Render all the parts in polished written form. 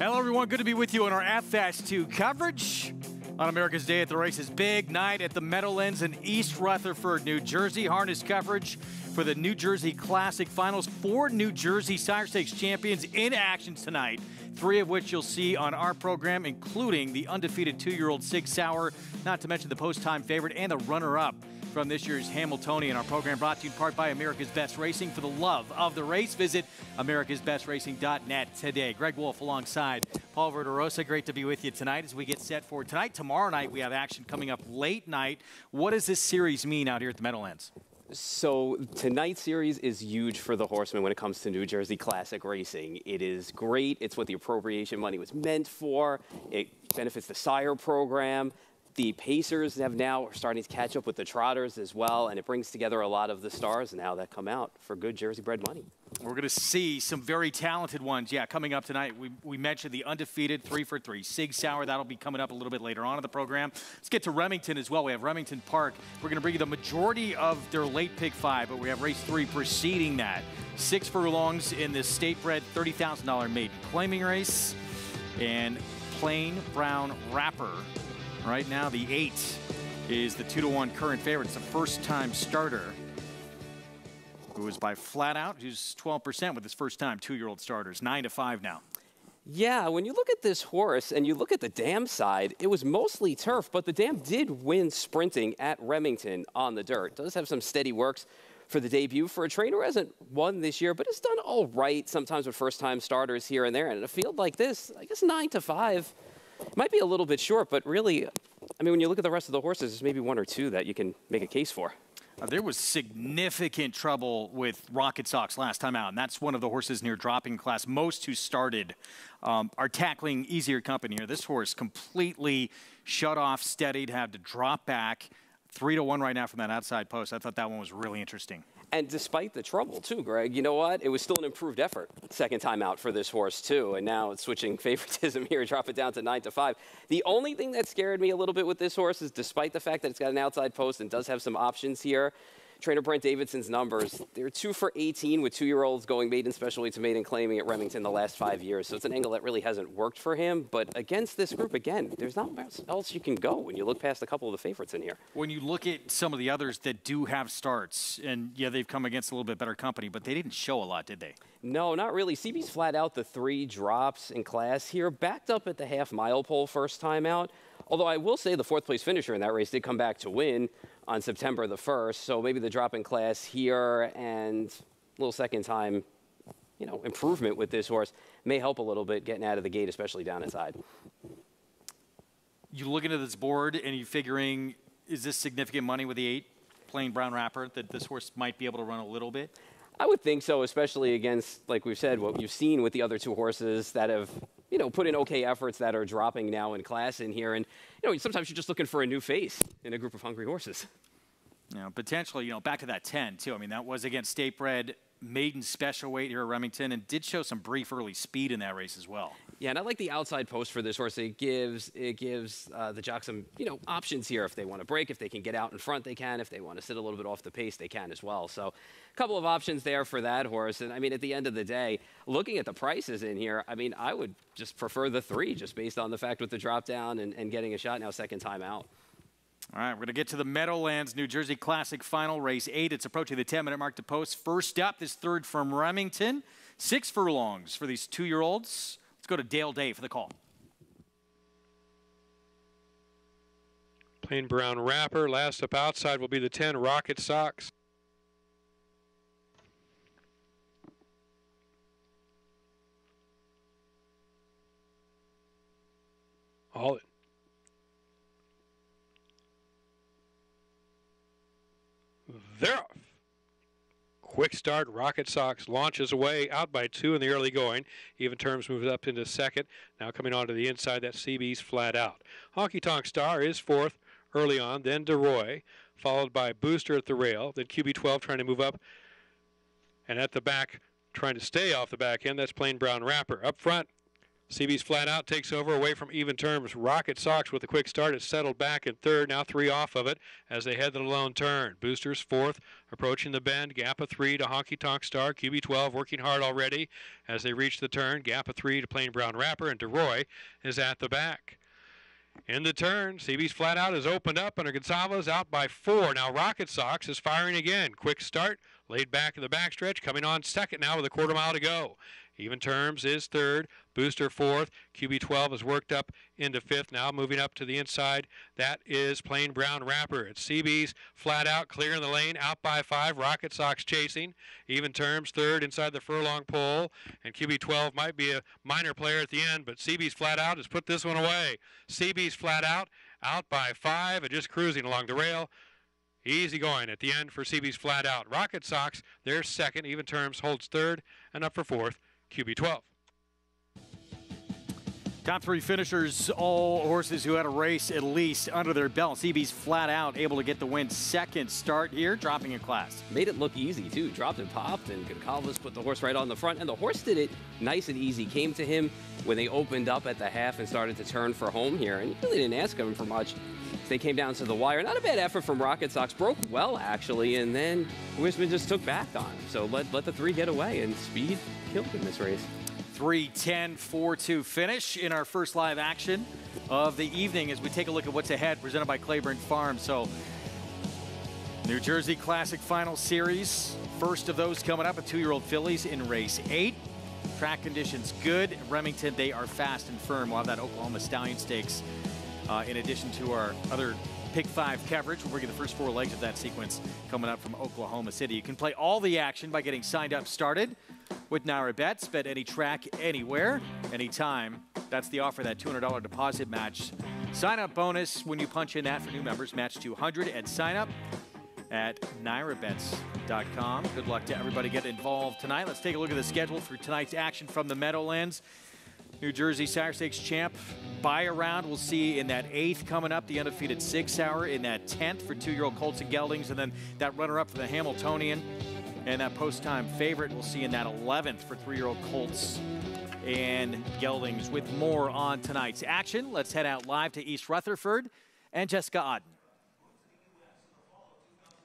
Hello, everyone. Good to be with you on our FS2 coverage on America's Day at the Races. Big night at the Meadowlands in East Rutherford, New Jersey. Harness coverage for the New Jersey Classic Finals. 4 New Jersey Sire Stakes champions in action tonight, 3 of which you'll see on our program, including the undefeated 2-year-old Sig Sauer, not to mention the post-time favorite and the runner-up from this year's Hamiltonian. Our program brought to you in part by America's Best Racing. For the love of the race, visit americasbestracing.net today. Greg Wolf alongside Paul Verderosa. Great to be with you tonight as we get set for tonight. Tomorrow night, we have action coming up late night. What does this series mean out here at the Meadowlands? So tonight's series is huge for the Horsemen when it comes to New Jersey Classic racing. It is great. It's what the appropriation money was meant for. It benefits the Sire program. The Pacers are starting to catch up with the Trotters as well, and it brings together a lot of the stars now that come out for good Jersey-bred money. We're going to see some very talented ones, coming up tonight. We mentioned the undefeated 3-for-3 Sig Sauer. That'll be coming up a little bit later on in the program. Let's get to Remington as well. We have Remington Park. We're going to bring you the majority of their late pick 5, but we have race 3 preceding that. 6 furlongs in this state-bred $30,000 maiden claiming race, and Plain Brown Wrapper. Right now, the 8 is the 2-to-1 current favorite. It's a first-time starter who is by Flat Out, who's 12% with his first-time 2-year-old starters. 9-5 now. Yeah, when you look at this horse and you look at the dam side, it was mostly turf, but the dam did win sprinting at Remington on the dirt. Does have some steady works for the debut for a trainer who hasn't won this year, but has done all right sometimes with first-time starters here and there. And in a field like this, I guess 9-5. It might be a little bit short, but really, I mean, when you look at the rest of the horses, there's maybe 1 or 2 that you can make a case for. There was significant trouble with Rocket Sox last time out, and that's one of the horses near dropping class. Most who started are tackling easier company here. This horse completely shut off, steadied, had to drop back. 3-to-1 right now from that outside post. I thought that one was really interesting. And despite the trouble, too, Greg, you know what? It was still an improved effort second time out for this horse, too. And now it's switching favoritism here, drop it down to 9-5. The only thing that scared me a little bit with this horse is despite the fact that it's got an outside post and does have some options here, trainer Brent Davidson's numbers, they're 2 for 18 with 2-year-olds going maiden special weight to maiden claiming at Remington the last 5 years. So it's an angle that really hasn't worked for him. But against this group, again, there's not much else you can go when you look past a couple of the favorites in here. When you look at some of the others that do have starts, and yeah, they've come against a little bit better company, but they didn't show a lot, did they? No, not really. CB's Flat Out the 3 drops in class here, backed up at the half-mile pole first time out. Although I will say the 4th place finisher in that race did come back to win on September the 1st. So maybe the drop in class here and a little second time, improvement with this horse may help a little bit getting out of the gate, especially down inside. You looking at this board and you figuring, is this significant money with the 8 Plain Brown Wrapper that this horse might be able to run a little bit? I would think so, especially against, like we've said, what you've seen with the other 2 horses that have put in okay efforts that are dropping now in class in here. And, sometimes you're just looking for a new face in a group of hungry horses. Potentially, back to that 10, too. I mean, that was against state-bred maiden special weight here at Remington and did show some brief early speed in that race as well. Yeah, and I like the outside post for this horse. It gives the jock some, options here. If they want to break, if they can get out in front, they can. If they want to sit a little bit off the pace, they can as well. So a couple of options there for that horse. And, I mean, at the end of the day, looking at the prices in here, I mean, I would just prefer the 3 just based on the fact with the drop down and getting a shot now second time out. All right, we're going to get to the Meadowlands New Jersey Classic Final, race 8. It's approaching the 10-minute mark to post. First up, this 3rd from Remington. 6 furlongs for these 2-year-olds. Let's go to Dale Day for the call. Plain Brown Wrapper. Last up outside will be the 10, Rocket Sox. All it. They're off. Quick start. Rocket Sox launches away, out by 2 in the early going. Even Terms moves up into second. Now coming on to the inside, that CB's Flat Out. Honky Tonk Star is 4th early on, then DeRoy, followed by Booster at the rail, then QB12 trying to move up. And at the back, trying to stay off the back end, that's Plain Brown Wrapper. Up front, CB's Flat Out takes over away from Even Terms. Rocket Sox with a quick start. It's settled back in third. Now 3 off of it as they head to the lone turn. Boosters fourth, approaching the bend. Gap of 3 to Honky Tonk Star. QB12 working hard already as they reach the turn. Gap of 3 to Plain Brown Rapper. And DeRoy is at the back. In the turn, CB's Flat Out is opened up under Gonzalez out by 4. Now Rocket Sox is firing again. Quick start, laid back in the backstretch, coming on second now with a quarter mile to go. Even Terms is third, Booster fourth, QB12 is worked up into fifth, now moving up to the inside. That is Plain Brown Rapper. It's CB's Flat Out, clearing the lane, out by 5, Rocket Sox chasing. Even Terms third inside the furlong pole, and QB12 might be a minor player at the end, but CB's Flat Out has put this one away. CB's Flat Out by 5 and just cruising along the rail. Easy going at the end for CB's Flat Out. Rocket Sox, they're second. Even Terms holds third, and up for fourth, QB12. Top 3 finishers, all horses who had a race at least under their belt. CB's Flat Out able to get the win. Second start here, dropping a class. Made it look easy, too. Dropped and popped, and Goncalves put the horse right on the front. And the horse did it nice and easy. Came to him when they opened up at the half and started to turn for home here. And you really didn't ask him for much. They came down to the wire. Not a bad effort from Rocket Sox. Broke well, actually, and then Wisman just took back on him. So let the 3 get away, and speed killed in this race. 3:10, 4-2 finish in our first live action of the evening as we take a look at what's ahead, presented by Claiborne Farms. So, New Jersey Classic Final Series. First of those coming up, a 2-year-old fillies in race 8. Track conditions good. Remington, they are fast and firm. We'll have that Oklahoma Stallion Stakes in addition to our other Pick 5 coverage. We'll bring you the first 4 legs of that sequence coming up from Oklahoma City. You can play all the action by getting signed up started with NYRA Bets. Bet any track, anywhere, anytime. That's the offer, that $200 deposit match. Sign-up bonus when you punch in that for new members. Match $200 and sign up at nyrabets.com. Good luck to everybody getting involved tonight. Let's take a look at the schedule for tonight's action from the Meadowlands. New Jersey Sire Stakes champ buy around. We'll see in that 8th coming up, the undefeated 6 hour in that 10th for 2-year-old Colts and Geldings, and then that runner-up for the Hamiltonian. And that post-time favorite we'll see in that 11th for 3-year-old Colts and Geldings. With more on tonight's action, let's head out live to East Rutherford and Jessica Otten.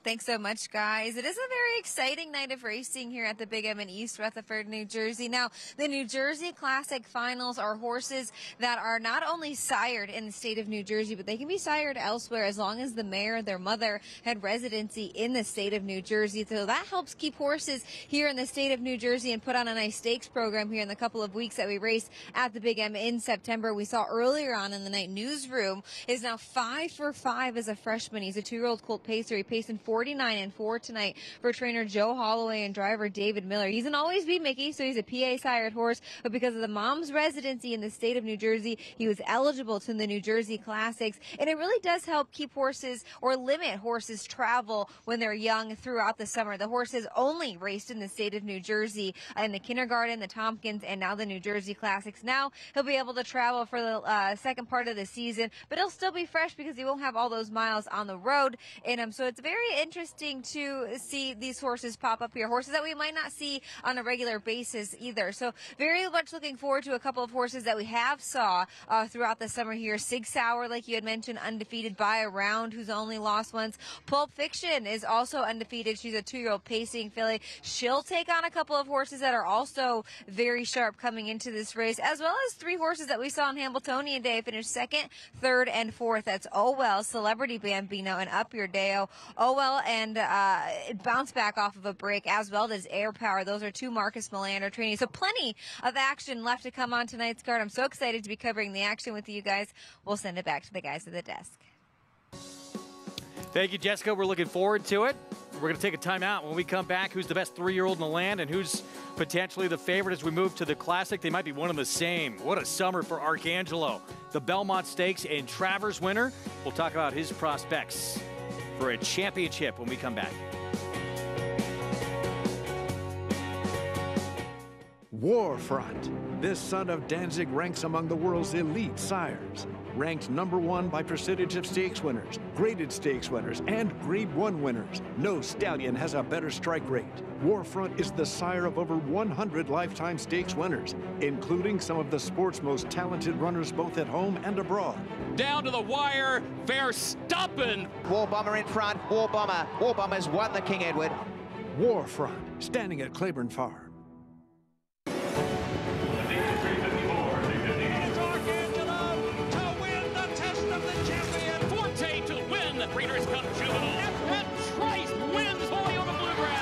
Thanks so much, guys. It is a very exciting night of racing here at the Big M in East Rutherford, New Jersey. Now, the New Jersey Classic Finals are horses that are not only sired in the state of New Jersey, but they can be sired elsewhere as long as the mare, their mother, had residency in the state of New Jersey. So that helps keep horses here in the state of New Jersey and put on a nice stakes program here in the couple of weeks that we race at the Big M in September. We saw earlier on in the night, Newsroom is now 5 for 5 as a freshman. He's a 2-year-old colt pacer. He paced in 49-4 tonight for trainer Joe Holloway and driver David Miller. He's an always be Mickey, so he's a PA sired horse, but because of the mom's residency in the state of New Jersey, he was eligible to the New Jersey Classics, and it really does help keep horses or limit horses travel when they're young throughout the summer. The horses only raced in the state of New Jersey in the kindergarten, the Tompkins, and now the New Jersey Classics. Now he'll be able to travel for the second part of the season, but he'll still be fresh because he won't have all those miles on the road in him. So it's very interesting to see these horses pop up here, horses that we might not see on a regular basis either. So very much looking forward to a couple of horses that we have saw throughout the summer here. Sig Sauer, like you had mentioned, undefeated by a round, who's only lost once. Pulp Fiction is also undefeated. She's a 2-year-old pacing filly. She'll take on a couple of horses that are also very sharp coming into this race, as well as 3 horses that we saw on Hamiltonian Day finish 2nd, 3rd, and 4th. That's Owell, Celebrity Bambino, and Up Your Deo. Owell and bounce back off of a break, as well as Air Power. Those are 2 Marcus Melander trainees. So plenty of action left to come on tonight's card. I'm so excited to be covering the action with you guys. We'll send it back to the guys at the desk. Thank you, Jessica. We're looking forward to it. We're going to take a timeout. When we come back, who's the best 3-year-old in the land and who's potentially the favorite as we move to the Classic? They might be one and the same. What a summer for Arcangelo, the Belmont Stakes and Travers winner. We'll talk about his prospects for a championship when we come back. Warfront. This son of Danzig ranks among the world's elite sires. ranked #1 by percentage of stakes winners, graded stakes winners, and Grade 1 winners. No stallion has a better strike rate. Warfront is the sire of over 100 lifetime stakes winners, including some of the sport's most talented runners both at home and abroad. Down to the wire, Verstappen. War Bomber in front, War Bomber. War Bomber's won the King Edward. Warfront, standing at Claiborne Farm. Breeders' Cup Juvenile. And Trice wins Holyoke Bluegrass.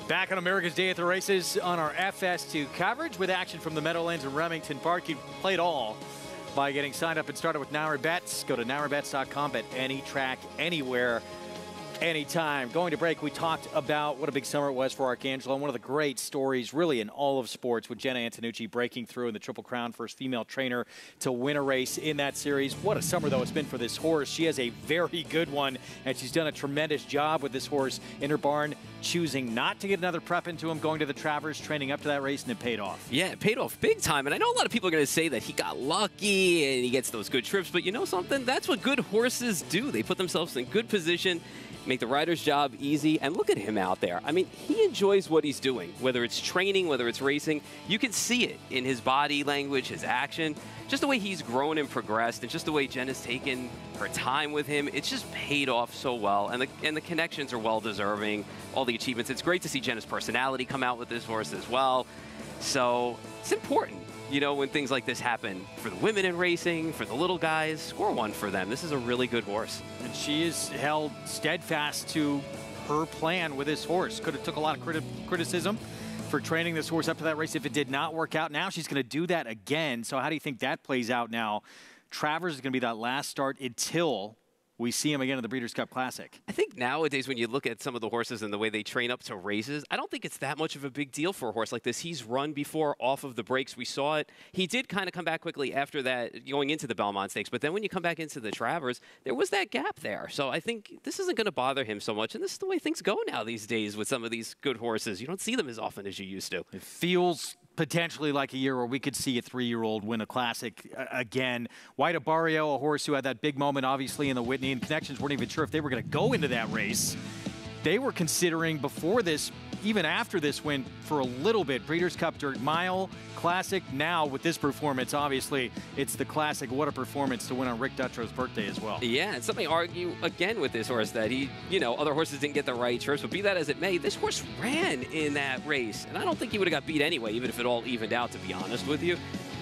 Back on America's Day at the Races on our FS2 coverage with action from the Meadowlands and Remington Park. You play it all by getting signed up and started with NYRA-Bets. Go to NYRABets.com, bet any track, anywhere, anytime. Going to break, we talked about what a big summer it was for Arcangelo, and one of the great stories really in all of sports with Jenna Antonucci breaking through in the Triple Crown, first female trainer to win a race in that series. What a summer, though, it's been for this horse. She has a very good one, and she's done a tremendous job with this horse in her barn, choosing not to get another prep into him, going to the Travers, training up to that race, and it paid off. Yeah, it paid off big time, and I know a lot of people are going to say that he got lucky and he gets those good trips, but you know something? That's what good horses do. They put themselves in good position, make the rider's job easy, and look at him out there. I mean, he enjoys what he's doing, whether it's training, whether it's racing. You can see it in his body language, his action, just the way he's grown and progressed, and just the way Jen has taken her time with him. It's just paid off so well, and the connections are well-deserving, all the achievements. It's great to see Jenna's personality come out with this horse as well. So it's important, you know, when things like this happen for the women in racing, for the little guys. Score one for them. This is a really good horse. And she is held steadfast to her plan with this horse. Could have took a lot of criticism for training this horse up to that race if it did not work out. Now she's going to do that again. So how do you think that plays out now? Travers is going to be that last start until we see him again in the Breeders' Cup Classic. I think nowadays when you look at some of the horses and the way they train up to races, I don't think it's that much of a big deal for a horse like this. He's run before off of the breaks. We saw it. He did kind of come back quickly after that, going into the Belmont Stakes. But then when you come back into the Travers, there was that gap there. So I think this isn't going to bother him so much. And this is the way things go now these days with some of these good horses. You don't see them as often as you used to. It feels potentially like a year where we could see a 3-year-old win a Classic again. White Barrio, a horse who had that big moment, obviously, in the Whitney, and Connections weren't even sure if they were going to go into that race. They were considering before this, even after this win, for a little bit, Breeders' Cup Dirt Mile, Classic. Now with this performance, obviously, it's the Classic. What a performance to win on Rick Dutro's birthday as well. Yeah, and some may argue again with this horse that he, you know, other horses didn't get the right trips, but be that as it may, this horse ran in that race, and I don't think he would have got beat anyway, even if it all evened out, to be honest with you.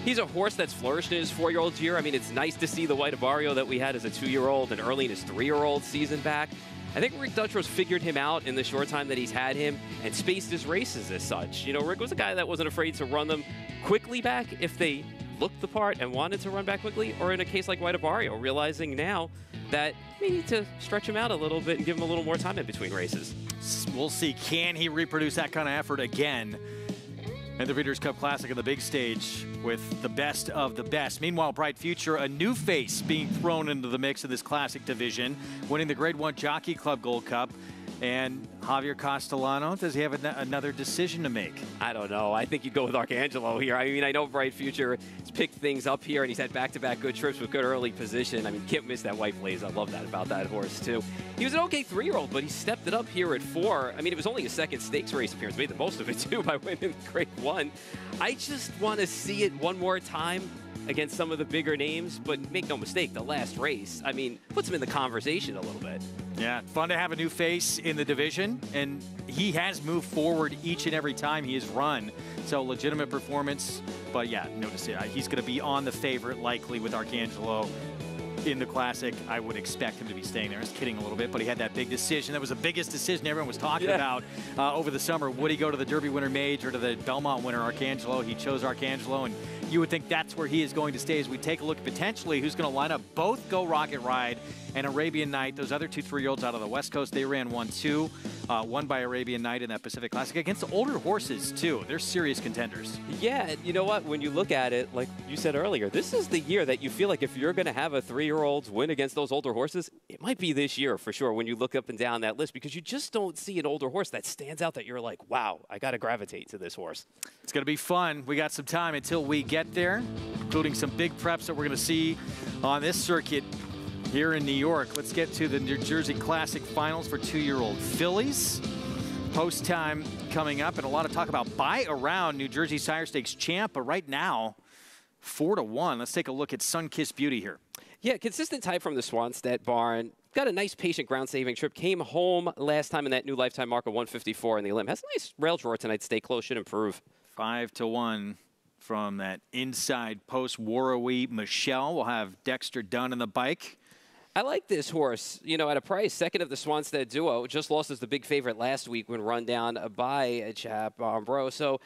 He's a horse that's flourished in his 4-year-old year. I mean, it's nice to see the White Abarrio that we had as a 2-year-old and early in his 3-year-old season back. I think Rick Dutrow figured him out in the short time that he's had him and spaced his races as such. You know, Rick was a guy that wasn't afraid to run them quickly back if they looked the part and wanted to run back quickly, or in a case like White Abarrio, realizing now that we need to stretch him out a little bit and give him a little more time in between races. We'll see. Can he reproduce that kind of effort again at the Breeders' Cup Classic on the big stage with the best of the best? Meanwhile, Bright Future, a new face being thrown into the mix of this Classic division, winning the Grade 1 Jockey Club Gold Cup. And Javier Castellano, does he have another decision to make? I don't know. I think you'd go with Arcangelo here. I mean, I know Bright Future has picked things up here, and he's had back-to-back good trips with good early position. I mean, can't miss that white blaze. I love that about that horse, too. He was an okay 3-year-old, but he stepped it up here at 4. I mean, it was only his second stakes race appearance. Made the most of it, too, by winning Grade 1. I just want to see it one more time against some of the bigger names, but make no mistake, the last race, I mean, puts him in the conversation a little bit. Yeah, fun to have a new face in the division, and he has moved forward each and every time he has run. So legitimate performance, but yeah, notice it. He's going to be on the favorite likely with Arcangelo in the Classic. I would expect him to be staying there. I was kidding a little bit, but he had that big decision. That was the biggest decision everyone was talking about over the summer. Would he go to the Derby winner Mage or to the Belmont winner Arcangelo? He chose Arcangelo, and you would think that's where he is going to stay as we take a look at potentially who's going to line up both Go Rocket Ride and Arabian Night. Those other 2 3-year-olds out of the West Coast, they ran 1-2. Won by Arabian Night in that Pacific Classic against the older horses, too. They're serious contenders. Yeah, you know what? When you look at it, like you said earlier, this is the year that you feel like if you're going to have a 3-year-old win against those older horses, it might be this year for sure when you look up and down that list, because you just don't see an older horse that stands out that you're like, wow, I got to gravitate to this horse. It's going to be fun. We got some time until we get there, including some big preps that we're going to see on this circuit here in New York. Let's get to the New Jersey Classic Finals for 2-year-old fillies. Post time coming up, and a lot of talk about Buy Around, New Jersey Sire Stakes champ, but right now, 4-1. Let's take a look at Sunkissed Beauty here. Yeah, consistent type from the Swanstedt barn. Got a nice patient ground-saving trip. Came home last time in that new lifetime mark of 154 in the limb. Has a nice rail drawer tonight. Stay close, should improve. 5-1 from that inside post. Warrawee Michelle will have Dexter Dunn in the bike. I like this horse, you know, at a price. Second of the Swanstedt duo. Just lost as the big favorite last week when run down by Chap Armbro. So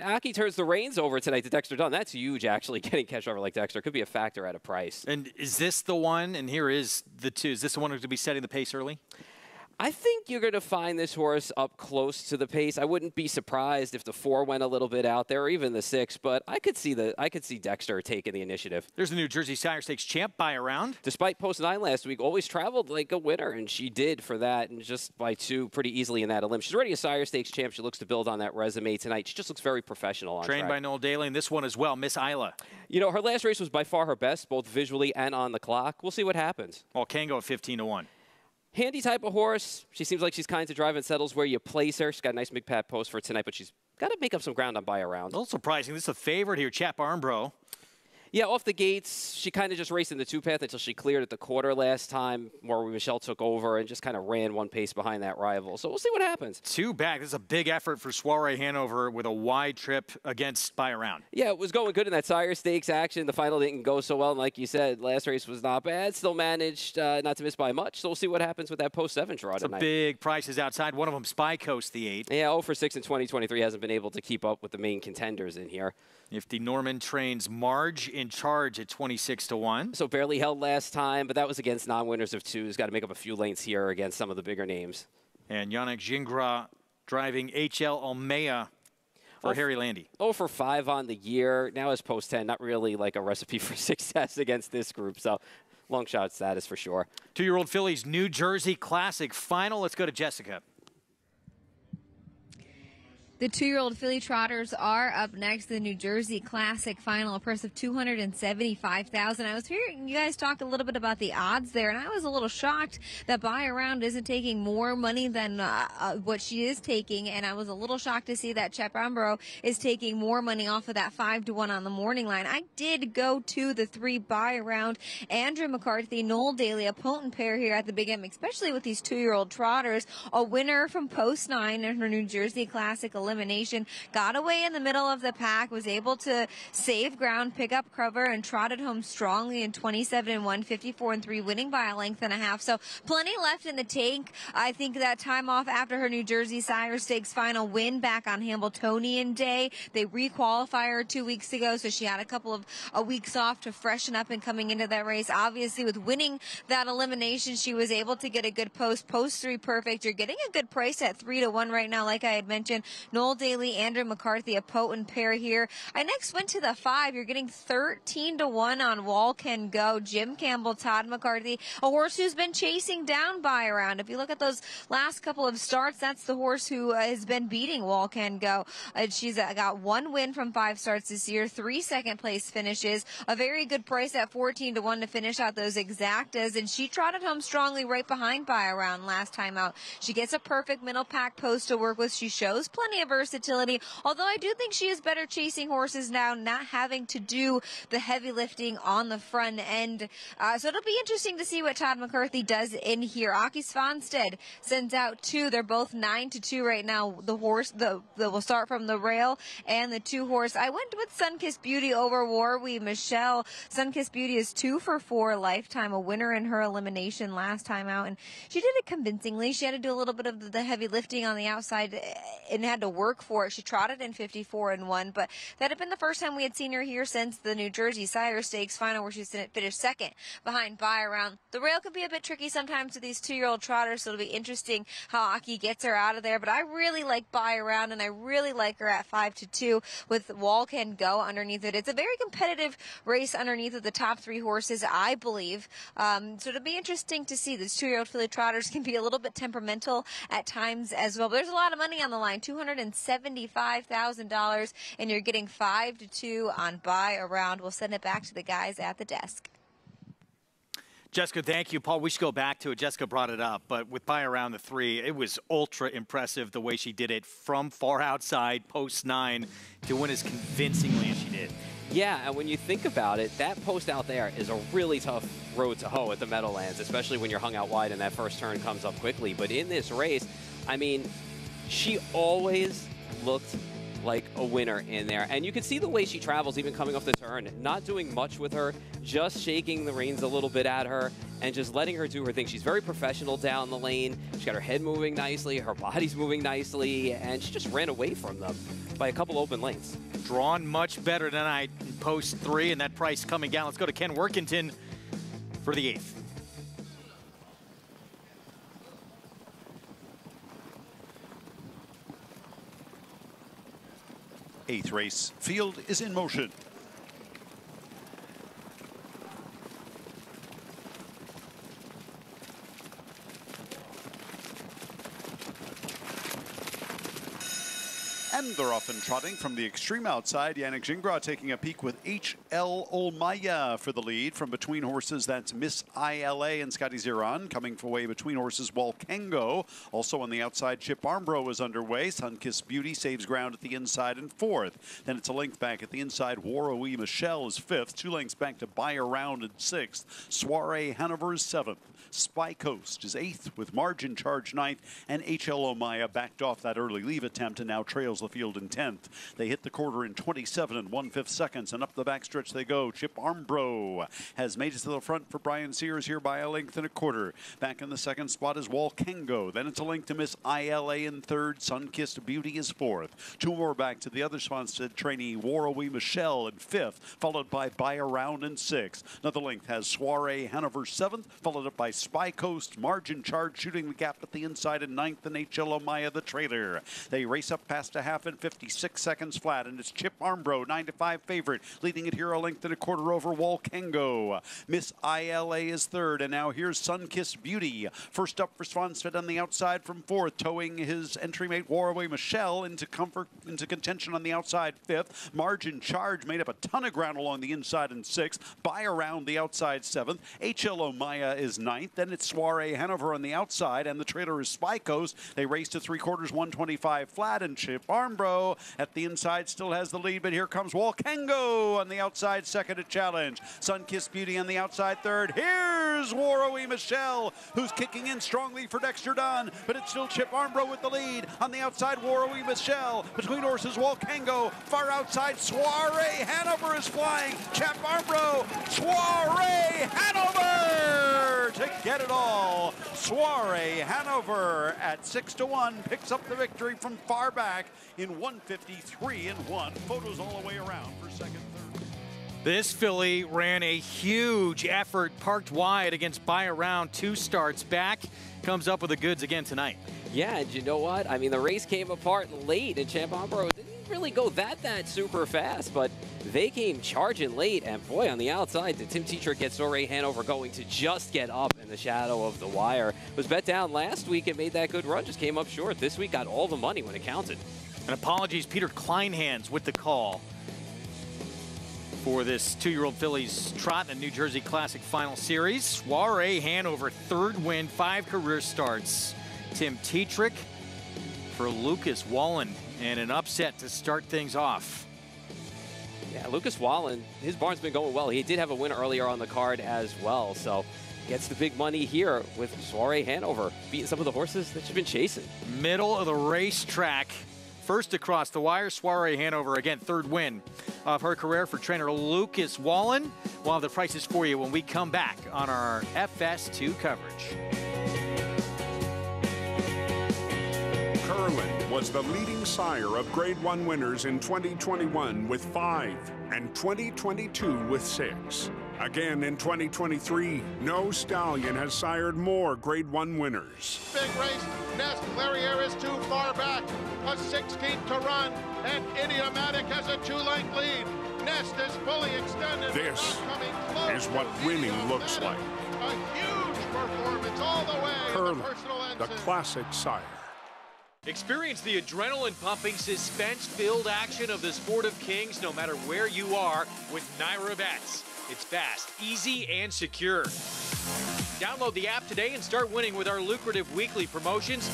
Aki turns the reins over tonight to Dexter Dunn. That's huge, actually, getting cash over like Dexter. Could be a factor at a price. And is this the one, and here is the 2, is this the one who's going to be setting the pace early? I think you're going to find this horse up close to the pace. I wouldn't be surprised if the 4 went a little bit out there, or even the 6. But I could see Dexter taking the initiative. There's the New Jersey Sire Stakes champ Buy Around. Despite post 9 last week, always traveled like a winner, and she did for that, and just by 2 pretty easily in that limb. She's already a Sire Stakes champ. She looks to build on that resume tonight. She just looks very professional on Trained track. by Noel Daly, and this one as well, Miss Isla. You know, her last race was by far her best, both visually and on the clock. We'll see what happens. Well, can go at 15-1. Handy type of horse. She seems like she's kind to drive and settles where you place her. She's got a nice big pad post for tonight, but she's got to make up some ground on Buy Around. A little surprising. This is a favorite here, Chap Armbro. Yeah, off the gates, she kind of just raced in the 2-path until she cleared at the quarter last time, where Michelle took over and just kind of ran 1 pace behind that rival. So we'll see what happens. 2 back. This is a big effort for Soiree Hanover with a wide trip against Buy Around. Yeah, it was going good in that Sire Stakes action. The final didn't go so well, and like you said, last race was not bad. Still managed not to miss by much. So we'll see what happens with that post-7 draw tonight. Some big prices outside. One of them, Spy Coast, the 8. Yeah, 0 for 6 in 2023. Hasn't been able to keep up with the main contenders in here. If the Norman trains Marge in Charge at 26-1. So barely held last time, but that was against non-winners of 2s. Got to make up a few lengths here against some of the bigger names. And Yannick Gingras driving HL Almea for Harry Landy. 0 for 5 on the year. Now his post 10, not really like a recipe for success against this group. So long shot status for sure. 2-year-old fillies New Jersey Classic final. Let's go to Jessica. The 2-year-old filly trotters are up next. The New Jersey Classic final, a purse of $275,000. I was hearing you guys talk a little bit about the odds there, and I was a little shocked that Buy Around isn't taking more money than what she is taking, and I was a little shocked to see that Chap Armbro is taking more money off of that 5-1 on the morning line. I did go to the 3 Buy Around. Andrew McCarthy, Noel Daly, a potent pair here at the Big M, especially with these 2-year-old trotters. A winner from post 9 in her New Jersey Classic Olympic elimination. Got away in the middle of the pack, was able to save ground, pick up cover, and trotted home strongly in 27-1, 54-3, winning by a length and a half. So plenty left in the tank. I think that time off after her New Jersey Sire Stakes final win back on Hambletonian Day. They re-qualified her 2 weeks ago, so she had a couple of weeks off to freshen up and coming into that race. Obviously, with winning that elimination, she was able to get a good post 3 perfect. You're getting a good price at 3-1 right now, like I had mentioned. Noel Daly, Andrew McCarthy, a potent pair here. I next went to the 5. You're getting 13-1 on Wall Can Go. Jim Campbell, Todd McCarthy, a horse who's been chasing down Buy Around. If you look at those last couple of starts, that's the horse who has been beating Wall Can Go. She's got 1 win from 5 starts this year, 3 second-place finishes, a very good price at 14-1 to finish out those exactas, and she trotted home strongly right behind Buy Around last time out. She gets a perfect middle pack post to work with. She shows plenty of versatility, although I do think she is better chasing horses now, not having to do the heavy lifting on the front end. So it'll be interesting to see what Todd McCarthy does in here. Aki Svanstead sends out 2. They're both 9-2 right now. The horse, will start from the rail, and the 2 horse. I went with Sunkissed Beauty over Warwe Michelle. Sunkissed Beauty is 2 for 4 lifetime, a winner in her elimination last time out, and she did it convincingly. She had to do a little bit of the heavy lifting on the outside and had to work for it. She trotted in 54-1, but that had been the first time we had seen her here since the New Jersey Sire Stakes final, where she finished second behind Buy Around. The rail can be a bit tricky sometimes with these 2-year-old trotters, so it'll be interesting how Aki gets her out of there, but I really like Buy Around, and I really like her at 5-2 with Wall Can Go underneath it. It's a very competitive race underneath of the top 3 horses, I believe. So it'll be interesting to see. These 2-year-old filly trotters can be a little bit temperamental at times as well. But there's a lot of money on the line, $275,000, and you're getting 5-2 on Buy Around. We'll send it back to the guys at the desk. Jessica, thank you. Paul, we should go back to it. Jessica brought it up, but with Buy Around the 3, it was ultra impressive the way she did it from far outside, post 9, to win as convincingly as she did. Yeah, and when you think about it, that post out there is a really tough road to hoe at the Meadowlands, especially when you're hung out wide and that first turn comes up quickly. But in this race, I mean, she always looked like a winner in there. And you can see the way she travels, even coming off the turn, not doing much with her, just shaking the reins a little bit at her and just letting her do her thing. She's very professional down the lane. She's got her head moving nicely, her body's moving nicely, and she just ran away from them by a couple open lanes. Drawn much better tonight in post 3, and that price coming down. Let's go to Ken Workington for the 8th. Eighth race, field is in motion. And they're off and trotting from the extreme outside. Yannick Gingras taking a peek with H.L. Olmaya for the lead. From between horses, that's Miss ILA and Scotty Ziron. Coming away between horses, Wall Can Go. Also on the outside, Chip Armbro is underway. Sunkissed Beauty saves ground at the inside in 4th. Then it's a length back at the inside. Warwe Michelle is 5th. 2 lengths back to Buy Around in 6th. Soiree Hanover is 7th. Spy Coast is 8th with Margin Charge 9th, and H.L. Omaya backed off that early leave attempt and now trails the field in 10th. They hit the quarter in 27 1/5 seconds, and up the backstretch they go. Chip Armbro has made it to the front for Brian Sears here by a length and a quarter. Back in the second spot is Wall Can Go. Then it's a length to Miss ILA in 3rd. Sunkissed Beauty is 4th. 2 more back to the other Swanstead trainee, Warwe Michelle in 5th, followed by Buy Around in 6th. Another length has Soiree Hanover 7th, followed up by Spy Coast. Margin Charge shooting the gap at the inside in 9th, and H.L. Omaya the trailer. They race up past a half in 56 seconds flat, and it's Chip Armbro, 9-5 favorite, leading it here a length and a quarter over Wall Can Go. Miss ILA is 3rd, and now here's Sunkissed Beauty. First up for Svanstead on the outside from 4th, towing his entry mate Warwe Michelle into contention on the outside 5th. Margin Charge made up a ton of ground along the inside in 6th. Buy Around the outside 7th. H.L. Omaya is 9th. Then it's Soiree Hanover on the outside, and the trailer is Spy Coast. They race to 3/4, 125 flat, and Chip Armbro Farnborough at the inside still has the lead, but here comes Walkengo on the outside, second at Challenge. Sunkissed Beauty on the outside, third. Here's Warrowy Michelle, who's kicking in strongly for Dexter Dunn, but it's still Chip Farnborough with the lead. On the outside, Warrowy Michelle. Between horses, Walkengo. Far outside, Soiree Hanover is flying. Chip Farnborough, Soiree Hanover to get it all. Soiree Hanover at 6-1 picks up the victory from far back in 153-1. Photos all the way around for second, third. This filly ran a huge effort, parked wide against By Around, 2 starts back, comes up with the goods again tonight. Yeah, and you know what? I mean, the race came apart late, and Chip Farnborough didn't really go that super fast, but they came charging late, and boy, on the outside, did Tim Tetrick get Soiree Hanover going to just get up in the shadow of the wire. Was bet down last week and made that good run, just came up short. This week got all the money when it counted. And apologies, Peter Kleinhans with the call for this 2-year-old filly's trot in the New Jersey Classic Final Series. Soiree Hanover, 3rd win, 5 career starts. Tim Tetrick for Lucas Wallen, and an upset to start things off. Yeah, Lucas Wallen, his barn's been going well. He did have a win earlier on the card as well, so gets the big money here with Soiree Hanover, beating some of the horses that you've been chasing. Middle of the racetrack. First across the wire, Soiree Hanover, again, 3rd win of her career for trainer Lucas Wallen. We'll have the prices for you when we come back on our FS2 coverage. Curlin was the leading sire of Grade 1 winners in 2021 with 5 and 2022 with 6. Again in 2023, no stallion has sired more Grade 1 winners. Big race. Nest Clariere is too far back. A 16th to run, and Idiomatic has a 2-length lead. Nest is fully extended. This is what winning looks like. A huge performance all the way. Curlin, the classic sire. Experience the adrenaline-pumping, suspense-filled action of the Sport of Kings no matter where you are with NYRA Bets. It's fast, easy, and secure. Download the app today and start winning with our lucrative weekly promotions,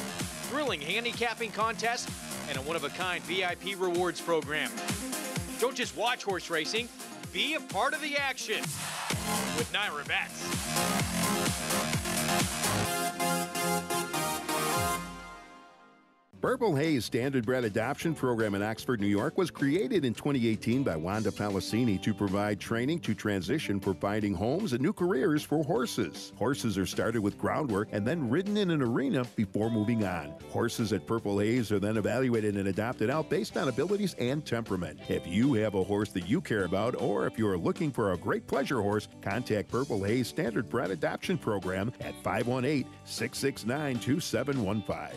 thrilling handicapping contests, and a one-of-a-kind VIP rewards program. Don't just watch horse racing, be a part of the action with NYRA Bets. Purple Haze Standardbred Adoption Program in Oxford, New York was created in 2018 by Wanda Palacini to provide training to transition for finding homes and new careers for horses. Horses are started with groundwork and then ridden in an arena before moving on. Horses at Purple Haze are then evaluated and adopted out based on abilities and temperament. If you have a horse that you care about, or if you are looking for a great pleasure horse, contact Purple Haze Standardbred Adoption Program at 518-669-2715.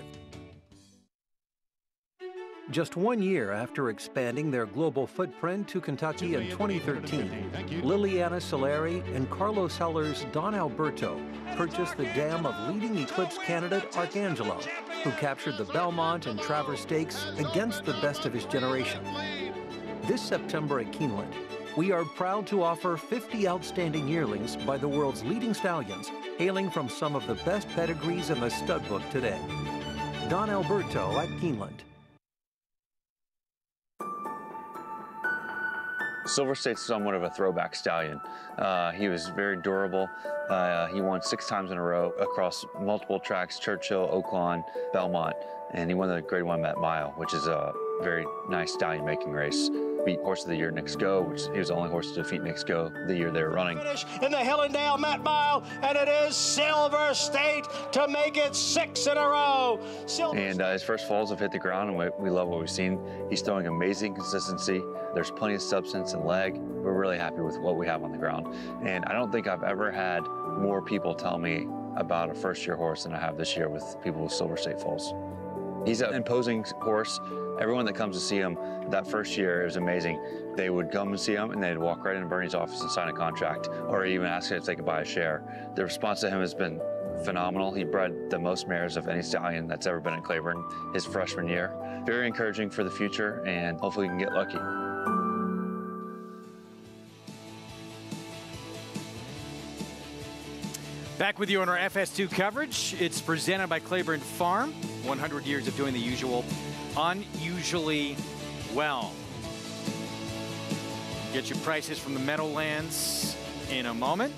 Just 1 year after expanding their global footprint to Kentucky in 2013, Liliana Soleri and Carlos Heller's Don Alberto purchased the dam of leading Eclipse candidate Arcangelo, who captured the Belmont and Travers Stakes against the best of his generation. This September at Keeneland, we are proud to offer 50 outstanding yearlings by the world's leading stallions, hailing from some of the best pedigrees in the stud book today. Don Alberto at Keeneland. Silver State's somewhat of a throwback stallion. He was very durable. He won 6 times in a row across multiple tracks, Churchill, Oaklawn, Belmont, and he won the Grade 1 Met Mile, which is a very nice stallion making race. Beat Horse of the Year Knicks Go, which he was the only horse to defeat Knicks Go the year they were running. Finish in the Hillendale Met Mile, and it is Silver State to make it 6 in a row. And his first falls have hit the ground, and we love what we've seen. He's throwing amazing consistency. There's plenty of substance and leg. We're really happy with what we have on the ground. And I don't think I've ever had more people tell me about a first-year horse than I have this year with people with Silver State foals. He's an imposing horse. Everyone that comes to see him that first year, it was amazing. They would come and see him, and they'd walk right into Bernie's office and sign a contract, or even ask if they could buy a share. The response to him has been phenomenal. He bred the most mares of any stallion that's ever been at Claiborne his freshman year. Very encouraging for the future, and hopefully we can get lucky. Back with you on our FS2 coverage. It's presented by Claiborne Farm. 100 years of doing the usual. unusually well. Get your prices from the Meadowlands in a moment.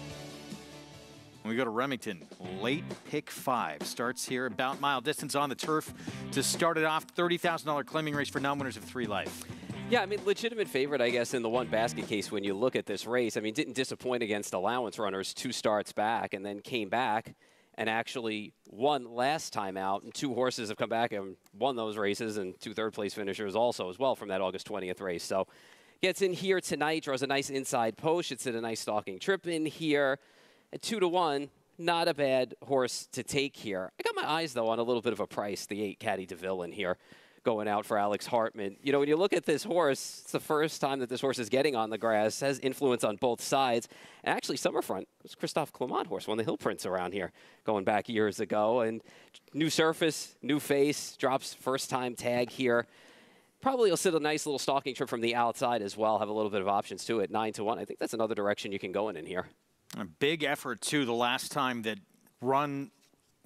When we go to Remington, late pick 5 starts here, about mile distance on the turf to start it off. $30,000 claiming race for non-winners of 3 Life. Yeah, I mean, legitimate favorite, I guess, in the one basket case when you look at this race. I mean, didn't disappoint against allowance runners 2 starts back, and then came back and actually won last time out. And 2 horses have come back and won those races, and 2 third-place finishers also as well from that August 20th race. So gets in here tonight, draws a nice inside post. It's at a nice stalking trip in here. At 2-1, not a bad horse to take here. I got my eyes, though, on a little bit of a price, the 8 Caddy DeVille in here, going out for Alex Hartman. You know, when you look at this horse, it's the first time that this horse is getting on the grass, has influence on both sides. And actually, Summerfront was Christophe Clement horse, won the Hill Prince around here, going back years ago. And new surface, new face, drops first-time tag here. Probably will sit a nice little stalking trip from the outside as well, have a little bit of options to it, 9-1. I think that's another direction you can go in here. A big effort, too, the last time that Run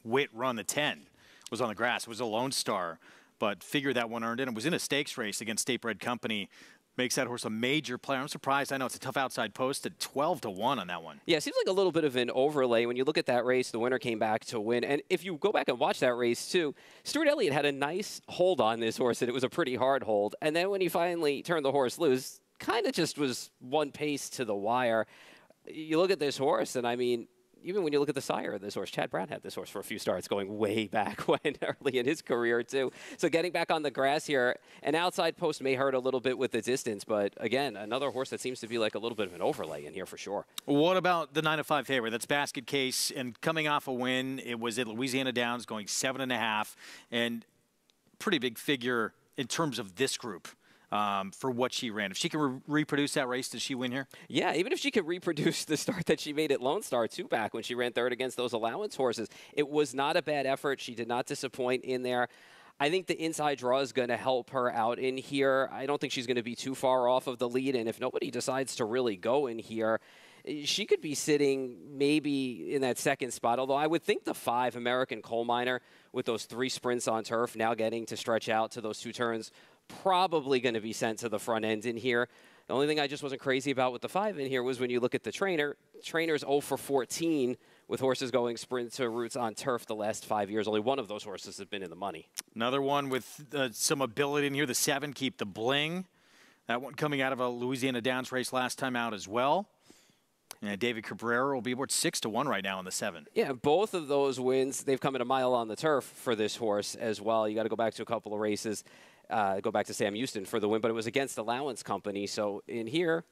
the 10 was on the grass. It was a Lone Star, but figure that one earned in. It was in a stakes race against State Bred Company. Makes that horse a major player. I'm surprised. I know it's a tough outside post at 12-1 on that one. Yeah, it seems like a little bit of an overlay. When you look at that race, the winner came back to win. And if you go back and watch that race, too, Stuart Elliott had a nice hold on this horse, and it was a pretty hard hold. And then when he finally turned the horse loose, kind of just was one pace to the wire. You look at this horse, and I mean, even when you look at the sire of this horse, Chad Brown had this horse for a few starts going way back when early in his career, too. So getting back on the grass here, an outside post may hurt a little bit with the distance, but again, another horse that seems to be like a little bit of an overlay in here for sure. What about the 9-5 favorite? That's Basket Case, and coming off a win, it was at Louisiana Downs going 7.5, and pretty big figure in terms of this group. For what she ran. If she can reproduce that race, does she win here? Yeah, even if she could reproduce the start that she made at Lone Star, too, back when she ran 3rd against those allowance horses. It was not a bad effort. She did not disappoint in there. I think the inside draw is going to help her out in here. I don't think she's going to be too far off of the lead, and if nobody decides to really go in here, she could be sitting maybe in that second spot, although I would think the 5 American Coal Miner with those 3 sprints on turf, now getting to stretch out to those 2 turns, probably going to be sent to the front end in here. The only thing I just wasn't crazy about with the 5 in here was when you look at the trainer's 0 for 14 with horses going sprint to routes on turf the last 5 years. Only one of those horses has been in the money. Another one with some ability in here, the 7, Keep the Bling. That one coming out of a Louisiana Downs race last time out as well. And David Cabrera will be aboard 6-1 right now on the 7. Yeah, both of those wins, they've come in a mile on the turf for this horse as well. You got to go back to a couple of races. Go back to Sam Houston for the win, but it was against Allowance Company. So in here,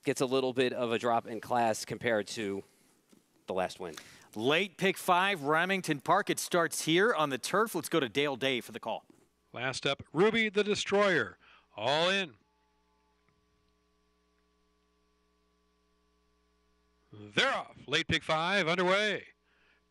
gets a little bit of a drop in class compared to the last win. Late pick 5, Remington Park. It starts here on the turf. Let's go to Dale Day for the call. Last up, Ruby the Destroyer. All in. They're off. Late pick 5 underway.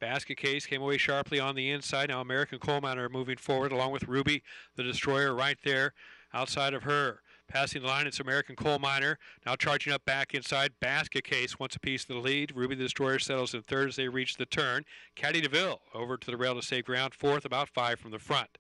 Basket Case came away sharply on the inside. Now American Coal Miner moving forward along with Ruby the Destroyer right there outside of her. Passing the line, it's American Coal Miner. Now charging up back inside. Basket Case wants a piece of the lead. Ruby the Destroyer settles in 3rd as they reach the turn. Caddy DeVille over to the rail to save ground. 4th, about 5 from the front.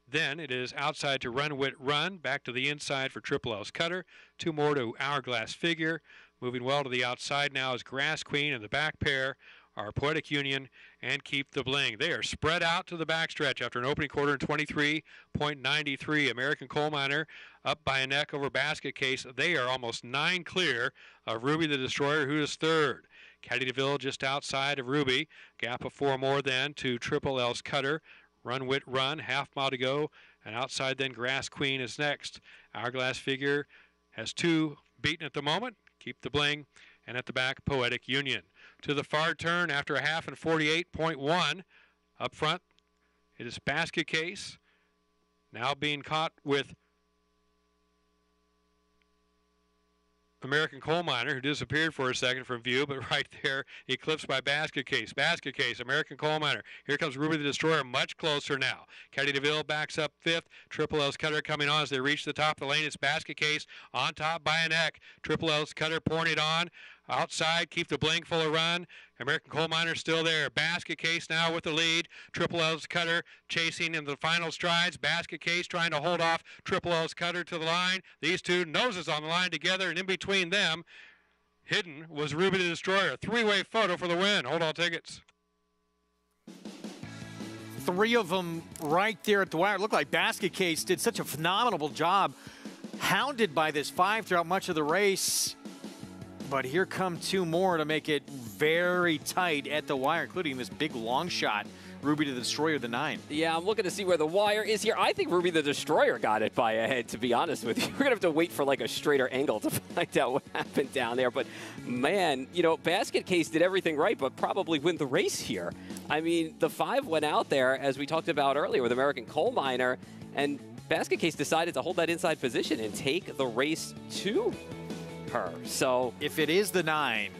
Then it is outside to Run Wit Run. Back to the inside for Triple L's Cutter. 2 more to Hourglass Figure. Moving well to the outside now is Grass Queen, and the back pair are Poetic Union and Keep the Bling. They are spread out to the backstretch after an opening quarter in 23.93. American Coal Miner up by a neck over Basket Case. They are almost 9 clear of Ruby the Destroyer, who is 3rd. Caddy DeVille just outside of Ruby. Gap of 4 more then to Triple L's Cutter. Run Wit Run, half mile to go. And outside then Grass Queen is next. Hourglass Figure has 2 beaten at the moment. Keep the Bling. And at the back, Poetic Union. To the far turn after a half and 48.1. Up front, it is Basket Case. Now being caught with American Coal Miner, who disappeared for a second from view, but right there, eclipsed by Basket Case. Basket Case, American Coal Miner. Here comes Ruby the Destroyer, much closer now. Caddy DeVille backs up 5th. Triple L's Cutter coming on as they reach the top of the lane. It's Basket Case on top by a neck. Triple L's Cutter pouring it on. Outside, Keep the Bling full of run. American Coal Miner's still there. Basket Case now with the lead. Triple L's Cutter chasing in the final strides. Basket Case trying to hold off Triple L's Cutter to the line. These two noses on the line together, and in between them, hidden was Ruby the Destroyer. Three-way photo for the win. Hold all tickets. Three of them right there at the wire. It looked like Basket Case did such a phenomenal job, hounded by this 5 throughout much of the race. But here come two more to make it very tight at the wire, including this big long shot, Ruby the Destroyer, the 9. Yeah, I'm looking to see where the wire is here. I think Ruby the Destroyer got it by a head, to be honest with you. We're going to have to wait for like a straighter angle to find out what happened down there. But, man, you know, Basket Case did everything right, but probably win the race here. I mean, the 5 went out there, as we talked about earlier, with American Coal Miner, and Basket Case decided to hold that inside position and take the race to her. So if it is the 9,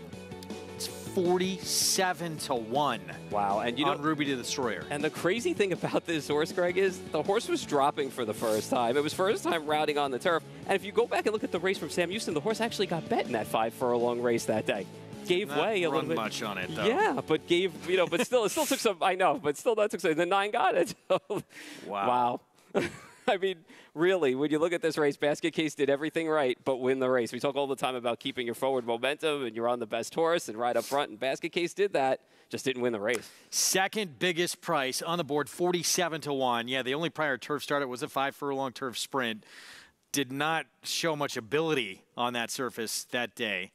it's 47-1. Wow. And you know, on Ruby the Destroyer. And the crazy thing about this horse, Greg, is the horse was dropping for the first time. It was first time routing on the turf. And if you go back and look at the race from Sam Houston, the horse actually got bet in that 5 furlong race that day. Gave way a little bit. Much on it, though. Yeah, but gave, you know, but still, it still took some, I know, but still that took some, the 9 got it. Wow. I mean, really, when you look at this race, Basket Case did everything right, but win the race. We talk all the time about keeping your forward momentum, and you're on the best horse and right up front, and Basket Case did that, just didn't win the race. Second biggest price on the board, 47-1. Yeah, the only prior turf start, it was a 5 furlong turf sprint. Did not show much ability on that surface that day.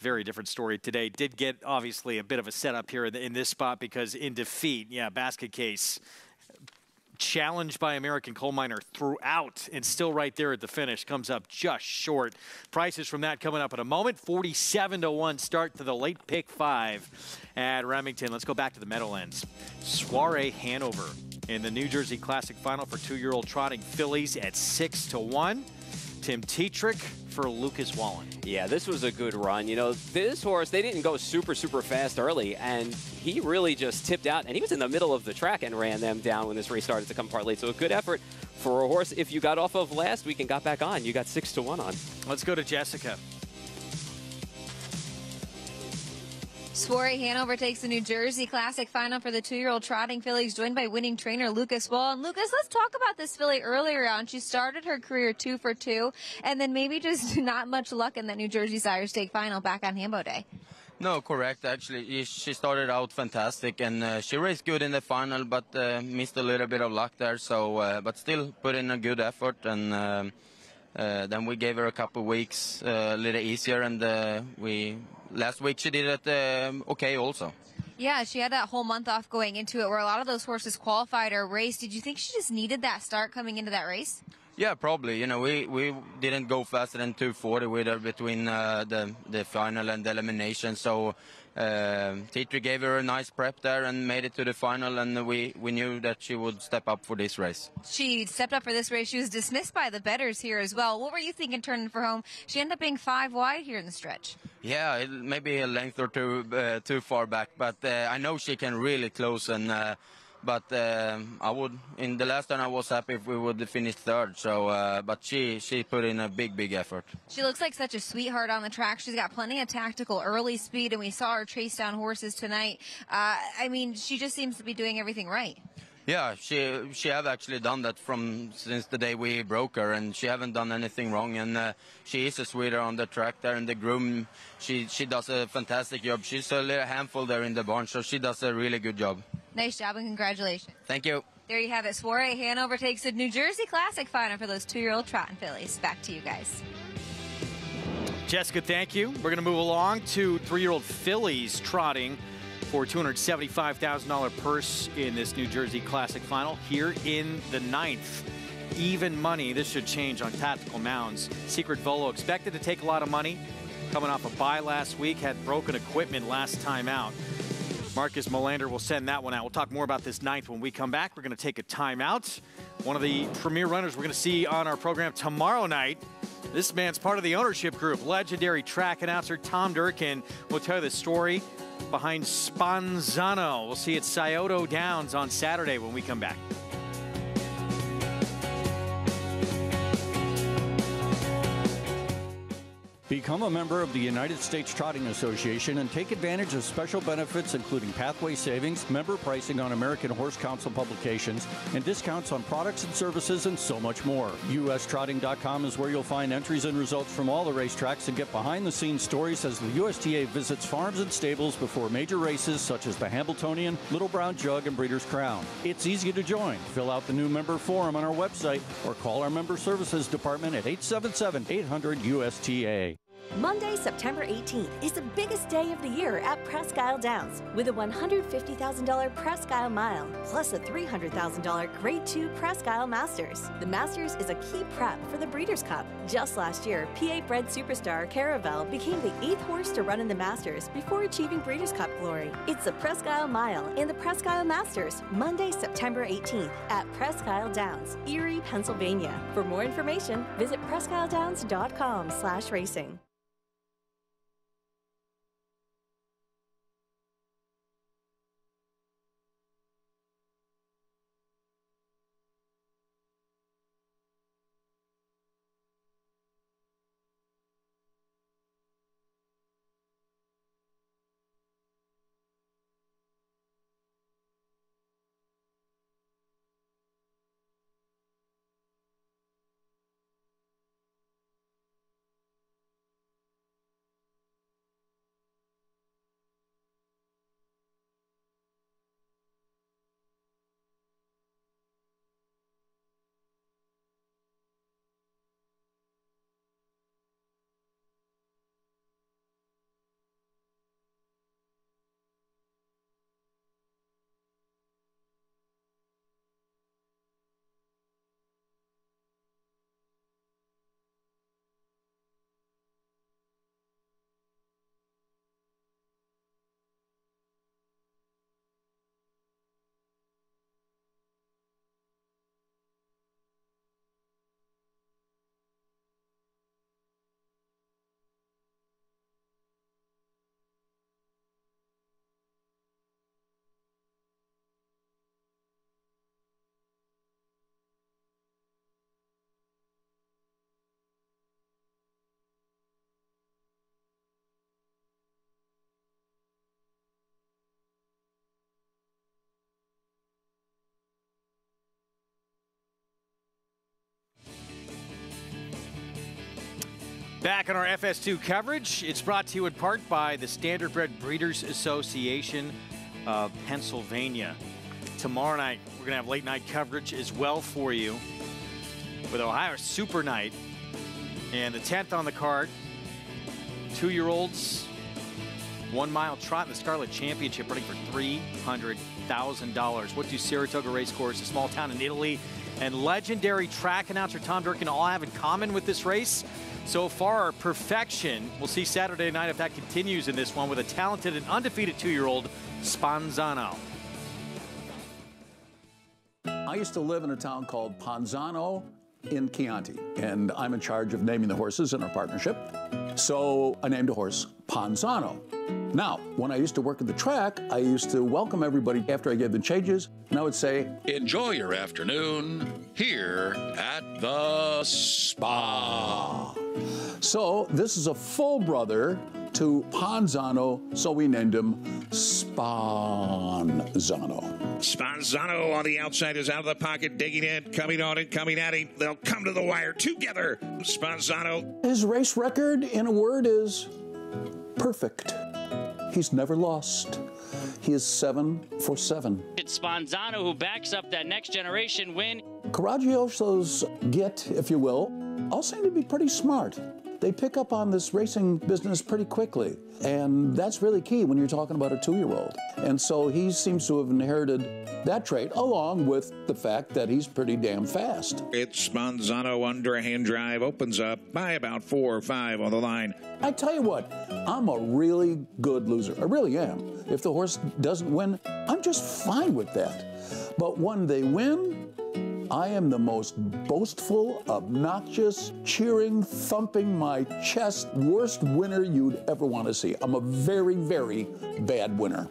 Very different story today. Did get, obviously, a bit of a setup here in this spot because in defeat, yeah, Basket Case challenged by American Coal Miner throughout and still right there at the finish, comes up just short. Prices from that coming up in a moment. 47-1 start to the late pick 5 at Remington. Let's go back to the Meadowlands. Soiree Hanover in the New Jersey Classic Final for 2-year-old trotting fillies at 6-1. Tim Tetrick for Lucas Wallen. Yeah, this was a good run. You know, this horse, they didn't go super fast early, and he really just tipped out, and he was in the middle of the track and ran them down when this race started to come apart late. So a good effort for a horse. If you got off of last week and got back on, you got 6-1 on. Let's go to Jessica. Soiree Hanover takes the New Jersey Classic Final for the 2-year-old trotting fillies, joined by winning trainer Lucas Wall. And Lucas, let's talk about this filly earlier on. She started her career 2 for 2, and then maybe just not much luck in that New Jersey Sire Stake Final back on Hambo Day. No, correct. Actually, she started out fantastic, and she raced good in the final, but missed a little bit of luck there. So, but still put in a good effort, and then we gave her a couple of weeks a little easier, and last week she did it okay also. Yeah, she had that whole month off going into it where a lot of those horses qualified or raced. Did you think she just needed that start coming into that race? Yeah, probably. You know, we didn't go faster than 2:40 with her between the final and the elimination. So Tetrick gave her a nice prep there and made it to the final, and we knew that she would step up for this race. She stepped up for this race. She was dismissed by the bettors here as well. What were you thinking turning for home? She ended up being 5 wide here in the stretch. Yeah, maybe a length or two too far back, but I know she can really close, and but I would, in the last turn I was happy if we would finish third. So, but she put in a big effort. She looks like such a sweetheart on the track. She's got plenty of tactical early speed, and we saw her chase down horses tonight. I mean, she just seems to be doing everything right. Yeah, she have actually done that since the day we broke her, and she haven't done anything wrong. And she is a sweetheart on the track there, and the groom, she does a fantastic job. She's a little handful there in the barn, so she does a really good job. Nice job and congratulations. Thank you. There you have it. Soiree Hanover takes the New Jersey Classic Final for those 2-year-old trotting fillies. Back to you guys. Jessica, thank you. We're going to move along to 3-year-old fillies trotting for $275,000 purse in this New Jersey Classic Final here in the 9th. Even money. This should change on Tactical Mounds. Secret Volo expected to take a lot of money. Coming off a bye last week, had broken equipment last time out. Marcus Melander will send that one out. We'll talk more about this 9th when we come back. We're going to take a timeout. One of the premier runners we're going to see on our program tomorrow night. This man's part of the ownership group. Legendary track announcer Tom Durkin will tell you the story behind Sponzano. We'll see it at Scioto Downs on Saturday when we come back. Become a member of the United States Trotting Association and take advantage of special benefits including pathway savings, member pricing on American Horse Council publications, and discounts on products and services, and so much more. USTrotting.com is where you'll find entries and results from all the racetracks and get behind-the-scenes stories as the USTA visits farms and stables before major races such as the Hambletonian, Little Brown Jug, and Breeders' Crown. It's easy to join. Fill out the new member form on our website or call our member services department at 877-800-USTA. Monday, September 18th is the biggest day of the year at Presque Isle Downs with a $150,000 Presque Isle Mile plus a $300,000 Grade 2 Presque Isle Masters. The Masters is a key prep for the Breeders' Cup. Just last year, P8 bred superstar Caravel became the 8th horse to run in the Masters before achieving Breeders' Cup glory. It's the Presque Isle Mile and the Presque Isle Masters, Monday, September 18th at Presque Isle Downs, Erie, Pennsylvania. For more information, visit PresqueIsleDowns.com/racing. Back on our FS2 coverage, it's brought to you in part by the Standardbred Breeders Association of Pennsylvania. Tomorrow night, we're going to have late night coverage as well for you with Ohio Super Night. And the 10th on the card, 2-year-olds, 1 mile trot in the Scarlet Championship running for $300,000. What do Saratoga Racecourse, a small town in Italy, and legendary track announcer Tom Durkin all have in common with this race? So far, perfection. We'll see Saturday night if that continues in this one with a talented and undefeated 2-year-old, Sponzano. I used to live in a town called Ponzano in Chianti, and I'm in charge of naming the horses in our partnership. So I named a horse Ponzano. Now, when I used to work at the track, I used to welcome everybody after I gave the changes, and I would say, enjoy your afternoon here at the spa. So this is a full brother to Ponzano, so we named him Sponzano. Sponzano on the outside is out of the pocket, digging in, coming on and coming at him. They'll come to the wire together. Sponzano. His race record, in a word, is perfect. He's never lost. He is 7 for 7. It's Sponzano who backs up that next generation win. Coraggioso's get, if you will, all seem to be pretty smart. They pick up on this racing business pretty quickly, and that's really key when you're talking about a 2-year-old. And so he seems to have inherited that trait, along with the fact that he's pretty damn fast. It's Sponzano under a hand drive, opens up by about 4 or 5 on the line. I tell you what, I'm a really good loser. I really am. If the horse doesn't win, I'm just fine with that. But when they win, I am the most boastful, obnoxious, cheering, thumping my chest, worst winner you'd ever want to see. I'm a very, very bad winner.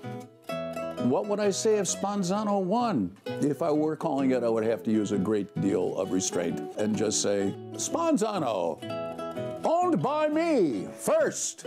What would I say if Sponzano won? If I were calling it, I would have to use a great deal of restraint and just say, Sponzano, Owned by me first.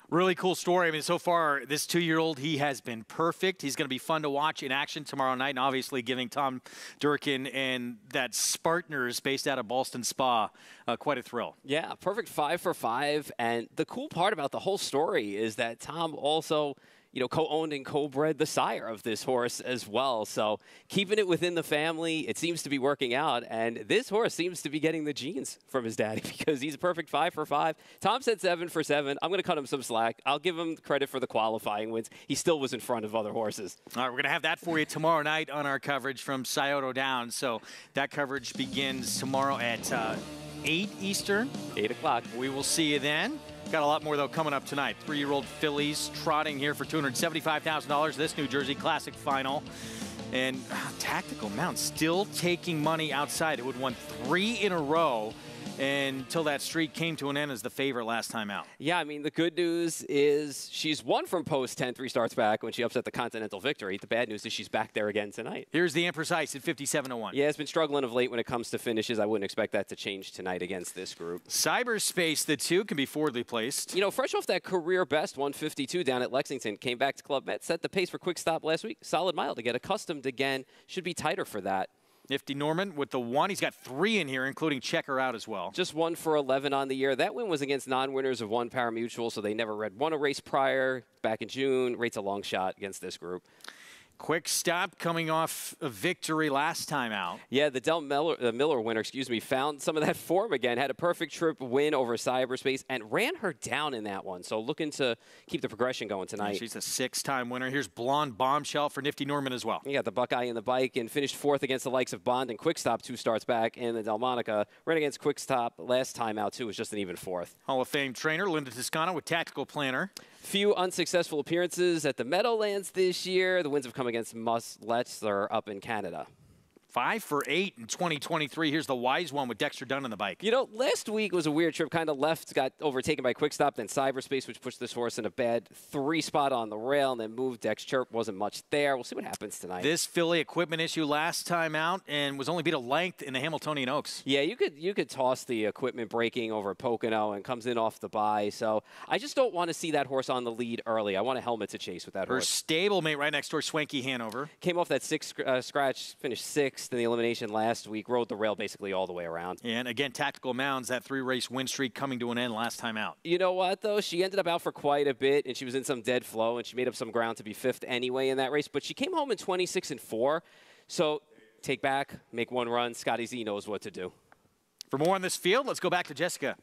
Really cool story. I mean, so far, this 2-year-old, he has been perfect. He's going to be fun to watch in action tomorrow night, and obviously giving Tom Durkin and that Spartaners based out of Ballston Spa quite a thrill. Yeah, perfect 5 for 5. And the cool part about the whole story is that Tom also, you know, co-owned and co-bred the sire of this horse as well. So keeping it within the family, it seems to be working out. And this horse seems to be getting the genes from his daddy because he's a perfect 5 for 5. Tom said 7 for 7. I'm going to cut him some slack. I'll give him credit for the qualifying wins. He still was in front of other horses. All right, we're going to have that for you tomorrow night on our coverage from Scioto Downs. So that coverage begins tomorrow at 8 Eastern. 8 o'clock. We will see you then. Got a lot more, though, coming up tonight. 3-year-old fillies trotting here for $275,000, this New Jersey Classic final. And Tactical Mount still taking money outside. It would won 3 in a row until that streak came to an end as the favorite last time out. Yeah, I mean, the good news is she's won from post 10 3 starts back when she upset the Continental Victory. The bad news is she's back there again tonight. Here's the Empress Ice at 57-1. Yeah, it's been struggling of late when it comes to finishes. I wouldn't expect that to change tonight against this group. Cyberspace, the 2, can be forwardly placed. You know, fresh off that career best 152 down at Lexington, came back to Club Met, set the pace for Quick Stop last week. Solid mile to get accustomed again. Should be tighter for that. Nifty Norman with the 1. He's got 3 in here, including Checker out as well. Just 1 for 11 on the year. That win was against non-winners of 1 Parimutuel, so they never won a race prior. Back in June, rates a long shot against this group. Quick Stop coming off a victory last time out. Yeah, the Miller winner, found some of that form again. Had a perfect trip win over Cyberspace and ran her down in that one. So looking to keep the progression going tonight. She's a 6-time winner. Here's Blonde Bombshell for Nifty Norman as well. You got the Buckeye in the bike and finished 4th against the likes of Bond and Quick Stop 2 starts back. And the Delmonica ran against Quick Stop last time out too. Was just an even 4th. Hall of Fame trainer Linda Toscano with Tactical Planner. Few unsuccessful appearances at the Meadowlands this year. The wins have come against Musletzer up in Canada. 5 for 8 in 2023. Here's the Wise One with Dexter Dunn on the bike. You know, last week was a weird trip. Kind of left, got overtaken by Quick Stop, then Cyberspace, which pushed this horse in a bad 3 spot on the rail, and then moved. Dex Chirp wasn't much there. We'll see what happens tonight. This filly equipment issue last time out and was only beat a length in the Hamiltonian Oaks. Yeah, you could toss the equipment breaking over Pocono and comes in off the bye. So I just don't want to see that horse on the lead early. I want a helmet to chase with that horse. Her stablemate right next door, Swanky Hanover. Came off that 6 scratch, finished 6th in the elimination last week, rode the rail basically all the way around. And again, Tactical Mounds, that 3-race win streak coming to an end last time out. You know what, though? She ended up out for quite a bit, and she was in some dead flow, and she made up some ground to be 5th anyway in that race. But she came home in 26-4. So take back, make 1 run. Scotty Z knows what to do. For more on this field, let's go back to Jessica.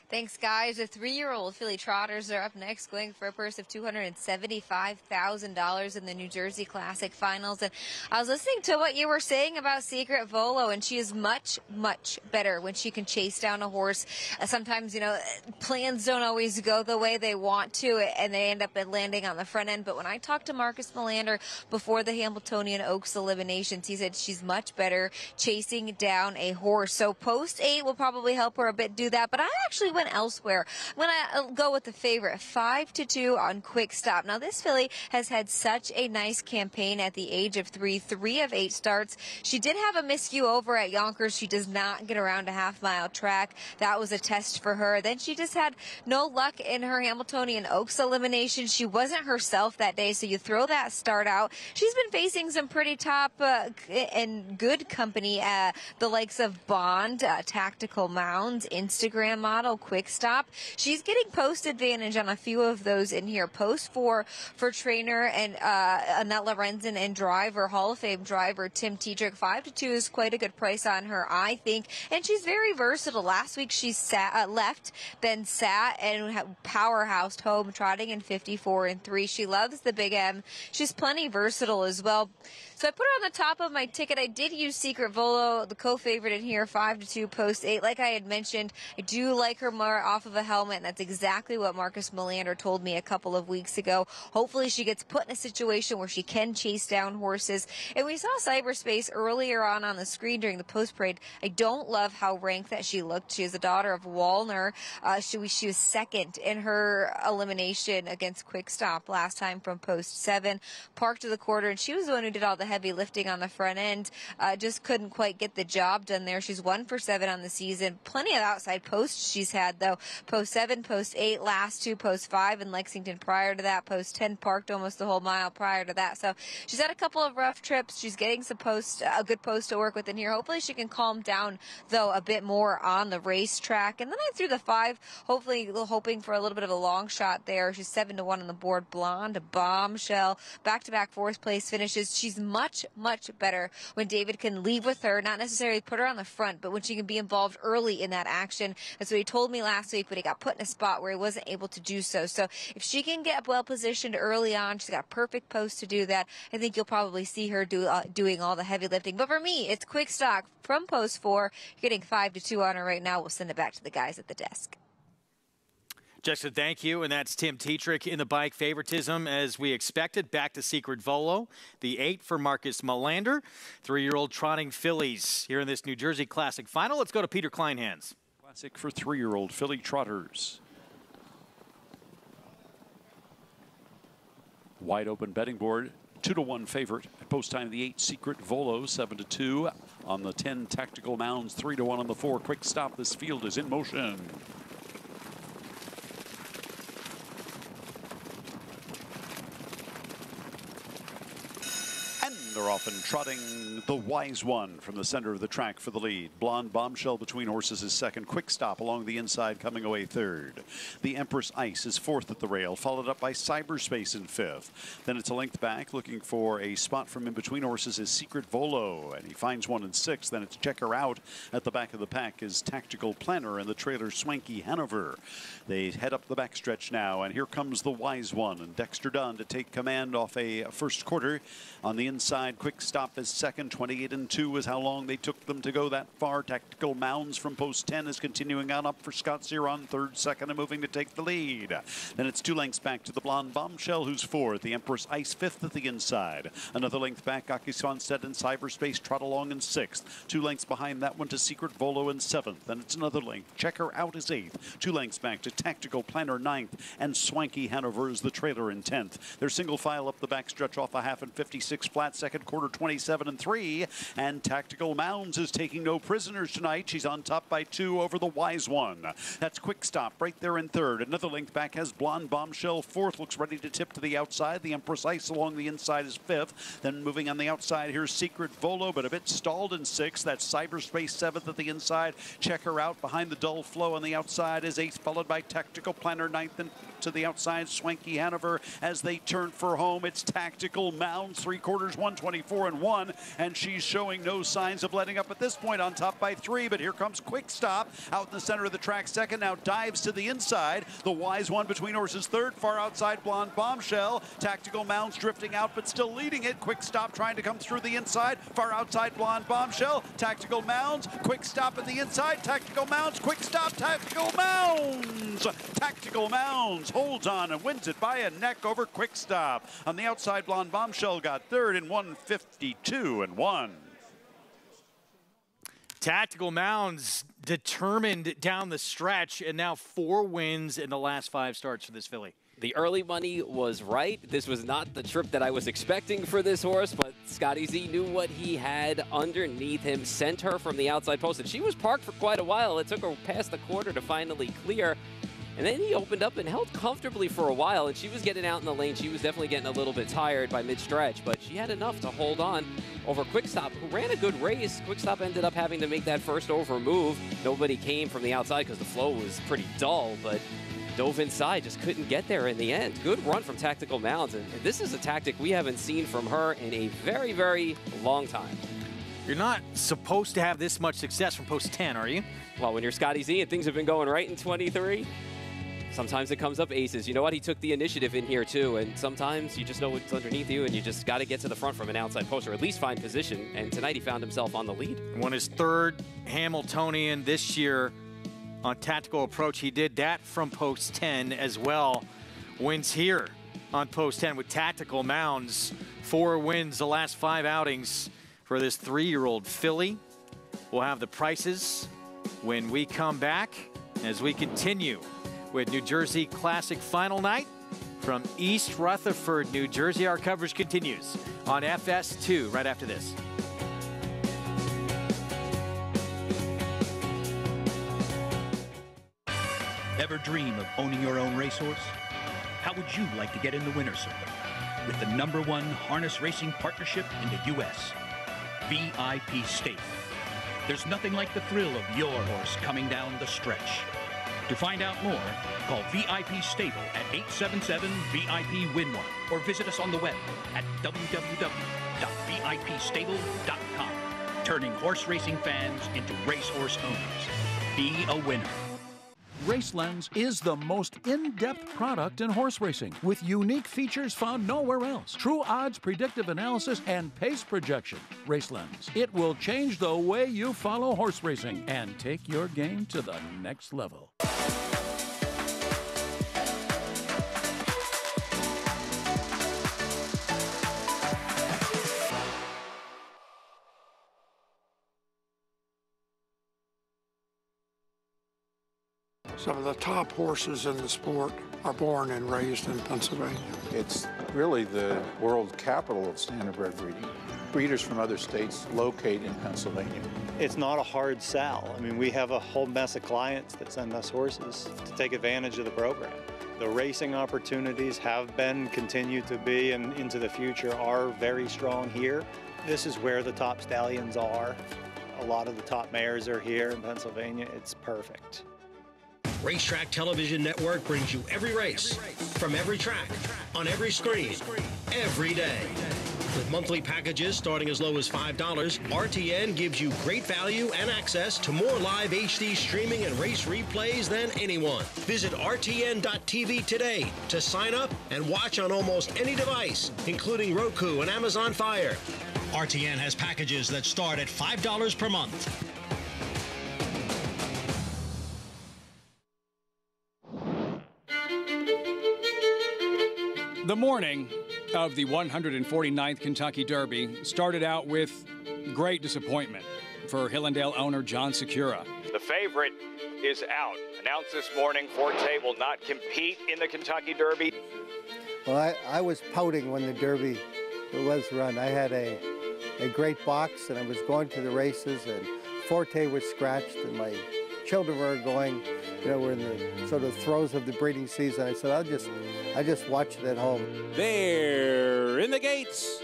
Thanks, guys. The 3-year-old filly trotters are up next, going for a purse of $275,000 in the New Jersey Classic Finals. And I was listening to what you were saying about Secret Volo, and she is much, much better when she can chase down a horse. Sometimes, you know, plans don't always go the way they want to, and they end up landing on the front end. But when I talked to Marcus Melander before the Hamiltonian Oaks eliminations, he said she's much better chasing down a horse. So post 8 will probably help her a bit do that. But I actually went elsewhere. I'm going to go with the favorite, 5-2 on Quick Stop. Now, this filly has had such a nice campaign at the age of 3 of 8 starts. She did have a miscue over at Yonkers. She does not get around a half-mile track. That was a test for her. Then she just had no luck in her Hamiltonian Oaks elimination. She wasn't herself that day, so you throw that start out. She's been facing some pretty top and good company, the likes of Bond, Tactical Mounds, Instagram model, Quick Stop. She's getting post advantage on a few of those in here. Post 4 for trainer and Annette Lorenzen and driver, Hall of Fame driver Tim Tetrick. 5-2 is quite a good price on her, I think. And she's very versatile. Last week she left, then sat and powerhoused home, trotting in 54-3. She loves the Big M. She's plenty versatile as well. So I put her on the top of my ticket. I did use Secret Volo, the co-favorite in here, 5-2 post 8. Like I had mentioned, I do like her more off of a helmet, and that's exactly what Marcus Melander told me a couple of weeks ago. Hopefully she gets put in a situation where she can chase down horses. And we saw Cyberspace earlier on the screen during the post parade. I don't love how ranked that she looked. She is the daughter of Wallner. She was 2nd in her elimination against Quick Stop last time from post 7. Parked to the quarter, and she was the one who did all the heavy lifting on the front end. Just couldn't quite get the job done there. She's 1 for 7 on the season. Plenty of outside posts she's had, though. Post 7, post 8, last 2, post 5 in Lexington prior to that. Post 10, parked almost the whole mile prior to that. So she's had a couple of rough trips. She's getting some a good post to work with in here. Hopefully she can calm down, though, a bit more on the racetrack. And then I threw the 5, hoping for a little bit of a long shot there. She's 7-1 on the board. Blonde, a bombshell, back-to-back 4th place finishes. She's much, much better when David can leave with her, not necessarily put her on the front, but when she can be involved early in that action. That's what he told me last week, but he got put in a spot where he wasn't able to do so. So if she can get well positioned early on, she's got a perfect post to do that. I think you'll probably see her doing all the heavy lifting. But for me, it's quick stock from post 4. You're getting 5-2 on her right now. We'll send it back to the guys at the desk. Jessica, thank you. And that's Tim Tetrick in the bike favoritism as we expected. Back to Secret Volo. The 8 for Marcus Melander. 3-year-old trotting fillies here in this New Jersey Classic final. Let's go to Peter Kleinhans. Classic for 3-year-old filly trotters. Wide open betting board. 2-1 favorite. At post time, the 8 Secret Volo, 7-2. On the 10 Tactical Mounds, 3-1 on the 4 Quick Stop. This field is in motion. They're off and trotting the Wise One from the center of the track for the lead. Blonde Bombshell between horses is second. Quick Stop along the inside coming away third. The Empress Ice is fourth at the rail, followed up by Cyberspace in fifth. Then it's a length back looking for a spot from in between horses is Secret Volo, and he finds one in sixth. Then it's Check Her Out. At the back of the pack is Tactical Planner and the trailer Swanky Hanover. They head up the backstretch now, and here comes the Wise One and Dexter Dunn to take command off a first quarter. On the inside, Quick Stop is second. 28-2 is how long they took them to go that far. Tactical Mounds from post 10 is continuing on up for Scott Zeron, third, second, and moving to take the lead. Then it's 2 lengths back to the Blonde Bombshell, who's fourth. The Empress Ice fifth at the inside. Another length back, Aki Swanstead and Cyberspace trot along in sixth. 2 lengths behind that one to Secret Volo in seventh. Then it's another length. Check Her Out is eighth. 2 lengths back to Tactical Planner ninth, and Swanky Hanover is the trailer in 10th. They're single file up the backstretch off a half and 56 flat. Second quarter 27-3, and Tactical Mounds is taking no prisoners tonight. She's on top by 2 over the Wise One. That's Quick Stop right there in third. Another length back has Blonde Bombshell fourth, looks ready to tip to the outside. The Empress Ice along the inside is fifth. Then moving on the outside, here's Secret Volo, but a bit stalled in sixth. That's Cyberspace seventh at the inside. Check Her Out behind the Dull Flow on the outside is eighth, followed by Tactical Planner ninth, and to the outside Swanky Hanover as they turn for home. It's Tactical Mounds, 3 quarters, 124-1, and she's showing no signs of letting up at this point, on top by 3. But here comes Quick Stop out in the center of the track second, now dives to the inside. The Wise One between horses third, far outside Blonde Bombshell. Tactical Mounds drifting out but still leading it. Quick Stop trying to come through the inside, far outside Blonde Bombshell. Tactical Mounds, Quick Stop at the inside. Tactical Mounds, Quick Stop, Tactical Mounds. Tactical Mounds holds on and wins it by a neck over Quick Stop. On the outside, Blonde Bombshell got third in 152-1. Tactical Mounds determined down the stretch, and now 4 wins in the last 5 starts for this filly. The early money was right. This was not the trip that I was expecting for this horse, but Scotty Z knew what he had underneath him, sent her from the outside post, and she was parked for quite a while. It took her past the quarter to finally clear. And then he opened up and held comfortably for a while, and she was getting out in the lane. She was definitely getting a little bit tired by mid-stretch, but she had enough to hold on over Quick Stop, who ran a good race. Quick Stop ended up having to make that first over move. Nobody came from the outside because the flow was pretty dull, but dove inside, just couldn't get there in the end. Good run from Tactical Mounds, and this is a tactic we haven't seen from her in a very, very long time. You're not supposed to have this much success from post 10, are you? Well, when you're Scotty Z and things have been going right in 23, sometimes it comes up aces. You know what? He took the initiative in here, too. And sometimes you just know what's underneath you, and you just got to get to the front from an outside post, or at least find position. And tonight he found himself on the lead. Won his 3rd Hamiltonian this year on Tactical Approach. He did that from post 10 as well. Wins here on post 10 with Tactical Mounds. 4 wins the last 5 outings for this 3-year-old filly. We'll have the prices when we come back as we continue with New Jersey Classic Final Night from East Rutherford, New Jersey. Our coverage continues on FS2 right after this. Ever dream of owning your own racehorse? How would you like to get in the winner's circle? With the #1 harness racing partnership in the U.S., VIP Stable. There's nothing like the thrill of your horse coming down the stretch. To find out more, call VIP Stable at 877-VIP-WIN1 or visit us on the web at www.vipstable.com. Turning horse racing fans into racehorse owners. Be a winner. RaceLens is the most in-depth product in horse racing with unique features found nowhere else. True odds, predictive analysis, and pace projection. RaceLens. It will change the way you follow horse racing and take your game to the next level. Some of the top horses in the sport are born and raised in Pennsylvania. It's really the world capital of standardbred breeding. Breeders from other states locate in Pennsylvania. It's not a hard sell. I mean, we have a whole mess of clients that send us horses to take advantage of the program. The racing opportunities have been, continue to be, and into the future are very strong here. This is where the top stallions are. A lot of the top mares are here in Pennsylvania. It's perfect. Racetrack Television Network brings you every race, from every track, on every screen, every day. With monthly packages starting as low as $5, RTN gives you great value and access to more live HD streaming and race replays than anyone. Visit RTN.tv today to sign up and watch on almost any device, including Roku and Amazon Fire. RTN has packages that start at $5 per month. The morning of the 149th Kentucky Derby started out with great disappointment for Hillendale owner John Secura. The favorite is out. Announced this morning, Forte will not compete in the Kentucky Derby. Well, I was pouting when the Derby was run. I had a great box, and I was going to the races, and Forte was scratched, and my children were going, we're in the sort of throes of the breeding season. I said, I just watch it at home. They're in the gates.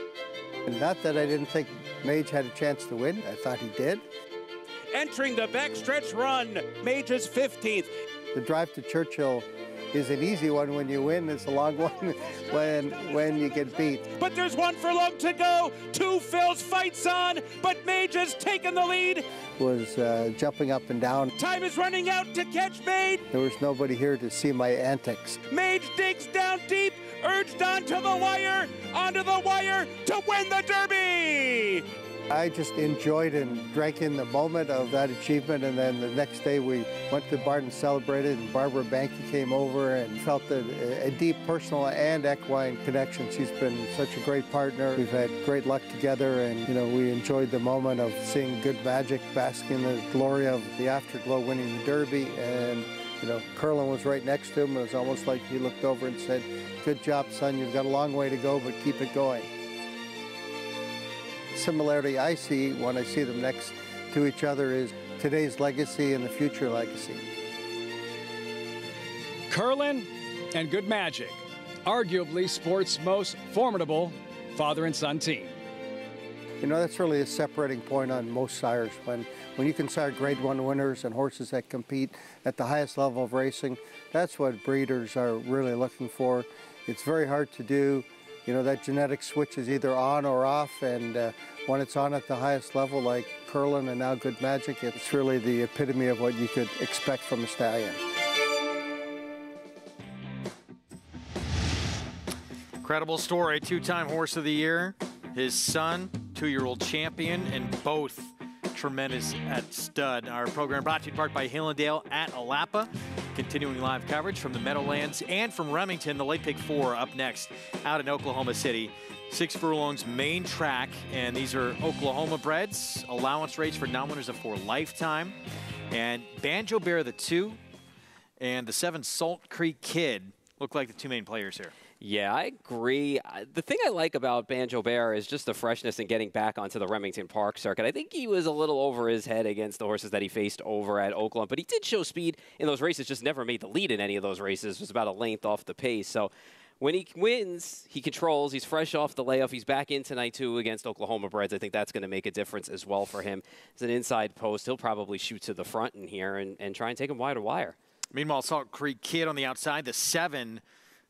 And not that I didn't think Mage had a chance to win. I thought he did. Entering the backstretch run, Mage's 15th. The drive to Churchill is an easy one when you win. It's a long one when you get beat. But there's one furlong to go. Two Phil's fights on, but Mage has taken the lead. Was jumping up and down. Time is running out to catch Mage. There was nobody here to see my antics. Mage digs down deep, urged onto the wire to win the Derby. I just enjoyed and drank in the moment of that achievement, and then the next day we went to the barn and celebrated, and Barbara Banke came over and felt a deep personal and equine connection. She's been such a great partner. We've had great luck together, and we enjoyed the moment of seeing Good Magic basking in the glory of the afterglow winning the Derby, and Curlin was right next to him. It was almost like he looked over and said, "Good job, son, you've got a long way to go, but keep it going." Similarity I see when I see them next to each other is today's legacy and the future legacy. Curlin and Good Magic, arguably sport's most formidable father and son team. That's really a separating point on most sires. When you can sire Grade 1 winners and horses that compete at the highest level of racing, that's what breeders are really looking for. It's very hard to do. That genetic switch is either on or off, and when it's on at the highest level, like Curlin and now Good Magic, it's really the epitome of what you could expect from a stallion. Incredible story, two-time Horse of the Year. His son, 2-year-old champion, and both tremendous at stud. Our program brought to you in part by Hillendale at Alapa. Continuing live coverage from the Meadowlands and from Remington. The Late Pick 4 up next out in Oklahoma City. 6 furlongs main track, and these are Oklahoma breds. Allowance rates for non-winners of 4 lifetime. And Banjo Bear the 2 and the 7 Salt Creek Kid look like the 2 main players here. Yeah, I agree. The thing I like about Banjo Bear is just the freshness and getting back onto the Remington Park circuit. I think he was a little over his head against the horses that he faced over at Oakland, but he did show speed in those races, just never made the lead in any of those races. It was about a length off the pace. So when he wins, he controls. He's fresh off the layoff. He's back in tonight, too, against Oklahoma Breds. I think that's going to make a difference as well for him. As an inside post, he'll probably shoot to the front in here and try and take him wire to wire. Meanwhile, Salt Creek Kid on the outside, the 7,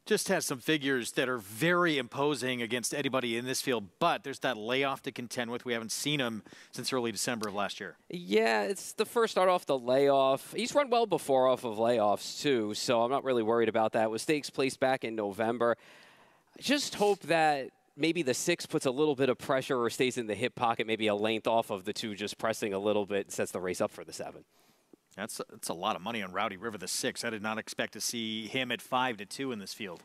just has some figures that are very imposing against anybody in this field, but there's that layoff to contend with. We haven't seen him since early December of last year. Yeah, it's the first start off the layoff. He's run well before off of layoffs, too, so I'm not really worried about that. With stakes placed back in November, I just hope that maybe the 6 puts a little bit of pressure or stays in the hip pocket, maybe a length off of the 2, just pressing a little bit, sets the race up for the 7. That's a lot of money on Rowdy River, the 6. I did not expect to see him at 5-2 in this field.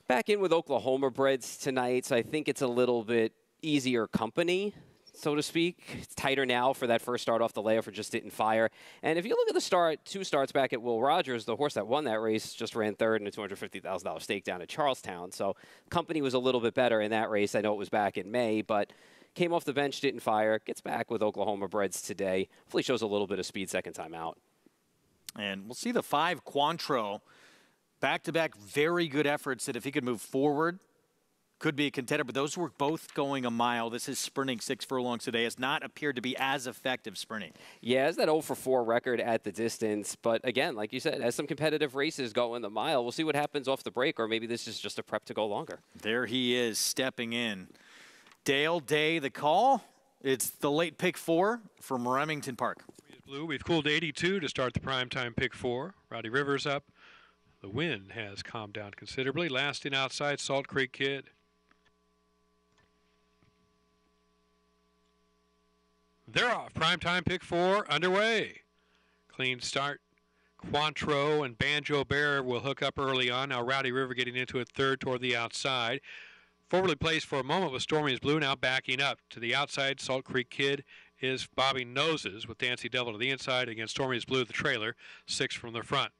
Back in with Oklahoma Breds tonight, so I think it's a little bit easier company, so to speak. It's tighter now for that first start off the layoff, or just didn't fire. And if you look at the 2 starts back at Will Rogers, the horse that won that race just ran 3rd in a $250,000 stake down at Charlestown. So company was a little bit better in that race. I know it was back in May, but came off the bench, didn't fire, gets back with Oklahoma Breds today. Hopefully shows a little bit of speed second time out. And we'll see the 5 Quantro, back-to-back very good efforts that if he could move forward, could be a contender. But those were both going a mile. This is sprinting 6 furlongs today. Has not appeared to be as effective sprinting. Yeah, it's that 0-for-4 record at the distance. But again, like you said, as some competitive races go in the mile, we'll see what happens off the break, or maybe this is just a prep to go longer. There he is, stepping in. Dale Day, the call. It's the late pick 4 from Remington Park. Blue, we've cooled 82 to start the primetime pick 4. Rowdy Rivers up. The wind has calmed down considerably. Last in outside, Salt Creek Kid. They're off. Primetime pick 4 underway. Clean start. Quantro and Banjo Bear will hook up early on. Now Rowdy River getting into it 3rd toward the outside. Forwardly placed for a moment with Stormy is Blue, now backing up. To the outside, Salt Creek Kid is bobbing noses with Dancy Devil to the inside against Stormy is Blue, the trailer, 6 from the front.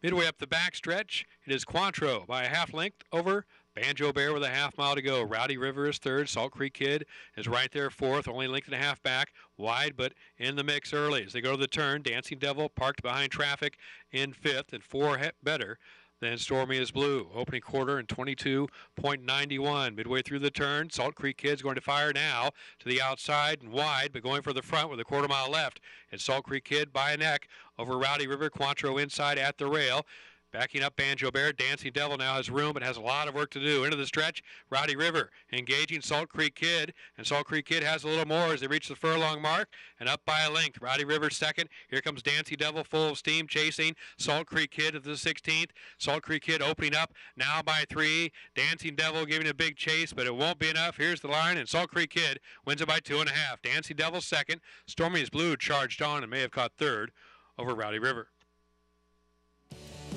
Midway up the backstretch, it is Quantro by a half length over Banjo Bear with a half mile to go. Rowdy River is 3rd. Salt Creek Kid is right there 4th, only a length and a half back, wide but in the mix early. As they go to the turn, Dancing Devil parked behind traffic in 5th, and 4 better than Stormy is Blue. Opening quarter in 22.91. Midway through the turn, Salt Creek Kid's going to fire now to the outside and wide, but going for the front with a quarter mile left. And Salt Creek Kid by a neck over Rowdy River. Quantro inside at the rail. Backing up Banjo Bear. Dancing Devil now has room, but has a lot of work to do. Into the stretch, Rowdy River engaging Salt Creek Kid. And Salt Creek Kid has a little more as they reach the furlong mark. And up by a length. Rowdy River 2nd. Here comes Dancing Devil full of steam chasing Salt Creek Kid at the 16th. Salt Creek Kid opening up now by 3. Dancing Devil giving a big chase, but it won't be enough. Here's the line, and Salt Creek Kid wins it by 2.5. Dancing Devil 2nd. Stormy is Blue charged on and may have caught 3rd over Rowdy River.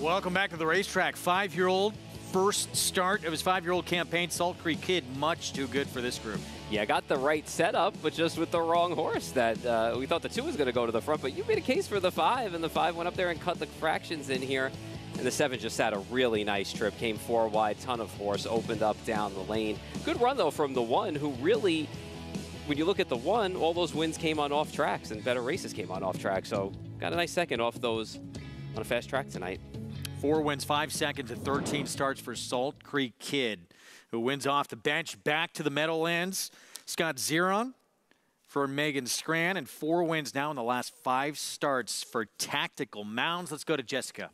Welcome back to the racetrack. 5-year-old, first start of his 5-year-old campaign. Salt Creek Kid, much too good for this group. Yeah, got the right setup, but just with the wrong horse. That we thought the 2 was going to go to the front, but you made a case for the 5, and the 5 went up there and cut the fractions in here. And the 7 just had a really nice trip, came 4 wide, ton of horse, opened up down the lane. Good run, though, from the 1, who really, when you look at the 1, all those wins came on off tracks, and better races came on off track. So got a nice second off those on a fast track tonight. 4 wins, 5 seconds, and 13 starts for Salt Creek Kid, who wins off the bench back to the Meadowlands. Scott Zeron for Megan Scran, and 4 wins now in the last 5 starts for Tactical Mounds. Let's go to Jessica.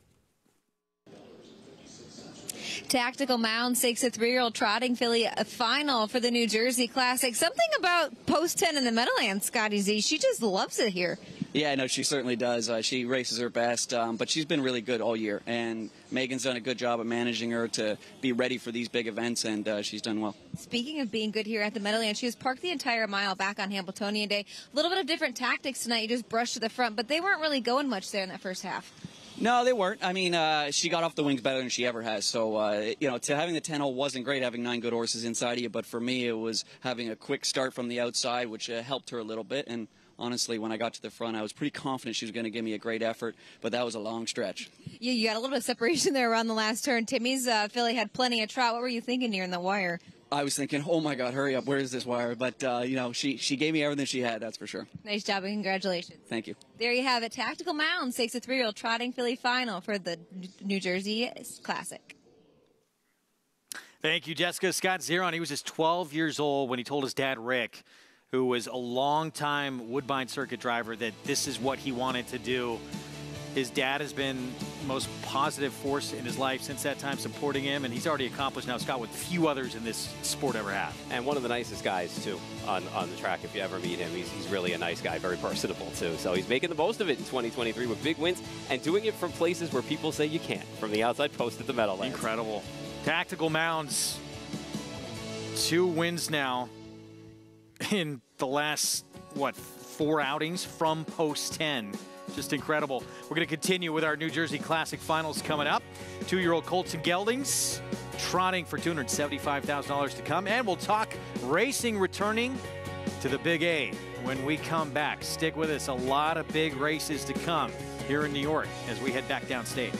Tactical Mounds takes a 3-year-old trotting filly a final for the New Jersey Classic. Something about post 10 in the Meadowlands, Scotty Z. She just loves it here. Yeah, no, she certainly does. She races her best, but she's been really good all year. And Megan's done a good job of managing her to be ready for these big events, and she's done well. Speaking of being good here at the Meadowlands, she was parked the entire mile back on Hambletonian Day. A little bit of different tactics tonight. You just brushed to the front, but they weren't really going much there in that first half. No, they weren't. I mean, she got off the wings better than she ever has. So, you know, to having the 10-hole wasn't great, having 9 good horses inside of you. But for me, it was having a quick start from the outside, which helped her a little bit. And honestly, when I got to the front, I was pretty confident she was going to give me a great effort, but that was a long stretch. Yeah, you got a little bit of separation there around the last turn. Timmy's filly had plenty of trot. What were you thinking near in the wire? I was thinking, oh my God, hurry up, where is this wire? But, you know, she gave me everything she had, that's for sure. Nice job and congratulations. Thank you. There you have it. Tactical Mounds takes a 3-year-old trotting filly final for the New Jersey Classic. Thank you, Jessica. Scott Zeron, he was just 12 years old when he told his dad, Rick, who was a longtime Woodbine Circuit driver, that this is what he wanted to do. His dad has been the most positive force in his life since that time, supporting him, and he's already accomplished now, Scott, what few others in this sport ever have. And one of the nicest guys, too, on the track. If you ever meet him, he's really a nice guy, very personable, too. So he's making the most of it in 2023 with big wins and doing it from places where people say you can't, from the outside post at the Meadowlands. Incredible. Tactical Mounds, 2 wins now in the last, 4 outings from post 10. Just incredible. We're going to continue with our New Jersey Classic Finals coming up. 2-year-old Colts and Geldings trotting for $275,000 to come. And we'll talk racing returning to the Big A when we come back. Stick with us. A lot of big races to come here in New York as we head back downstate.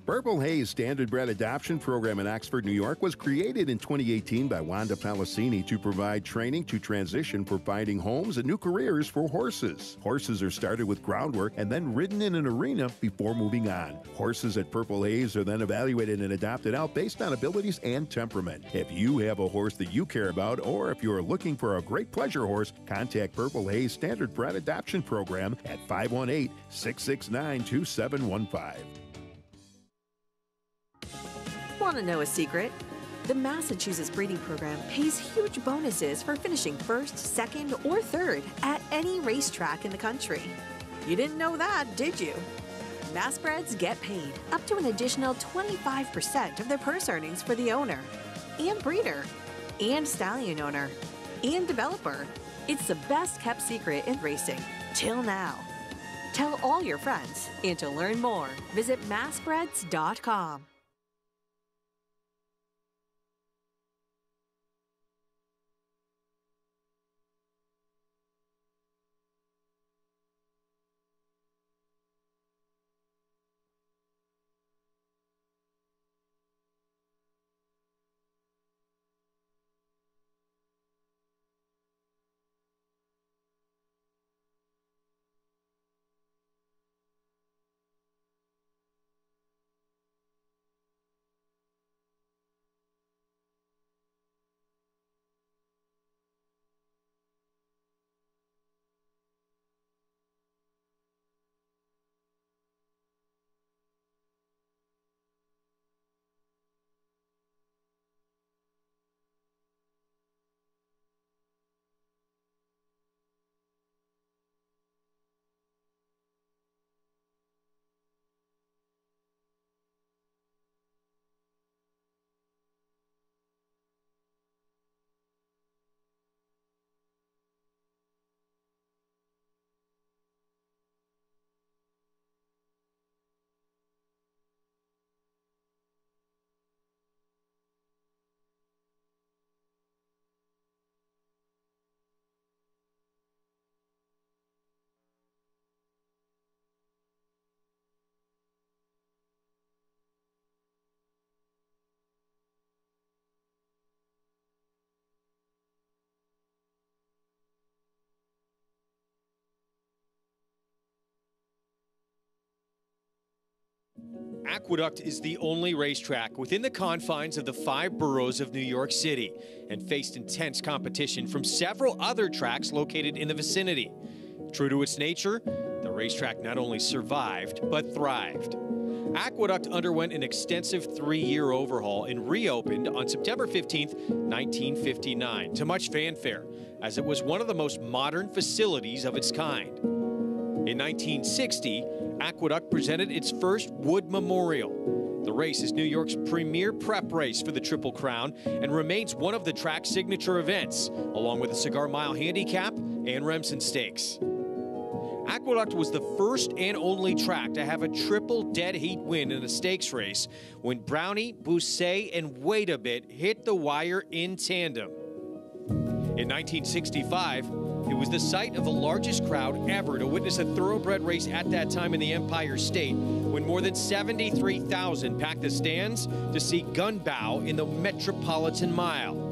Purple Haze Standardbred Adoption Program in Oxford, New York was created in 2018 by Wanda Palacini to provide training to transition for finding homes and new careers for horses. Horses are started with groundwork and then ridden in an arena before moving on. Horses at Purple Haze are then evaluated and adopted out based on abilities and temperament. If you have a horse that you care about, or if you're looking for a great pleasure horse, contact Purple Haze Standardbred Adoption Program at 518-669-2715. Want to know a secret? The Massachusetts Breeding Program pays huge bonuses for finishing first, second, or third at any racetrack in the country. You didn't know that, did you? Massbreds get paid up to an additional 25% of their purse earnings for the owner, and breeder, and stallion owner, and developer. It's the best kept secret in racing, till now. Tell all your friends, and to learn more, visit massbreds.com. Aqueduct is the only racetrack within the confines of the 5 boroughs of New York City and faced intense competition from several other tracks located in the vicinity. True to its nature, the racetrack not only survived, but thrived. Aqueduct underwent an extensive 3-year overhaul and reopened on September 15, 1959, to much fanfare, as it was one of the most modern facilities of its kind. In 1960, Aqueduct presented its first Wood Memorial. The race is New York's premier prep race for the Triple Crown and remains one of the track's signature events, along with the Cigar Mile Handicap and Remsen Stakes. Aqueduct was the first and only track to have a triple dead heat win in a stakes race when Brownie, Bousset, and Wait a Bit hit the wire in tandem. In 1965, it was the site of the largest crowd ever to witness a thoroughbred race at that time in the Empire State, when more than 73,000 packed the stands to see Gunbow in the Metropolitan Mile.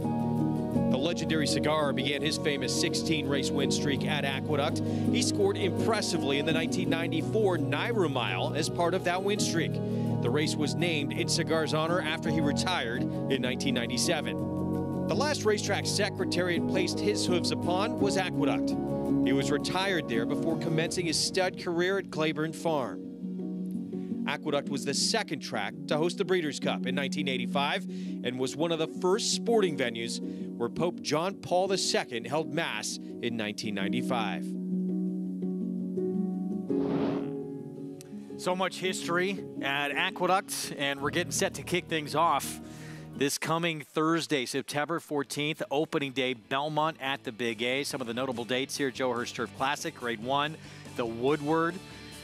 The legendary Cigar began his famous 16-race win streak at Aqueduct. He scored impressively in the 1994 Naira Mile as part of that win streak. The race was named in Cigar's honor after he retired in 1997. The last racetrack Secretariat placed his hooves upon was Aqueduct. He was retired there before commencing his stud career at Claiborne Farm. Aqueduct was the second track to host the Breeders' Cup in 1985 and was one of the first sporting venues where Pope John Paul II held Mass in 1995. So much history at Aqueduct, and we're getting set to kick things off this coming Thursday, September 14th, opening day, Belmont at the Big A. Some of the notable dates here: Joe Hurst Turf Classic, Grade 1, the Woodward.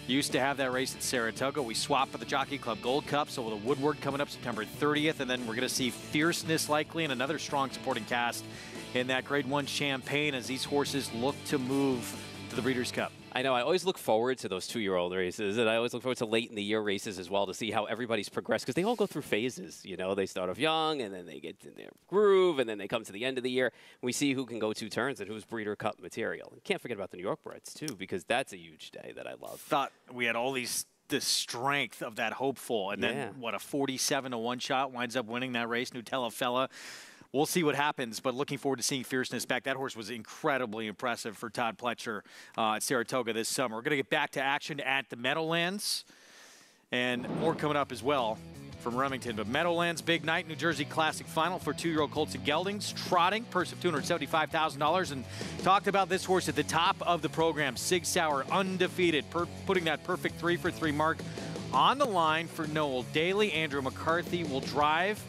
Used to have that race at Saratoga. We swapped for the Jockey Club Gold Cup, so the Woodward coming up September 30th, and then we're going to see Fierceness likely and another strong supporting cast in that Grade 1 Champaign as these horses look to move to the Breeders' Cup. I know. I always look forward to those 2-year-old races, and I always look forward to late in the year races as well to see how everybody's progressed, because they all go through phases. You know, they start off young, and then they get in their groove, and then they come to the end of the year. We see who can go 2 turns and who's Breeder Cup material. And can't forget about the New York Breds, too, because that's a huge day that I love. Thought we had all the strength of that hopeful, and then, what, a 47-1 shot winds up winning that race, Nutella Fella. We'll see what happens, but looking forward to seeing Fierceness back. That horse was incredibly impressive for Todd Pletcher at Saratoga this summer. We're going to get back to action at the Meadowlands, and more coming up as well from Remington. But Meadowlands, big night, New Jersey Classic Final for 2-year-old colts and geldings, trotting, purse of $275,000. And talked about this horse at the top of the program, Sig Sauer, undefeated, putting that perfect 3-for-3 mark on the line for Noel Daly. Andrew McCarthy will drive.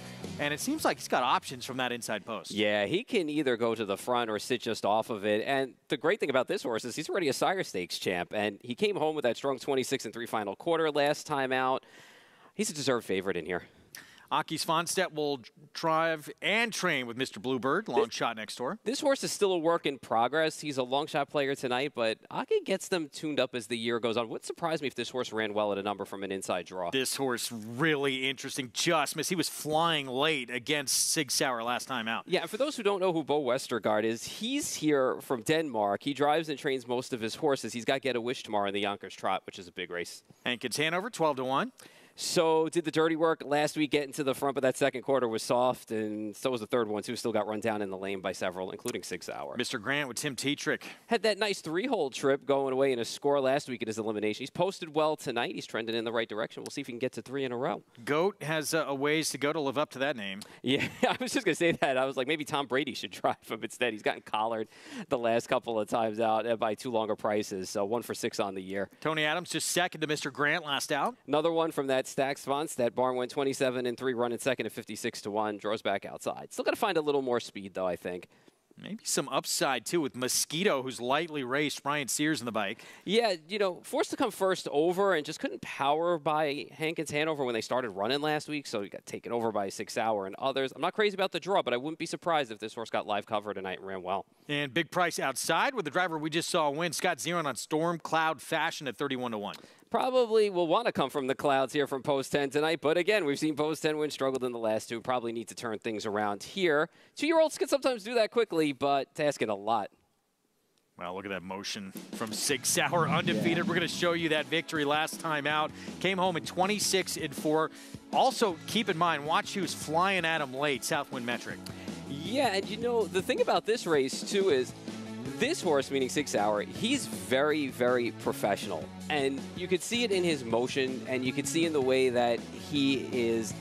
And it seems like he's got options from that inside post. Yeah, he can either go to the front or sit just off of it. And the great thing about this horse is he's already a Sire Stakes champ. And he came home with that strong 26-3 final quarter last time out. He's a deserved favorite in here. Aki Svanstedt will drive and train with Mr. Bluebird, long shot next door. This horse is still a work in progress. He's a long shot player tonight, but Aki gets them tuned up as the year goes on. Wouldn't surprise me if this horse ran well at a number from an inside draw. This horse really interesting. Just missed. He was flying late against Sig Sauer last time out. Yeah, and for those who don't know who Bo Westergaard is, he's here from Denmark. He drives and trains most of his horses. He's got Get a Wish tomorrow in the Yonkers Trot, which is a big race. Hankins Hanover, 12-1. So did the dirty work last week. Getting to the front, but that second quarter was soft, and so was the third one, too. Still got run down in the lane by several, including Sig Sauer. Mr. Grant with Tim Tetrick. Had that nice 3-hole trip going away in a score last week at his elimination. He's posted well tonight. He's trending in the right direction. We'll see if he can get to 3 in a row. Goat has a ways to go to live up to that name. Yeah, I was just going to say that. I was like, maybe Tom Brady should drive him instead. He's gotten collared the last couple of times out by 2 longer prices, so 1 for 6 on the year. Tony Adams just second to Mr. Grant last out. Another one from that Stack Svanstedt. That barn went 27-3, running second at 56-1. Draws back outside. Still got to find a little more speed, though, I think. Maybe some upside, too, with Mosquito, who's lightly raced. Brian Sears in the bike. Yeah, you know, forced to come first over and just couldn't power by Hankins Hanover when they started running last week, so he got taken over by Sig Sauer and others. I'm not crazy about the draw, but I wouldn't be surprised if this horse got live cover tonight and ran well. And big price outside with the driver we just saw win, Scott Zeron on Storm Cloud Fashion at 31-1. Probably will want to come from the clouds here from Post 10 tonight. But again, we've seen Post 10 win, struggled in the last 2. Probably need to turn things around here. 2-year-olds can sometimes do that quickly, but it's asking a lot. Well, look at that motion from Sig Sauer, undefeated. Yeah. We're going to show you that victory last time out. Came home at 26-4. Also, keep in mind, watch who's flying at him late, Southwind Metric. Yeah, and you know, the thing about this race, too, is this horse, meaning Sig Sauer, he's very, very professional. And you could see it in his motion, and you could see in the way that he is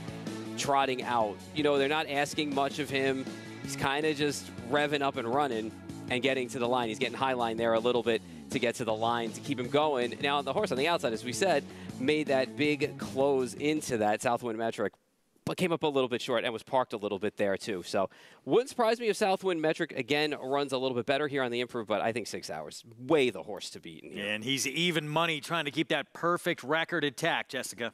trotting out. You know, they're not asking much of him. He's kind of just revving up and running and getting to the line. He's getting high line there a little bit to get to the line to keep him going. Now, the horse on the outside, as we said, made that big close into that Southwind Metric. but came up a little bit short and was parked a little bit there too. So wouldn't surprise me if Southwind Metric again runs a little bit better here on the improve, but I think 6 Hours way the horse to beat in here. And he's even money trying to keep that perfect record intact, Jessica.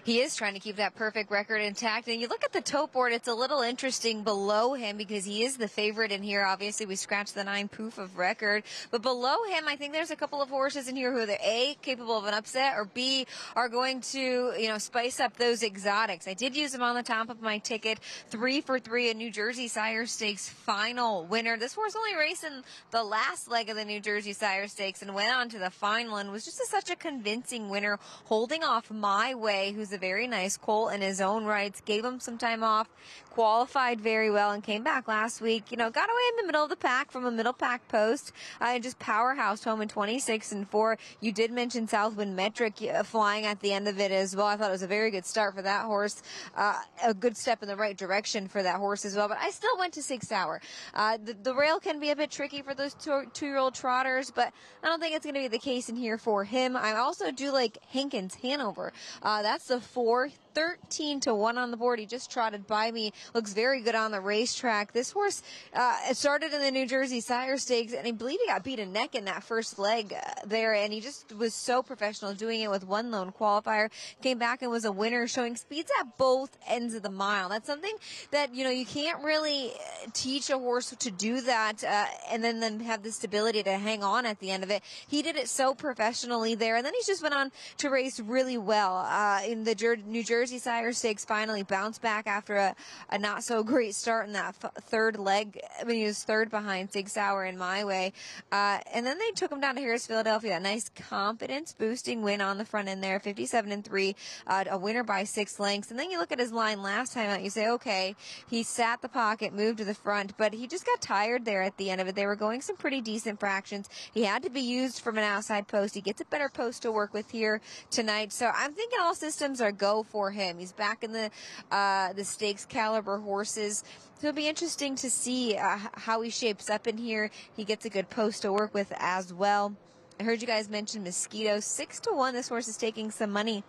He is trying to keep that perfect record intact. And you look at the tote board, it's a little interesting below him because he is the favorite in here. Obviously, we scratched the 9 proof of record. But below him, I think there's a couple of horses in here who are A, capable of an upset, or B, are going to, spice up those exotics. I did use them on the top of my ticket. 3 for 3, a New Jersey Sire Stakes final winner. This horse only raced in the last leg of the New Jersey Sire Stakes and went on to the final and was just such a convincing winner, holding off My Way, who's a very nice colt in his own rights, gave him some time off, qualified very well, and came back last week. Got away in the middle of the pack from a middle pack post, and just powerhoused home in 26-4. You did mention Southwind Metric flying at the end of it as well. I thought it was a very good start for that horse, a good step in the right direction for that horse as well. But I still went to 6 Hour. The rail can be a bit tricky for those two-year-old trotters, but I don't think it's going to be the case in here for him. I also do like Hankins Hanover. That's the 13-1 on the board. He just trotted by me. Looks very good on the racetrack. This horse started in the New Jersey Sire Stakes, and I believe he got beat a neck in that first leg there, and he just was so professional doing it with one lone qualifier. Came back and was a winner, showing speeds at both ends of the mile. That's something that, you can't really teach a horse to do that and then have the stability to hang on at the end of it. He did it so professionally there, and then he's just went on to race really well in the New Jersey Sire Stakes. Finally bounced back after a not so great start in that third leg. I mean, he was third behind 6 Hour in My Way. And then they took him down to Harris, Philadelphia. A nice confidence boosting win on the front end there, 57-3, a winner by 6 lengths. And then you look at his line last time out, you say, okay, he sat the pocket, moved to the front, but he just got tired there at the end of it. They were going some pretty decent fractions. He had to be used from an outside post. He gets a better post to work with here tonight. So I'm thinking all systems are go for him. He's back in the stakes caliber horses. So it'll be interesting to see how he shapes up in here. He gets a good post to work with as well. I heard you guys mention Mosquito. 6-1. This horse is taking some money.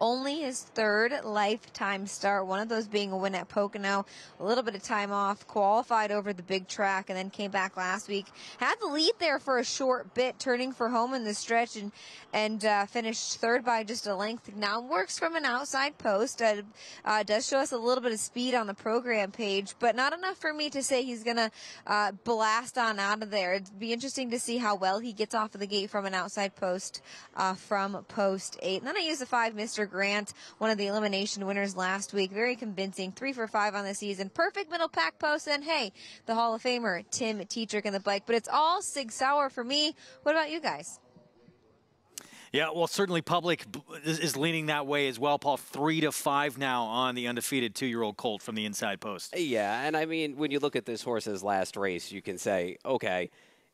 Only his third lifetime start, one of those being a win at Pocono. A little bit of time off, qualified over the big track, and then came back last week. Had the lead there for a short bit, turning for home in the stretch, and finished third by just a length. Now works from an outside post. Does show us a little bit of speed on the program page, but not enough for me to say he's going to blast on out of there. It'd be interesting to see how well he gets off of the gate from an outside post from post 8. And then I use the 5 Mr. Grant, one of the elimination winners last week. Very convincing. 3 for 5 on the season. Perfect middle pack post. And hey, the Hall of Famer, Tim Tetrick in the bike. But it's all 6 Hour for me. What about you guys? Yeah, well, certainly public is leaning that way as well, Paul. 3-5 now on the undefeated 2-year-old colt from the inside post. Yeah, and I mean, when you look at this horse's last race, you can say, okay,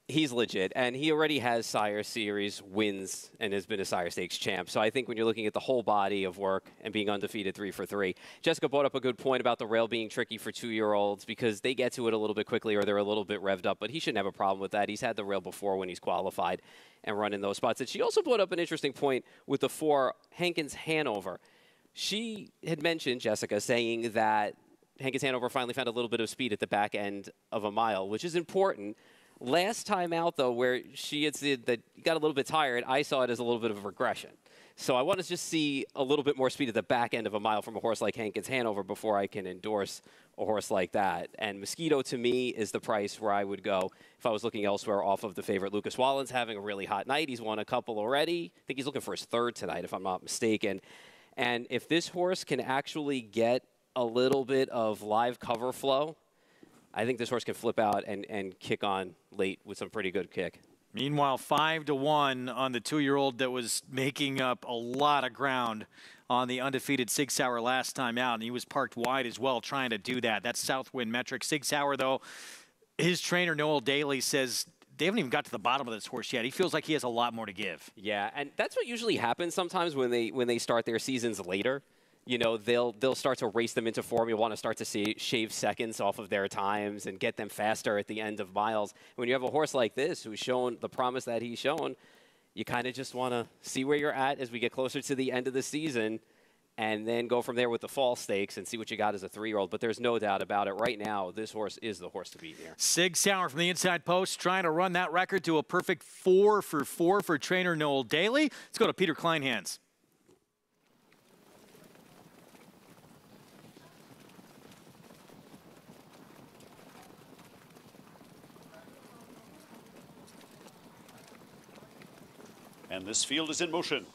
he's legit, and he already has Sire Series wins and has been a Sire Stakes champ. So I think when you're looking at the whole body of work and being undefeated 3 for 3, Jessica brought up a good point about the rail being tricky for 2-year-olds because they get to it a little bit quickly or they're a little bit revved up, but he shouldn't have a problem with that. He's had the rail before when he's qualified and run in those spots. And she also brought up an interesting point with the 4 Hankins Hanover. She had mentioned, Jessica, saying that Hankins Hanover finally found a little bit of speed at the back end of a mile, which is important. Last time out, though, where she had said that got a little bit tired, I saw it as a little bit of a regression. So I want to just see a little bit more speed at the back end of a mile from a horse like Hankins Hanover before I can endorse a horse like that. And Mosquito, to me, is the price where I would go if I was looking elsewhere off of the favorite. Lucas Wallen's having a really hot night. He's won a couple already. I think he's looking for his 3rd tonight, if I'm not mistaken. And if this horse can actually get a little bit of live cover flow, I think this horse can flip out and kick on late with some pretty good kick. Meanwhile, 5-1 on the 2-year-old that was making up a lot of ground on the undefeated 6 Hour last time out, and he was parked wide as well trying to do that. That's Southwind Metric. 6 Hour, though, his trainer, Noel Daly, says they haven't even got to the bottom of this horse yet. He feels like he has a lot more to give. Yeah, and that's what usually happens sometimes when they start their seasons later. You know, they'll start to race them into form. You want to start to shave seconds off of their times and get them faster at the end of miles. When you have a horse like this who's shown the promise that he's shown, you kind of just want to see where you're at as we get closer to the end of the season and then go from there with the fall stakes and see what you got as a 3-year-old. But there's no doubt about it. Right now, this horse is the horse to beat here. Sig Sauer from the inside post trying to run that record to a perfect 4 for 4 for trainer Noel Daly. Let's go to Peter Kleinhans. And this field is in motion.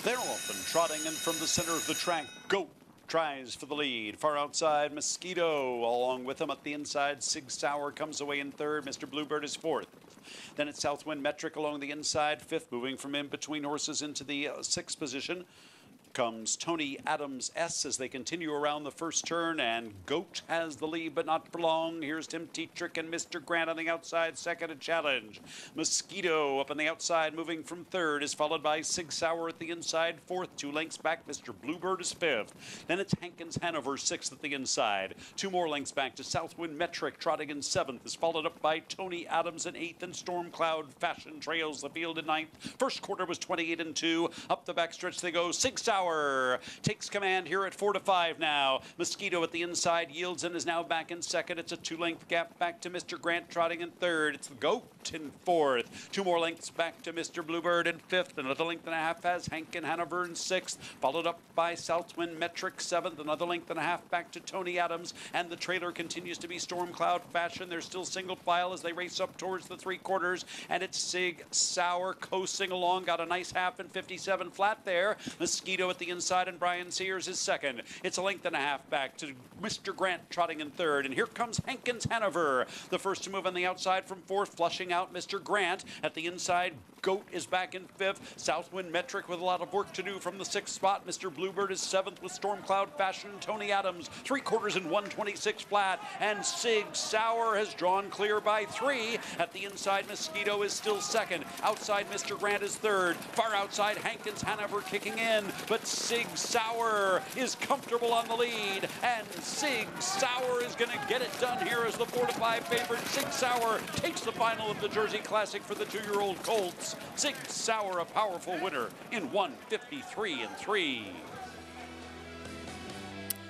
They're off and trotting in from the center of the track. Goat tries for the lead. Far outside, Mosquito. Along with him at the inside, Sig Sauer comes away in third. Mr. Bluebird is fourth. Then it's Southwind Metric along the inside, fifth. Moving from in between horses into the sixth position comes Tony Adams S as they continue around the first turn, and Goat has the lead, but not for long. Here's Tim Tetrick and Mr. Grant on the outside, second a challenge. Mosquito up on the outside, moving from third, is followed by Sig Sauer at the inside, fourth. 2 lengths back, Mr. Bluebird is fifth. Then it's Hankins Hanover, sixth at the inside. 2 more lengths back to Southwind Metric, trotting in seventh, is followed up by Tony Adams in eighth, and Storm Cloud Fashion trails the field in ninth. First quarter was 28-2. Up the backstretch they go. Sig Sauer takes command here at 4-5 now. Mosquito at the inside yields and is now back in second. It's a 2-length gap back to Mr. Grant trotting in third. It's the Goat in fourth. 2 more lengths back to Mr. Bluebird in fifth. Another length and a half has Hank and Hanover in sixth, followed up by Southwind Metric seventh. Another length and a half back to Tony Adams, and the trailer continues to be Storm Cloud Fashion. They're still single file as they race up towards the 3/4, and it's Sig Sauer coasting along. Got a nice half and 57 flat there. Mosquito at the inside, and Brian Sears is second. It's a length and a half back to Mr. Grant trotting in third, and here comes Hankins Hanover, the first to move on the outside from fourth, flushing out Mr. Grant. At the inside, Goat is back in fifth. Southwind Metric with a lot of work to do from the sixth spot. Mr. Bluebird is seventh with Storm Cloud Fashion. Tony Adams 3/4 and 126 flat, and Sig Sauer has drawn clear by 3. At the inside, Mosquito is still second. Outside, Mr. Grant is third. Far outside, Hankins Hanover kicking in, but Sig Sauer is comfortable on the lead, and Sig Sauer is going to get it done here as the 4-5 favorite. Sig Sauer takes the final of the Jersey Classic for the 2-year-old colts. Sig Sauer, a powerful winner in 1:53-3.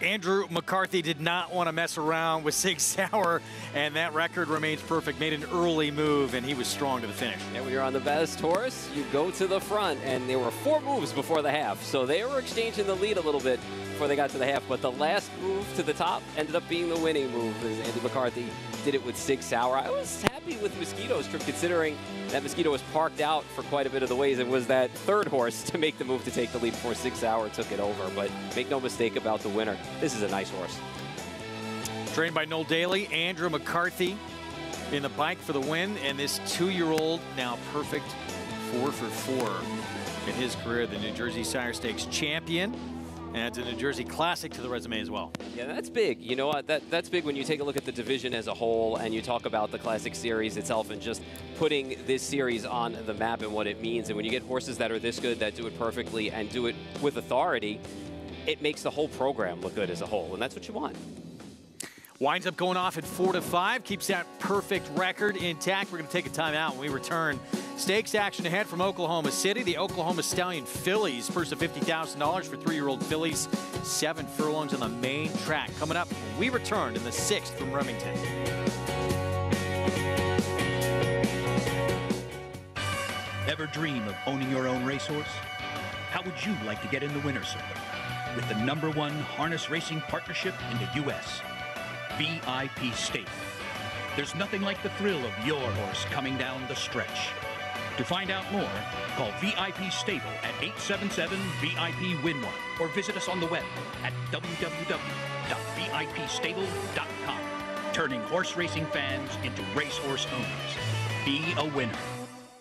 Andrew McCarthy did not want to mess around with Sig Sauer, and that record remains perfect. Made an early move, and he was strong to the finish. And when you're on the best horse, you go to the front, and there were 4 moves before the half, so they were exchanging the lead a little bit before they got to the half, but the last move to the top ended up being the winning move, as Andy McCarthy did it with Sig Sauer. I was happy with Mosquito's trip, considering that Mosquito was parked out for quite a bit of the ways. It was that third horse to make the move to take the lead before Sig Sauer took it over, but make no mistake about the winner. This is a nice horse. Trained by Noel Daly, Andrew McCarthy in the bike for the win, and this 2-year-old now perfect 4 for 4 in his career, the New Jersey Sire Stakes champion. And it's a New Jersey Classic to the resume as well. Yeah, that's big. You know what? That's big when you take a look at the division as a whole and you talk about the Classic Series itself and just putting this series on the map and what it means. And when you get horses that are this good, that do it perfectly and do it with authority, it makes the whole program look good as a whole. And that's what you want. Winds up going off at 4-5, keeps that perfect record intact. We're going to take a timeout when we return. Stakes action ahead from Oklahoma City. The Oklahoma Stallion Fillies, purse of $50,000 for 3-year-old fillies. 7 furlongs on the main track. Coming up when we return in the 6th from Remington. Ever dream of owning your own racehorse? How would you like to get in the winner's circle with the #1 harness racing partnership in the U.S., VIP Stable? There's nothing like the thrill of your horse coming down the stretch. To find out more, call VIP Stable at 877-VIP-WIN-1 or visit us on the web at www.vipstable.com. Turning horse racing fans into racehorse owners. Be a winner.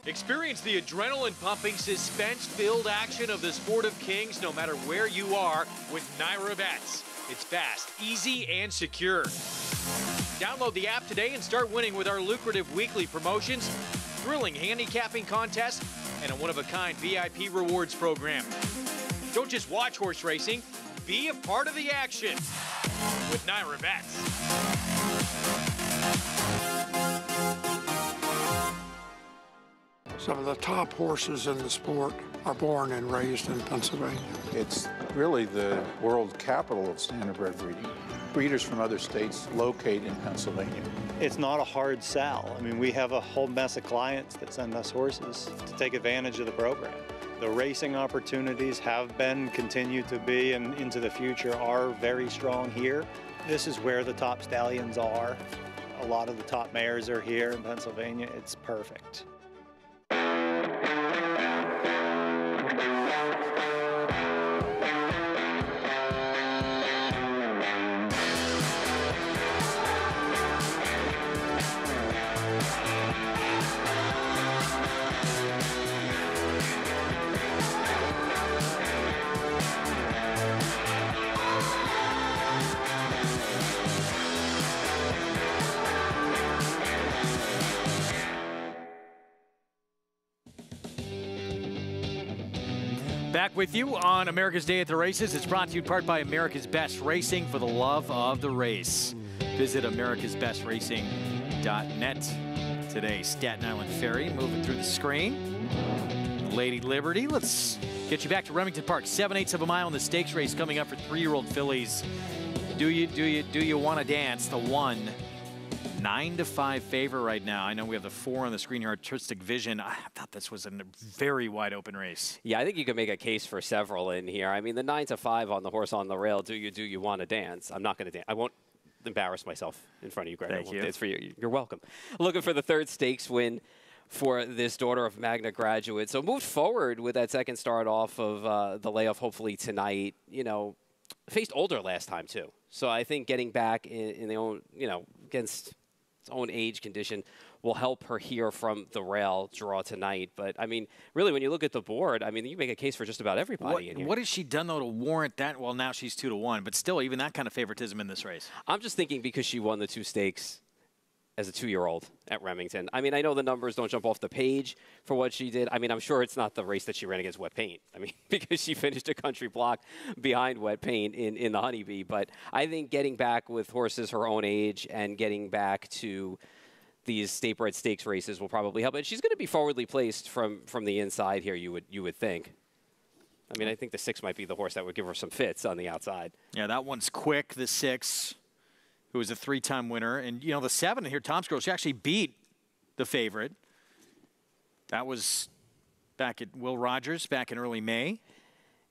Experience the adrenaline-pumping, suspense-filled action of the Sport of Kings no matter where you are with NYRA Bets. It's fast, easy, and secure. Download the app today and start winning with our lucrative weekly promotions, thrilling handicapping contests, and a one-of-a-kind VIP rewards program. Don't just watch horse racing, be a part of the action with Naira Bets. Some of the top horses in the sport are born and raised in Pennsylvania. It's really the world capital of standardbred breeding. Breeders from other states locate in Pennsylvania. It's not a hard sell. I mean, we have a whole mess of clients that send us horses to take advantage of the program. The racing opportunities have been, continue to be, and into the future are very strong here. This is where the top stallions are. A lot of the top mares are here in Pennsylvania. It's perfect. Back with you on America's Day at the Races. It's brought to you in part by America's Best Racing, for the love of the race. Visit americasbestracing.net today. Staten Island Ferry moving through the screen. Lady Liberty. Let's get you back to Remington Park. 7/8 of a mile in the stakes race coming up for 3-year-old fillies. Do you want to dance? The 9-5 favor right now. I know we have the 4 on the screen here, Artistic Vision. I thought this was a very wide open race. Yeah, I think you could make a case for several in here. I mean, the 9-5 on the horse on the rail, do you want to dance? I'm not going to dance. I won't embarrass myself in front of you, Greg. Thank you. It's for you. You're welcome. Looking for the 3rd stakes win for this daughter of Magna Graduate. So moved forward with that second start off of the layoff, hopefully tonight. You know, faced older last time too. So I think getting back in the own, against its own age condition will help her here from the rail draw tonight. But, I mean, really, when you look at the board, I mean, you make a case for just about everybody in here. What has she done, though, to warrant that? Well, now she's 2-1, but still, even that kind of favoritism in this race. I'm just thinking because she won the 2 stakes as a 2-year-old at Remington. I mean, I know the numbers don't jump off the page for what she did. I mean, I'm sure it's not the race that she ran against Wet Paint. I mean, because she finished a country block behind Wet Paint in the Honeybee. But I think getting back with horses her own age and getting back to these state-bred stakes races will probably help. And she's going to be forwardly placed from the inside here, you would think. I mean, I think the 6 might be the horse that would give her some fits on the outside. Yeah, that one's quick, the 6. Who was a 3-time winner. And, the 7 here, Tom's Girl, she actually beat the favorite. That was back at Will Rogers back in early May.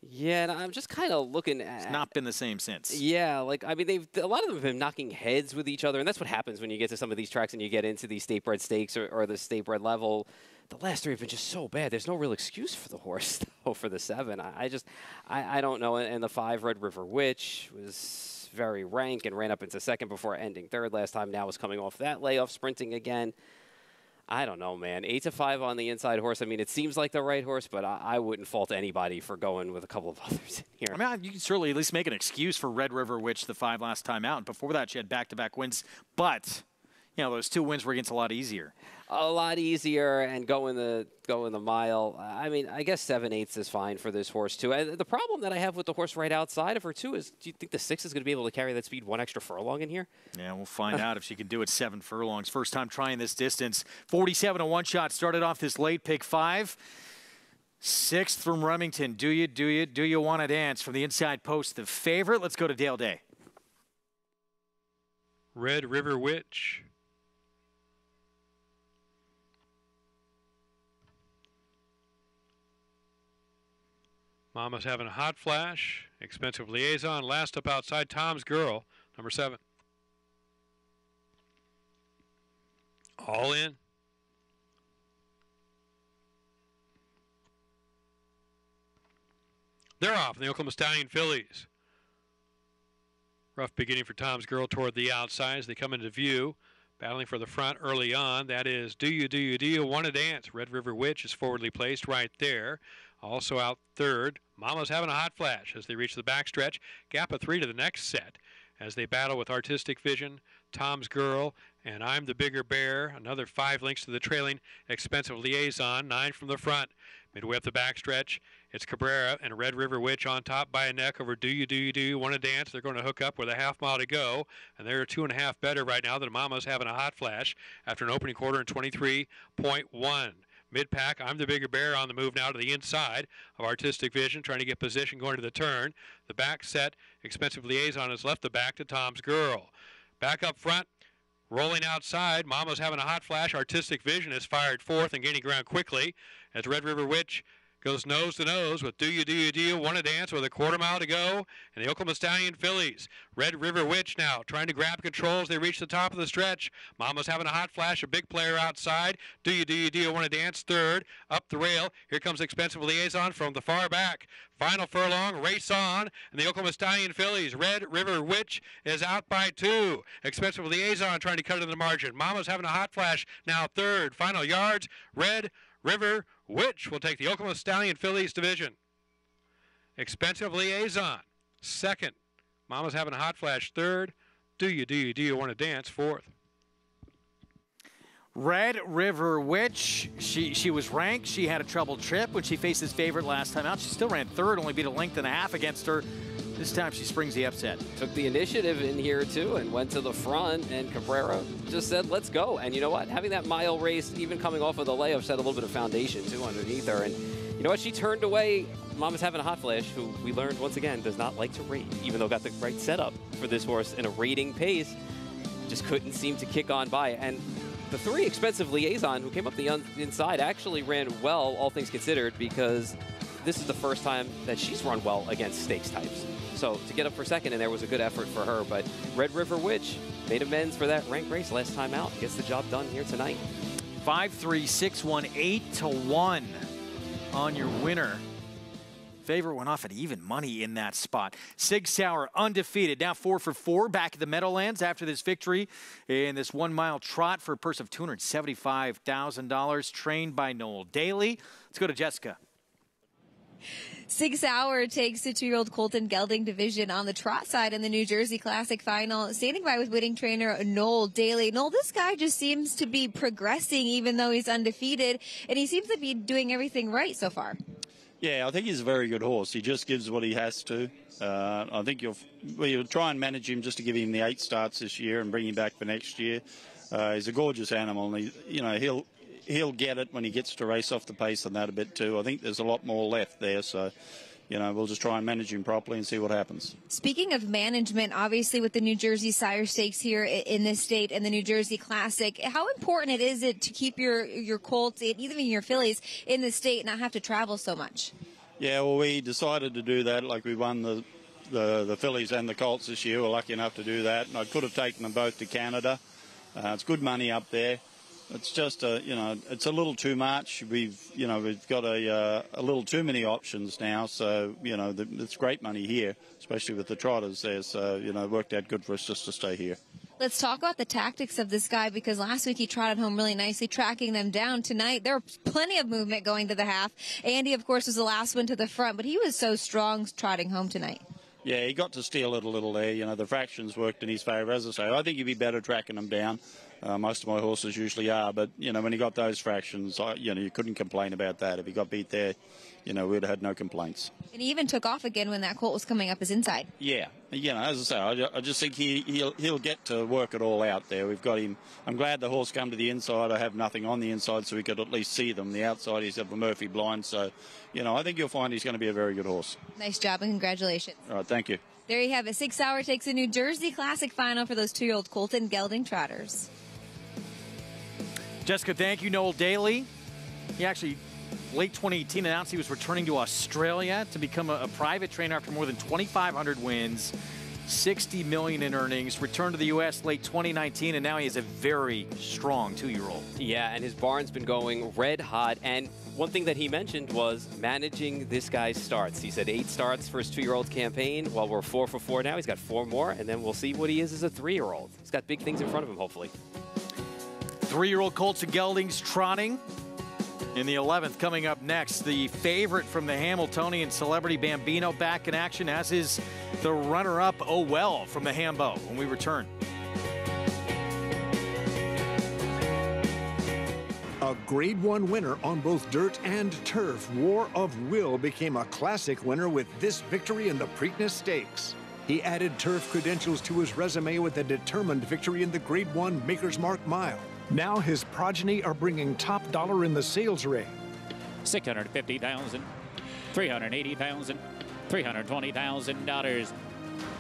Yeah, and I'm just kind of looking at... It's not been the same since. Yeah, I mean, a lot of them have been knocking heads with each other, and that's what happens when you get to some of these tracks and you get into these state-bred stakes or the state-bred level. The last 3 have been just so bad. There's no real excuse for the horse, though, for the 7. I don't know. And the 5, Red River Witch, was very rank and ran up into 2nd before ending 3rd last time. Now is coming off that layoff, sprinting again. I don't know, man. 8-5 on the inside horse. I mean, it seems like the right horse, but I wouldn't fault anybody for going with a couple of others in here. I mean, you can certainly at least make an excuse for Red River Witch, the 5 last time out. And before that, she had back-to-back wins. But, those 2 wins were against a lot easier. A lot easier, and going the mile. I mean, I guess 7/8 is fine for this horse, too. And the problem that I have with the horse right outside of her, too, is do you think the 6 is going to be able to carry that speed 1 extra furlong in here? Yeah, we'll find out if she can do it 7 furlongs. First time trying this distance. 47 1 shot started off this late pick 5. 6th from Remington. Do you want to dance? From the inside post, the favorite. Let's go to Dale Day. Red River Witch. Mama's having a hot flash. Expensive Liaison. Last up outside, Tom's Girl, number 7. All in. They're off in the Oklahoma Stallion fillies. Rough beginning for Tom's Girl toward the outside as they come into view. Battling for the front early on. That is Do You Want to Dance? Red River Witch is forwardly placed right there. Also out 3rd, Mama's Having a Hot Flash as they reach the backstretch. Gap of 3 to the next set as they battle with Artistic Vision, Tom's Girl, and I'm the Bigger Bear. Another 5 lengths to the trailing Expensive Liaison, 9 from the front. Midway up the backstretch, It's Cabrera and Red River Witch on top by a neck over Do You Want to Dance. They're going to hook up with a half mile to go, and they're 2.5 better right now. The Mama's having a hot flash after an opening quarter in 23.1. Mid-pack, I'm the Bigger Bear on the move now to the inside of Artistic Vision, trying to get position going to the turn. The back set, Expensive Liaison has left the back to Tom's Girl. Back up front, rolling outside, Mama's having a hot flash. Artistic Vision is fired fourth and gaining ground quickly as Red River Witch goes nose to nose with Do You Want to Dance with a quarter mile to go, and the Oklahoma Stallion fillies. Red River Witch now trying to grab control as they reach the top of the stretch. Mama's having a hot flash, a big player outside. Do You Want to Dance third, up the rail. Here comes Expensive Liaison from the far back. Final furlong, race on, and the Oklahoma Stallion fillies. Red River Witch is out by 2. Expensive Liaison trying to cut into the margin. Mama's having a hot flash, now third. Final yards, Red River Witch will take the Oklahoma Stallion fillies division. Expensive Liaison, second. Mama's having a hot flash, third. Do You Want to Dance, fourth. Red River Witch, she was ranked. She had a troubled trip when she faced his favorite last time out. She still ran third, only beat a length and a half against her. This time she springs the upset. Took the initiative in here, too, and went to the front, and Cabrera just said, let's go. And you know what? Having that mile race, even coming off of the layup, set a little bit of foundation, too, underneath her. And you know what? She turned away Mama's Having a Hot Flash, who we learned, once again, does not like to rate, even though got the right setup for this horse in a rating pace. Just couldn't seem to kick on by. And the 3 Expensive Liaison, who came up the inside, actually ran well, all things considered, because this is the first time that she's run well against stakes types. So to get up for second, and there was a good effort for her. But Red River Witch made amends for that ranked race last time out. Gets the job done here tonight. 5-3, 6-1, 8-1 on your winner. Favorite went off at even money in that spot. Sig Sauer undefeated, now 4 for 4 back at the Meadowlands after this victory in this 1 mile trot for a purse of $275,000, trained by Noel Daly. Let's go to Jessica. Sig Sauer takes the 2-year-old Colton Gelding division on the trot side in the New Jersey Classic Final, standing by with winning trainer Noel Daly. Noel, this guy just seems to be progressing even though he's undefeated, and he seems to be doing everything right so far. Yeah, I think he's a very good horse. He just gives what he has to. I think you'll try and manage him just to give him the 8 starts this year and bring him back for next year. He's a gorgeous animal, and he'll get it when he gets to race off the pace and that a bit too. I think there's a lot more left there, so we'll just try and manage him properly and see what happens. Speaking of management, obviously with the New Jersey Sire Stakes here in this state and the New Jersey Classic, how important is it to keep your colts and even your fillies in the state and not have to travel so much? Yeah, well, we decided to do that. Like, we won the fillies and the colts this year. We're lucky enough to do that. And I could have taken them both to Canada. It's good money up there. It's just it's a little too much. We've got a little too many options now. So it's great money here, especially with the trotters there. So it worked out good for us just to stay here. Let's talk about the tactics of this guy, because last week he trotted home really nicely, tracking them down. Tonight there was plenty of movement going to the half. Andy, of course, was the last one to the front, but he was so strong trotting home tonight. Yeah, he got to steal it a little there. The fractions worked in his favour. As I say, I think he'd be better tracking them down. Most of my horses usually are, but when he got those fractions, you couldn't complain about that. If he got beat there, we'd have had no complaints. And he even took off again when that colt was coming up his inside. Yeah, as I say, I just think he'll get to work it all out there. We've got him. I'm glad the horse come to the inside. I have nothing on the inside, so we could at least see them. The outside, he's got the Murphy blind, so I think you'll find he's going to be a very good horse. Nice job and congratulations. All right, thank you. There you have it. Sig Sauer takes a New Jersey Classic Final for those 2-year-old Colton Gelding trotters. Jessica, thank you. Noel Daly. He actually, late 2018, announced he was returning to Australia to become a private trainer after more than 2,500 wins, $60 million in earnings. Returned to the U.S. late 2019, and now he is a very strong 2-year-old. Yeah, and his barn's been going red hot. And one thing that he mentioned was managing this guy's starts. He said 8 starts for his 2-year-old campaign. Well, we're 4 for 4 now. He's got 4 more, and then we'll see what he is as a 3-year-old. He's got big things in front of him, hopefully. 3-year-old Colton Gelding's trotting in the 11th. Coming up next, the favorite from the Hamiltonian, Celebrity Bambino, back in action, as is the runner-up, Oh Well, from the Hambo, when we return. A Grade 1 winner on both dirt and turf, War of Will became a classic winner with this victory in the Preakness Stakes. He added turf credentials to his resume with a determined victory in the Grade 1 Maker's Mark Mile. Now his progeny are bringing top dollar in the sales ring. $650,000, $380,000, $320,000.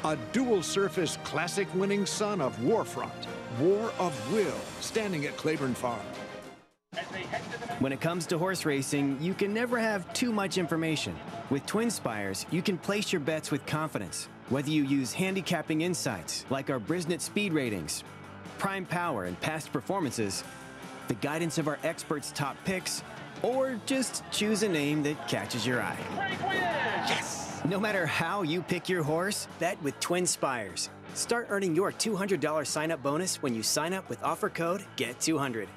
A dual-surface classic winning son of Warfront, War of Will, standing at Claiborne Farm. When it comes to horse racing, you can never have too much information. With TwinSpires, you can place your bets with confidence. Whether you use handicapping insights, like our Brisnet speed ratings, prime power and past performances, the guidance of our experts' top picks, or just choose a name that catches your eye. Yes! No matter how you pick your horse, bet with TwinSpires. Start earning your $200 sign-up bonus when you sign up with offer code GET200.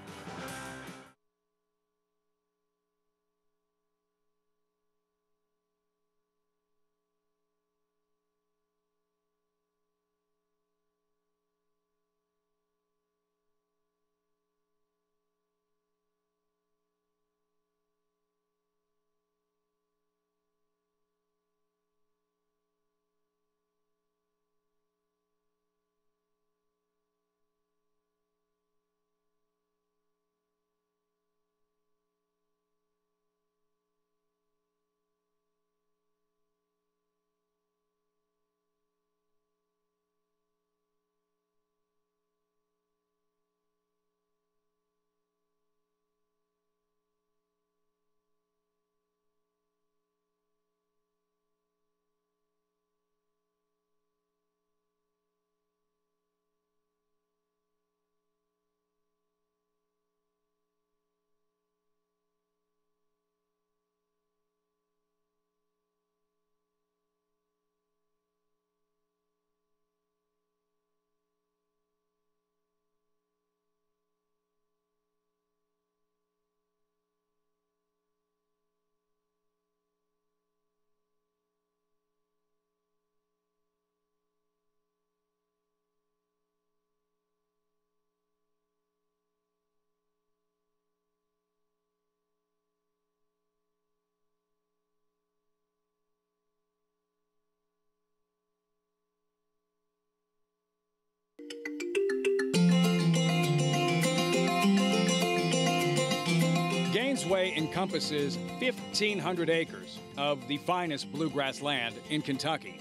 Gainesway encompasses 1,500 acres of the finest bluegrass land in Kentucky.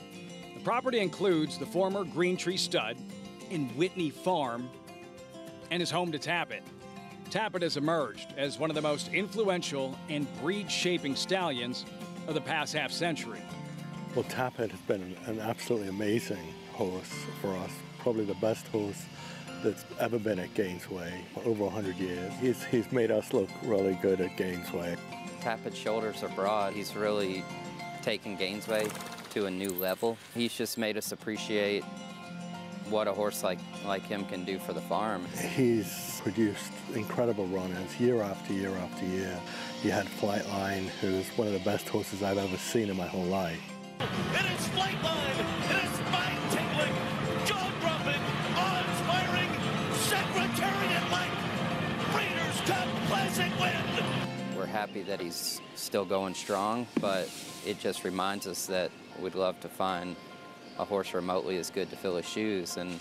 The property includes the former Green Tree Stud in Whitney Farm and is home to Tappet. Tappet has emerged as one of the most influential and breed-shaping stallions of the past half-century. Well, Tappet has been an absolutely amazing horse for us, probably the best horse that's ever been at Gainesway for over 100 years. He's made us look really good at Gainesway. Tappet's shoulders are broad. He's really taken Gainesway to a new level. He's just made us appreciate what a horse like him can do for the farm. He's produced incredible runners year after year after year. You had Flightline, who's one of the best horses I've ever seen in my whole life. It is Flightline. It is spine-tingling, jaw-dropping, awe-inspiring, Secretariat-like Breeders' Cup Classic win. We're happy that he's still going strong, but it just reminds us that we'd love to find a horse remotely as good to fill his shoes. And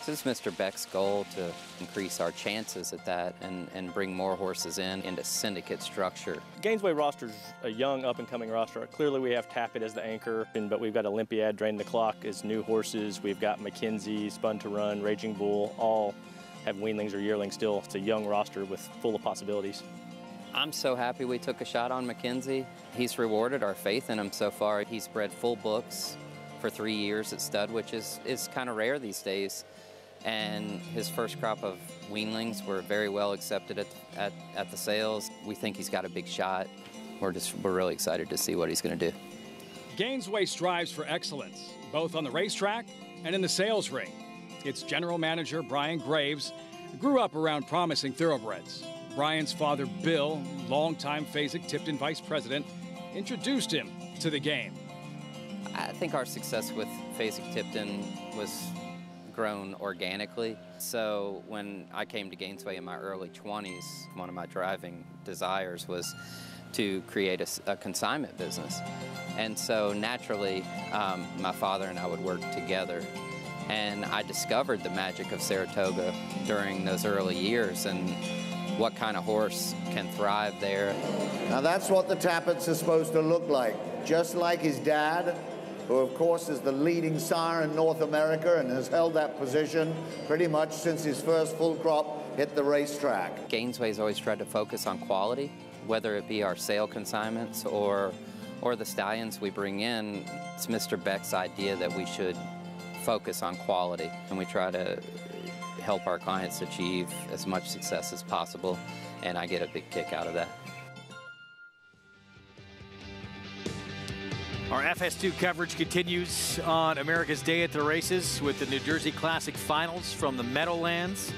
this is Mr. Beck's goal, to increase our chances at that and bring more horses into syndicate structure. Gainesway roster's a young, up-and-coming roster. Clearly we have Tappet as the anchor, but we've got Olympiad, Drain the Clock as new horses. We've got McKenzie, Spun to Run, Raging Bull, all have weanlings or yearlings still. It's a young roster with full of possibilities. I'm so happy we took a shot on McKenzie. He's rewarded our faith in him so far. He's bred full books for 3 years at stud, which is kind of rare these days. And his first crop of weanlings were very well accepted at the sales. We think he's got a big shot. We're really excited to see what he's going to do. Gainesway strives for excellence, both on the racetrack and in the sales ring. Its general manager, Brian Graves, grew up around promising thoroughbreds. Brian's father, Bill, longtime Fasig-Tipton vice president, introduced him to the game. I think our success with Fasig-Tipton was grown organically. So when I came to Gainesway in my early 20s, one of my driving desires was to create a consignment business. And so naturally, my father and I would work together. And I discovered the magic of Saratoga during those early years and what kind of horse can thrive there. Now that's what the Tappets are supposed to look like, just like his dad, who of course is the leading sire in North America and has held that position pretty much since his first full crop hit the racetrack. Gainesway's always tried to focus on quality, whether it be our sale consignments or the stallions we bring in. It's Mr. Beck's idea that we should focus on quality, and we try to help our clients achieve as much success as possible, and I get a big kick out of that. Our FS2 coverage continues on America's Day at the Races with the New Jersey Classic Finals from the Meadowlands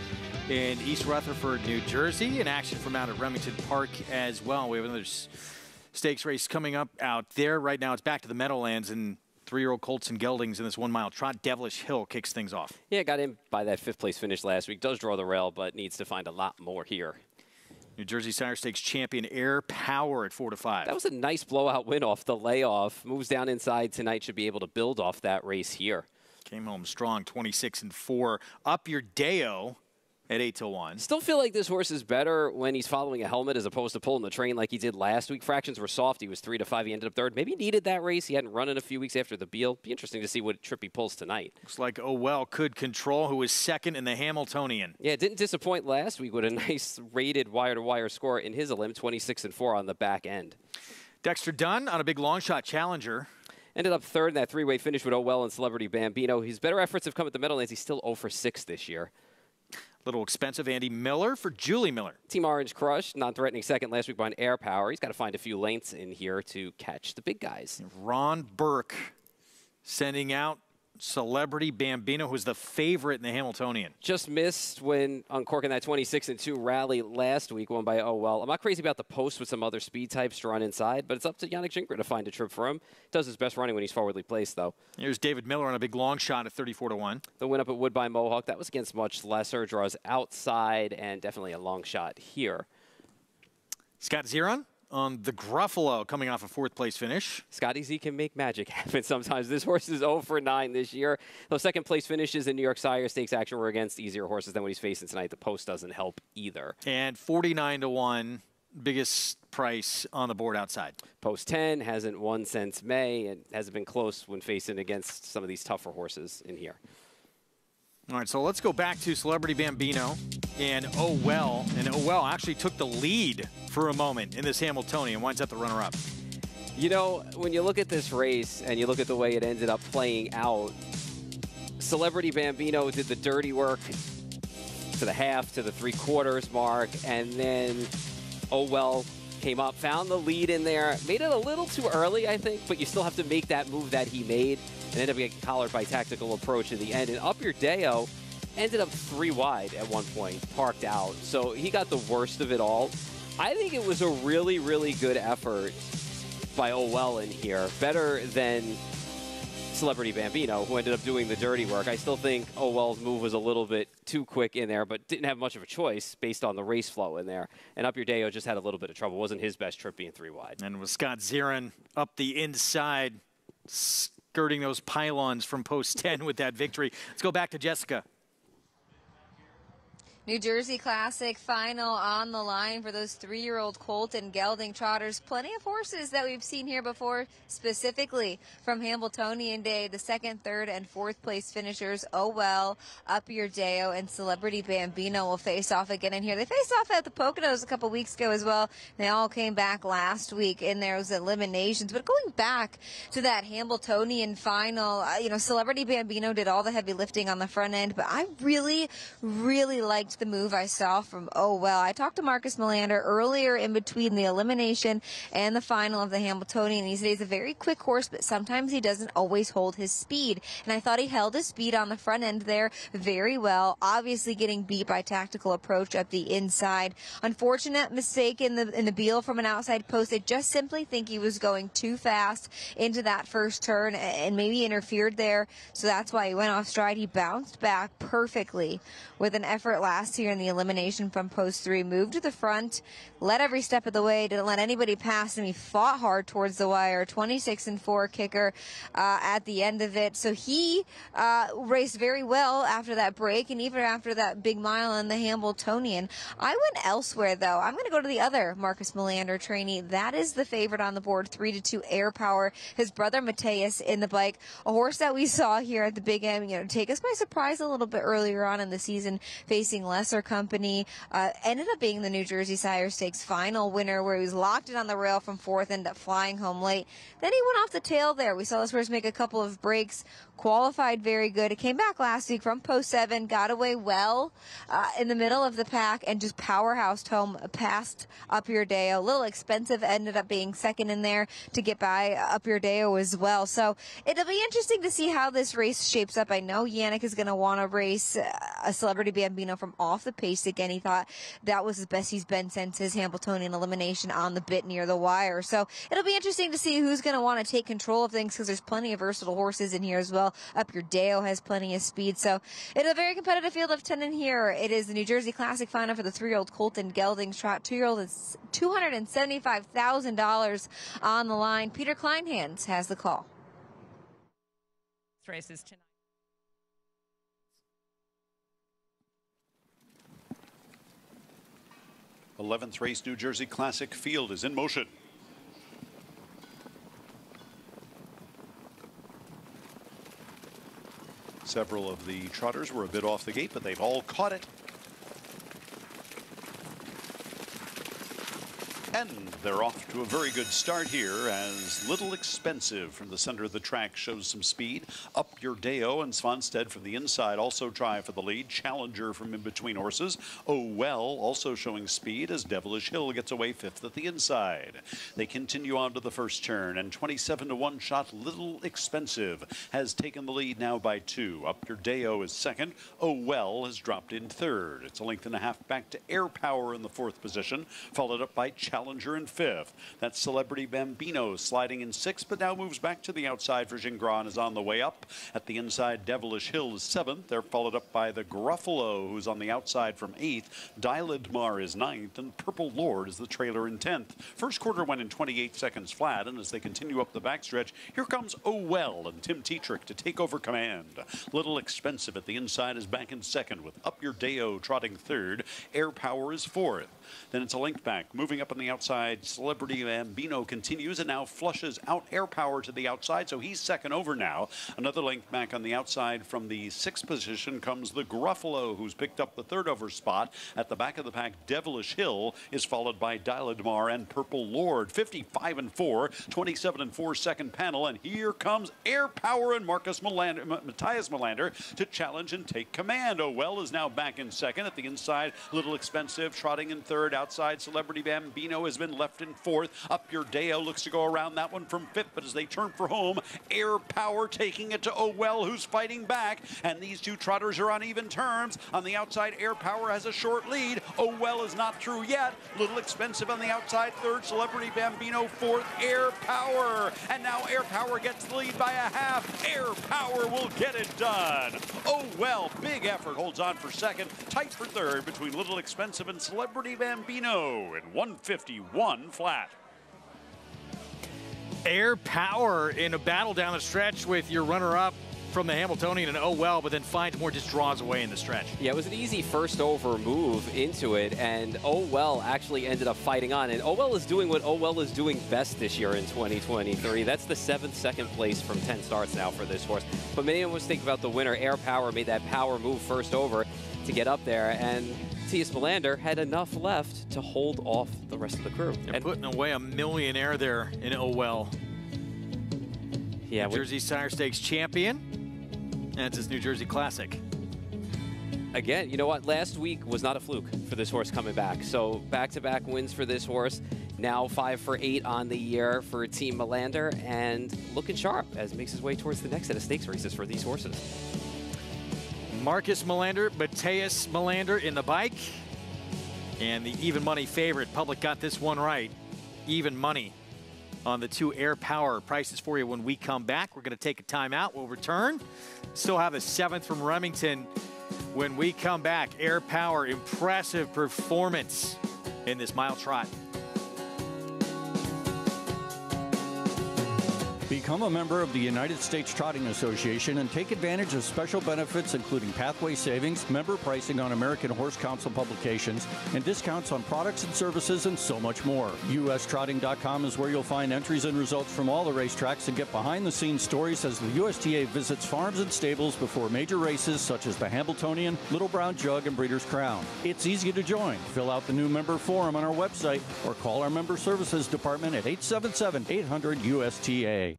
in East Rutherford, New Jersey, and action from out at Remington Park as well. We have another stakes race coming up out there. Right now it's back to the Meadowlands, and 3-year-old colts and geldings in this 1 mile trot. Devilish Hill kicks things off. Yeah, got in by that 5th place finish last week. Does draw the rail, but needs to find a lot more here. New Jersey Sire Stakes champion Air Power at 4-5. That was a nice blowout win off the layoff. Moves down inside tonight, should be able to build off that race here. Came home strong, 26-4. Up Your Deo at 8-1. Still feel like this horse is better when he's following a helmet as opposed to pulling the train like he did last week. Fractions were soft. He was 3-5. He ended up 3rd. Maybe needed that race. He hadn't run in a few weeks after the Beal. Be interesting to see what trip he pulls tonight. Looks like Oh Well could control, who was 2nd in the Hamiltonian. Yeah, didn't disappoint last week with a nice rated wire-to-wire score in his elim, 26-4 on the back end. Dexter Dunn on a big long shot challenger. Ended up 3rd in that 3-way finish with Oh Well and Celebrity Bambino. His better efforts have come at the Meadowlands. He's still 0-6 this year. Little expensive Andy Miller for Julie Miller. Team Orange Crush, non-threatening 2nd last week behind Air Power. He's got to find a few lengths in here to catch the big guys. Ron Burke sending out Celebrity Bambino, who's the favorite in the Hamiltonian. Just missed when uncorking that 26-2 rally last week, won by Oh Well. I'm not crazy about the post with some other speed types to run inside, but it's up to Yannick Gingras to find a trip for him. Does his best running when he's forwardly placed, though. Here's David Miller on a big long shot at 34-1. The win up at Woodbine Mohawk, that was against much lesser. Draws outside and definitely a long shot here. Scott Zeron on the Gruffalo coming off a 4th place finish. Scotty Z can make magic happen sometimes. This horse is 0-9 this year. Those 2nd place finishes in New York Sire Stakes action were against easier horses than what he's facing tonight. The post doesn't help either. And 49-1, biggest price on the board outside. Post 10 hasn't won since May and hasn't been close when facing against some of these tougher horses in here. All right, so let's go back to Celebrity Bambino and Oh Well. And Oh Well actually took the lead for a moment in this Hamiltonian, winds up the runner-up. You know, when you look at this race and you look at the way it ended up playing out, Celebrity Bambino did the dirty work to the half, to the 3/4 mark, and then Oh Well came up, found the lead in there, made it a little too early, I think, but you still have to make that move that he made, and ended up getting collared by Tactical Approach in the end. And Up Your Deo ended up 3 wide at one point, parked out. So he got the worst of it all. I think it was a really, really good effort by Oh Well in here. Better than Celebrity Bambino, who ended up doing the dirty work. I still think Oh Well's move was a little bit too quick in there, but didn't have much of a choice based on the race flow in there. And Up Your Deo just had a little bit of trouble. Wasn't his best trip being 3 wide. And with Scott Zeron up the inside, skirting those pylons from post 10 with that victory. Let's go back to Jessica. New Jersey Classic final on the line for those 3-year-old colt and gelding trotters. Plenty of horses that we've seen here before, specifically from Hamiltonian Day. The 2nd, 3rd, and 4th place finishers, Oh Well, Up Your Deo, and Celebrity Bambino will face off again in here. They faced off at the Poconos a couple weeks ago as well. They all came back last week in those eliminations. But going back to that Hamiltonian final, you know, Celebrity Bambino did all the heavy lifting on the front end, but I really, really liked off the move I saw from Oh Well. I talked to Marcus Melander earlier in between the elimination and the final of the Hambletonian. He said he's a very quick horse, but sometimes he doesn't always hold his speed. And I thought he held his speed on the front end there very well, obviously getting beat by Tactical Approach up the inside. Unfortunate mistake in the Beal from an outside post. I just simply think he was going too fast into that first turn and maybe interfered there, so that's why he went off stride. He bounced back perfectly with an effort last year in the elimination from post 3, moved to the front, led every step of the way, didn't let anybody pass him. He fought hard towards the wire, 26-4 kicker at the end of it. So he raced very well after that break and even after that big mile in the Hambletonian. I went elsewhere, though. I'm going to go to the other Marcus Melander trainee. That is the favorite on the board, 3-2 Air Power. His brother Mateus in the bike, a horse that we saw here at the Big M, take us by surprise a little bit earlier on in the season, facing lesser company. Ended up being the New Jersey Sire Stakes final winner, where he was locked in on the rail from 4th, ended up flying home late. Then he went off the tail there. We saw this horse make a couple of breaks, qualified very good. It came back last week from post 7, got away well in the middle of the pack, and just powerhoused home past Up Your Deo. A little expensive, ended up being second in there to get by Up Your Deo as well. So it'll be interesting to see how this race shapes up. I know Yannick is going to want to race a Celebrity Bambino from off the pace again. He thought that was the best he's been since his Hambletonian elimination on the bit near the wire. So it'll be interesting to see who's going to want to take control of things, because there's plenty of versatile horses in here as well. Up Your Deo has plenty of speed. So it's a very competitive field of 10 in here. It is the New Jersey Classic final for the 3-year-old Colton Geldings trot. 2-year-old is $275,000 on the line. Peter Kleinhans has the call. This race is tonight. 11th race, New Jersey Classic field is in motion. Several of the trotters were a bit off the gate, but they've all caught it. And they're off to a very good start here, as Little Expensive from the center of the track shows some speed. Up Your Deo and Svanstead from the inside also try for the lead. Challenger from in between horses. Oh Well also showing speed as Devilish Hill gets away 5th at the inside. They continue on to the first turn, and 27-1 shot Little Expensive has taken the lead now by 2. Up Your Deo is second. Oh Well has dropped in third. It's a length and a half back to Air Power in the 4th position, followed up by Challenger in 5th. That's Celebrity Bambino sliding in 6th, but now moves back to the outside for Gingras, is on the way up. At the inside, Devilish Hill is 7th. They're followed up by the Gruffalo, who's on the outside from 8th. Diledmar is 9th, and Purple Lord is the trailer in 10th. First quarter went in 28 seconds flat, and as they continue up the backstretch, here comes Oh Well and Tim Tetrick to take over command. Little Expensive at the inside is back in 2nd, with Up Your Deo trotting 3rd. Air Power is 4th. Then it's a length back. Moving up on the outside, Celebrity Bambino continues and now flushes out Air Power to the outside, so he's second over now. Another length back on the outside from the 6th position comes the Gruffalo, who's picked up the 3rd over spot. At the back of the pack, Devilish Hill is followed by Diledmar and Purple Lord. 55-4, 27-4 second panel, and here comes Air Power and Matthias Melander to challenge and take command. Oh Well is now back in 2nd. At the inside, Little Expensive trotting in 3rd. Outside, Celebrity Bambino has been left in 4th. Up Your Deo looks to go around that one from 5th, but as they turn for home, Air Power taking it to Oh Well, who's fighting back, and these two trotters are on even terms. On the outside, Air Power has a short lead. Oh Well is not through yet. Little Expensive on the outside, 3rd. Celebrity Bambino 4th. Air Power, and now Air Power gets the lead by a half. Air Power will get it done. Oh Well, big effort, holds on for 2nd. Tight for 3rd between Little Expensive and Celebrity Bambino in 151 flat. Air Power in a battle down the stretch with your runner-up from the Hambletonian and Oh Well, but then finds more, just draws away in the stretch. Yeah, it was an easy first over move into it, and Oh Well actually ended up fighting on. And Oh Well is doing what Oh Well is doing best this year in 2023. That's the 7th second place from 10 starts now for this horse. But many of us think about the winner. Air Power made that power move first over to get up there, and Matthias Melander had enough left to hold off the rest of the crew. They're putting away a millionaire there in Oh Well. Yeah, New Jersey Sire Stakes champion. And it's his New Jersey Classic. again, you know what? Last week was not a fluke for this horse coming back. So back-to-back wins for this horse. Now 5 for 8 on the year for Team Melander, and looking sharp as he makes his way towards the next set of stakes races for these horses. Marcus Melander, Mateus Melander in the bike, and the even money favorite. Public got this one right. Even money on the 2 Air Power prices for you when we come back. We're going to take a timeout. We'll return. Still have the 7th from Remington when we come back. Air Power, impressive performance in this mile trot. Become a member of the United States Trotting Association and take advantage of special benefits including pathway savings, member pricing on American Horse Council publications, and discounts on products and services, and so much more. USTrotting.com is where you'll find entries and results from all the racetracks and get behind-the-scenes stories as the USTA visits farms and stables before major races such as the Hambletonian, Little Brown Jug, and Breeders' Crown. It's easy to join. Fill out the new member form on our website or call our member services department at 877-800-USTA.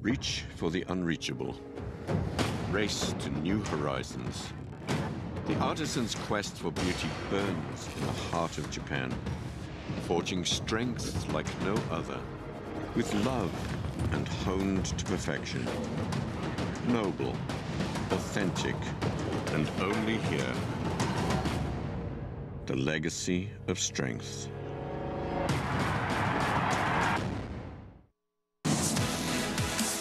Reach for the unreachable. Race to new horizons. The artisan's quest for beauty burns in the heart of Japan, forging strength like no other, with love and honed to perfection. Noble, authentic, and only here. The legacy of strength.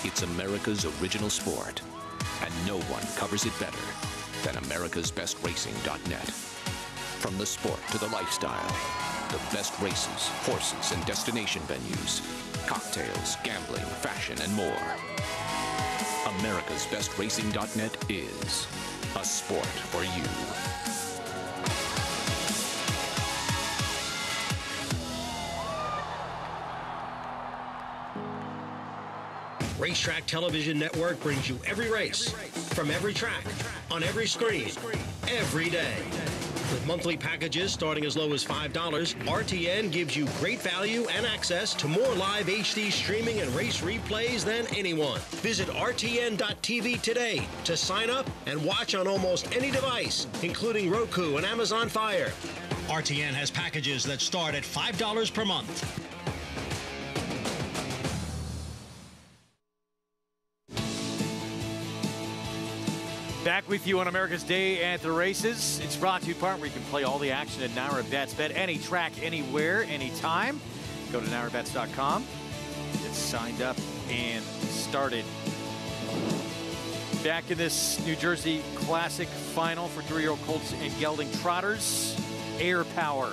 It's America's original sport, and no one covers it better than americasbestracing.net. From the sport to the lifestyle, the best races, horses, and destination venues, cocktails, gambling, fashion, and more. americasbestracing.net is a sport for you. Racetrack Television Network brings you every race, from every track, on every screen, every day. With monthly packages starting as low as $5, RTN gives you great value and access to more live HD streaming and race replays than anyone. Visit RTN.tv today to sign up and watch on almost any device, including Roku and Amazon Fire. RTN has packages that start at $5 per month. Back with you on America's Day at the Races. It's brought to you in part where you can play all the action at NYRA Bets. Bet any track, anywhere, anytime. Go to NYRABets.com. Get signed up and started. Back in this New Jersey Classic final for 3-year-old colts and gelding trotters. Air Power.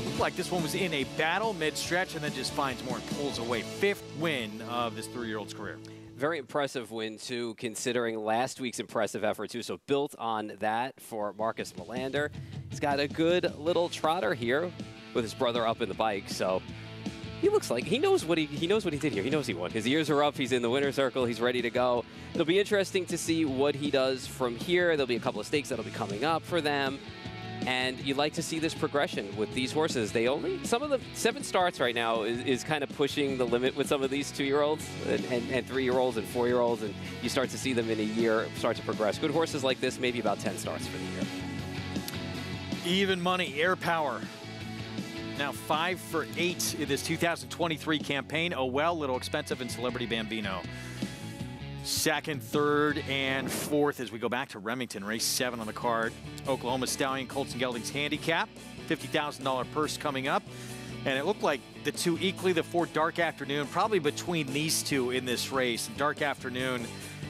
Looked like this one was in a battle mid-stretch and then just finds more and pulls away. 5th win of this 3-year-old's career. Very impressive win, too, considering last week's impressive effort, too. So built on that for Marcus Melander. He's got a good little trotter here with his brother up in the bike. So he looks like he knows what he did here. He knows he won. His ears are up. He's in the winner's circle. He's ready to go. It'll be interesting to see what he does from here. There'll be a couple of stakes that'll be coming up for them. And you'd like to see this progression with these horses. Some of the 7 starts right now is kind of pushing the limit with some of these 2-year-olds and 3-year-olds and 4-year-olds, and you start to see them in a year start to progress. Good horses like this, maybe about 10 starts for the year. Even money, Air Power. Now 5 for 8 in this 2023 campaign. Oh, well, little expensive in Celebrity Bambino. 2nd, 3rd, and 4th as we go back to Remington. Race 7 on the card. Oklahoma Stallion, Colts and Geldings handicap. $50,000 purse coming up. And it looked like the 2 equally, the 4 Dark Afternoon, probably between these 2 in this race. Dark Afternoon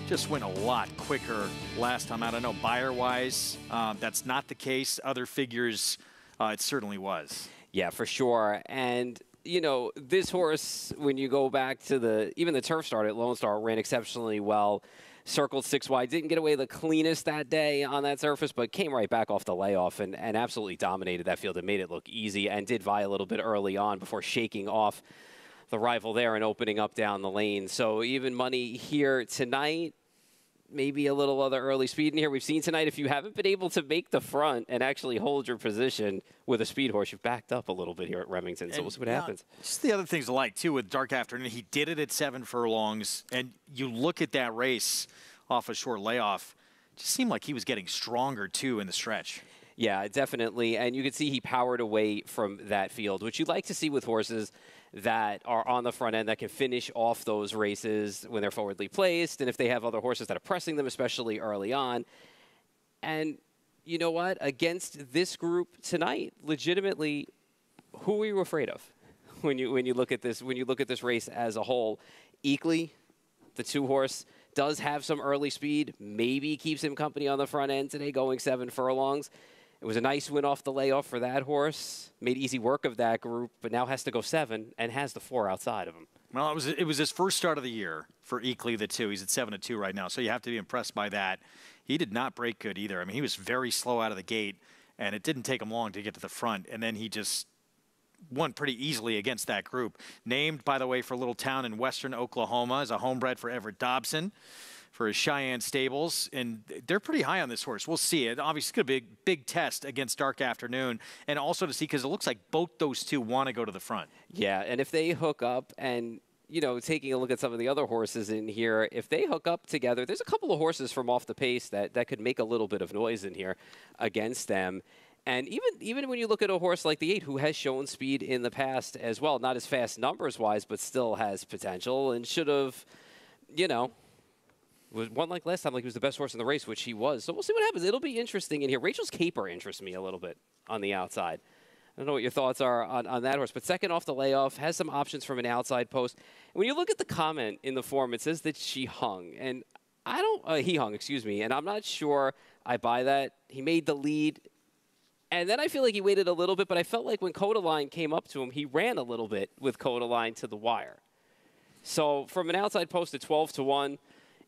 just went a lot quicker last time out. I know Buyer-wise, that's not the case. Other figures, it certainly was. Yeah, for sure. And you know, this horse, when you go back to even the turf start at Lone Star, ran exceptionally well. Circled 6 wide, didn't get away the cleanest that day on that surface, but came right back off the layoff and absolutely dominated that field and made it look easy, and did vie a little bit early on before shaking off the rival there and opening up down the lane. So even money here tonight. Maybe a little other early speed in here. We've seen tonight, if you haven't been able to make the front and actually hold your position with a speed horse, you've backed up a little bit here at Remington. So we'll see what happens. Just the other things I like, too, with Dark Afternoon. He did it at 7 furlongs. And you look at that race off a short layoff. just seemed like he was getting stronger, too, in the stretch. Yeah, definitely. And you can see he powered away from that field, which you like to see with horses that are on the front end that can finish off those races when they're forwardly placed, and if they have other horses that are pressing them, especially early on. And you know what? Against this group tonight, legitimately, who are you afraid of when you look at this race as a whole? Eakley, the 2-horse, does have some early speed. Maybe keeps him company on the front end today, going 7 furlongs. It was a nice win off the layoff for that horse. Made easy work of that group, but now has to go 7 and has the 4 outside of him. Well, it was his first start of the year for Eakley, the 2. He's at 7-2 right now, so you have to be impressed by that. He did not break good either. I mean, he was very slow out of the gate, and it didn't take him long to get to the front, and then he just won pretty easily against that group. Named, by the way, for a little town in western Oklahoma as a homebred for Everett Dobson for his Cheyenne Stables, and they're pretty high on this horse. We'll see it. Obviously, it's going to be a big test against Dark Afternoon, and also to see, because it looks like both those 2 want to go to the front. Yeah, and if they hook up and, you know, taking a look at some of the other horses in here, if they hook up together, there's a couple of horses from off the pace that could make a little bit of noise in here against them. And even when you look at a horse like the 8, who has shown speed in the past as well, not as fast numbers-wise, but still has potential and should have, you know, was one like last time, like he was the best horse in the race, which he was. So we'll see what happens. It'll be interesting in here. Rachel's Caper interests me a little bit on the outside. I don't know what your thoughts are on that horse, but second off the layoff, has some options from an outside post. And when you look at the comment in the form, it says that she hung, and he hung, excuse me, and I'm not sure I buy that. He made the lead, and then I feel like he waited a little bit, but I felt like when Codaline came up to him, he ran a little bit with Codaline to the wire. So from an outside post at 12-1,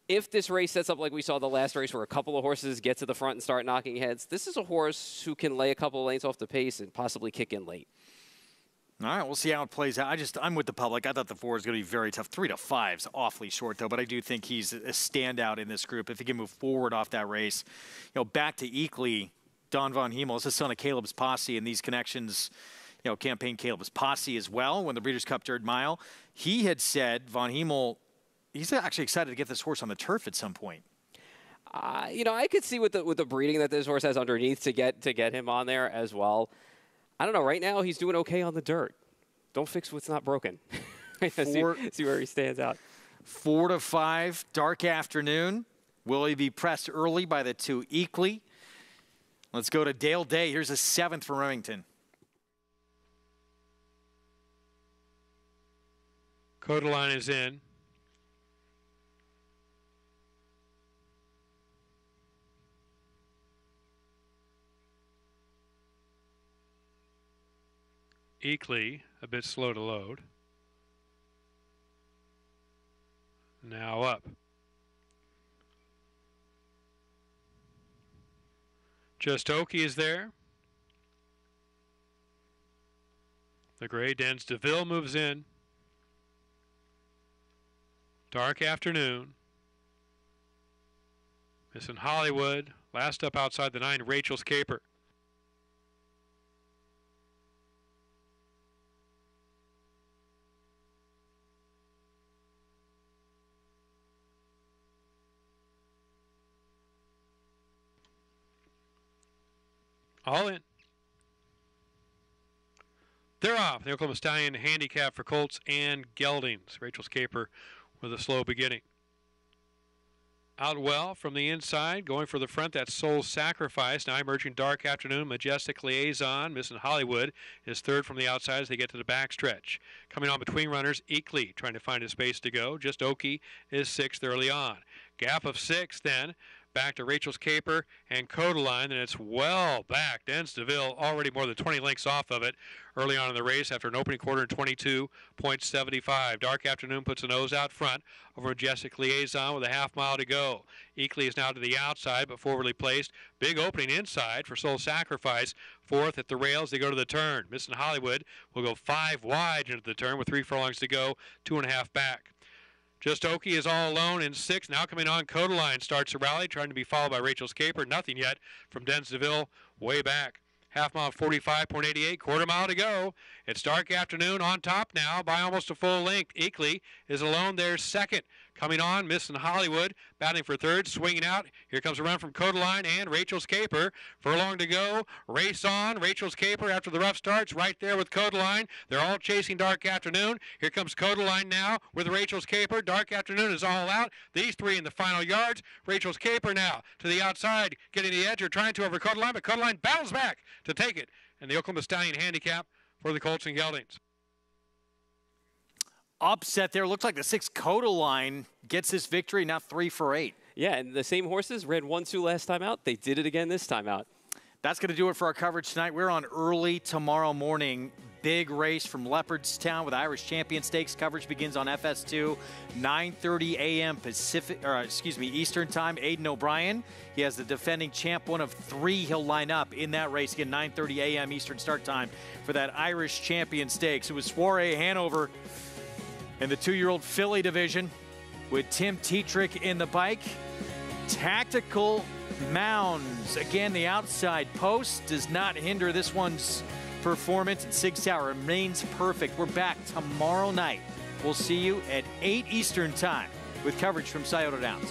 if this race sets up like we saw the last race where a couple of horses get to the front and start knocking heads, this is a horse who can lay a couple of lengths off the pace and possibly kick in late. All right, we'll see how it plays out. I'm with the public. I thought the 4 is going to be very tough. 3-5 is awfully short, though, but I do think he's a standout in this group if he can move forward off that race. You know, back to Eakley, Don Von Hemel is the son of Caleb's Posse, and these connections, you know, campaign Caleb's Posse as well when the Breeders' Cup Dirt Mile. He had said, Von Hemel, he's actually excited to get this horse on the turf at some point. You know, I could see with the breeding that this horse has underneath to get him on there as well. I don't know. Right now, he's doing okay on the dirt. Don't fix what's not broken. See where he stands out. 4-5, Dark Afternoon. Will he be pressed early by the 2 Eakley? Let's go to Dale Day. Here's a 7th for Remington. Codaline is in. Eakley, a bit slow to load. Now up. Just Okie is there. The gray Dens DeVille moves in. Dark Afternoon. Missing Hollywood. Last up outside the 9, Rachel's Caper. All in. They're off. The Oklahoma Stallion handicap for Colts and Geldings. Rachel's Caper with a slow beginning. Out well from the inside, going for the front, that's Soul Sacrifice. Now emerging Dark Afternoon, Majestic Liaison, missing Hollywood, is third from the outside as they get to the backstretch. Coming on between runners, Eakley trying to find a space to go. Just Okie is 6th early on. Gap of 6 then. Back to Rachel's Caper and Codaline, and it's well back. Dens DeVille already more than 20 lengths off of it early on in the race after an opening quarter in 22.75. Dark Afternoon puts a nose out front over Majestic Liaison with a half mile to go. Eakley is now to the outside but forwardly placed. Big opening inside for Soul Sacrifice. 4th at the rails, they go to the turn. Missing Hollywood will go 5 wide into the turn with 3 furlongs to go, 2.5 back. Just Okie is all alone in 6th. Now coming on, Codaline starts a rally, trying to be followed by Rachel's Caper. Nothing yet from Dens DeVille, way back. Half mile, 45.88, quarter mile to go. It's Dark Afternoon on top now by almost a full length. Eakley is alone there 2nd, Coming on, missing Hollywood, battling for third, swinging out. Here comes a run from Kodaline and Rachel's Caper. Furlong to go. Race on. Rachel's Caper after the rough starts right there with Kodaline. They're all chasing Dark Afternoon. Here comes Kodaline now with Rachel's Caper. Dark Afternoon is all out. These three in the final yards. Rachel's Caper now to the outside, getting the edge or trying to over Kodaline, but Kodaline battles back to take it. And the Oklahoma Stallion handicap for the Colts and Geldings. Upset there. Looks like the 6 Kodaline gets this victory, now 3 for 8. Yeah, and the same horses ran 1-2 last time out. They did it again this time out. That's going to do it for our coverage tonight. We're on early tomorrow morning. Big race from Leopardstown with Irish Champion Stakes. Coverage begins on FS2, 9:30 a.m. Eastern Time. Aidan O'Brien, he has the defending champ, one of 3 he'll line up in that race. Again, 9:30 a.m. Eastern start time for that Irish Champion Stakes. It was Soiree Hanover in the 2-year-old filly division with Tim Tetrick in the bike. Tactical Mounds. Again, the outside post does not hinder this one's performance, and Sig Sauer remains perfect. We're back tomorrow night. We'll see you at 8 Eastern Time with coverage from Scioto Downs.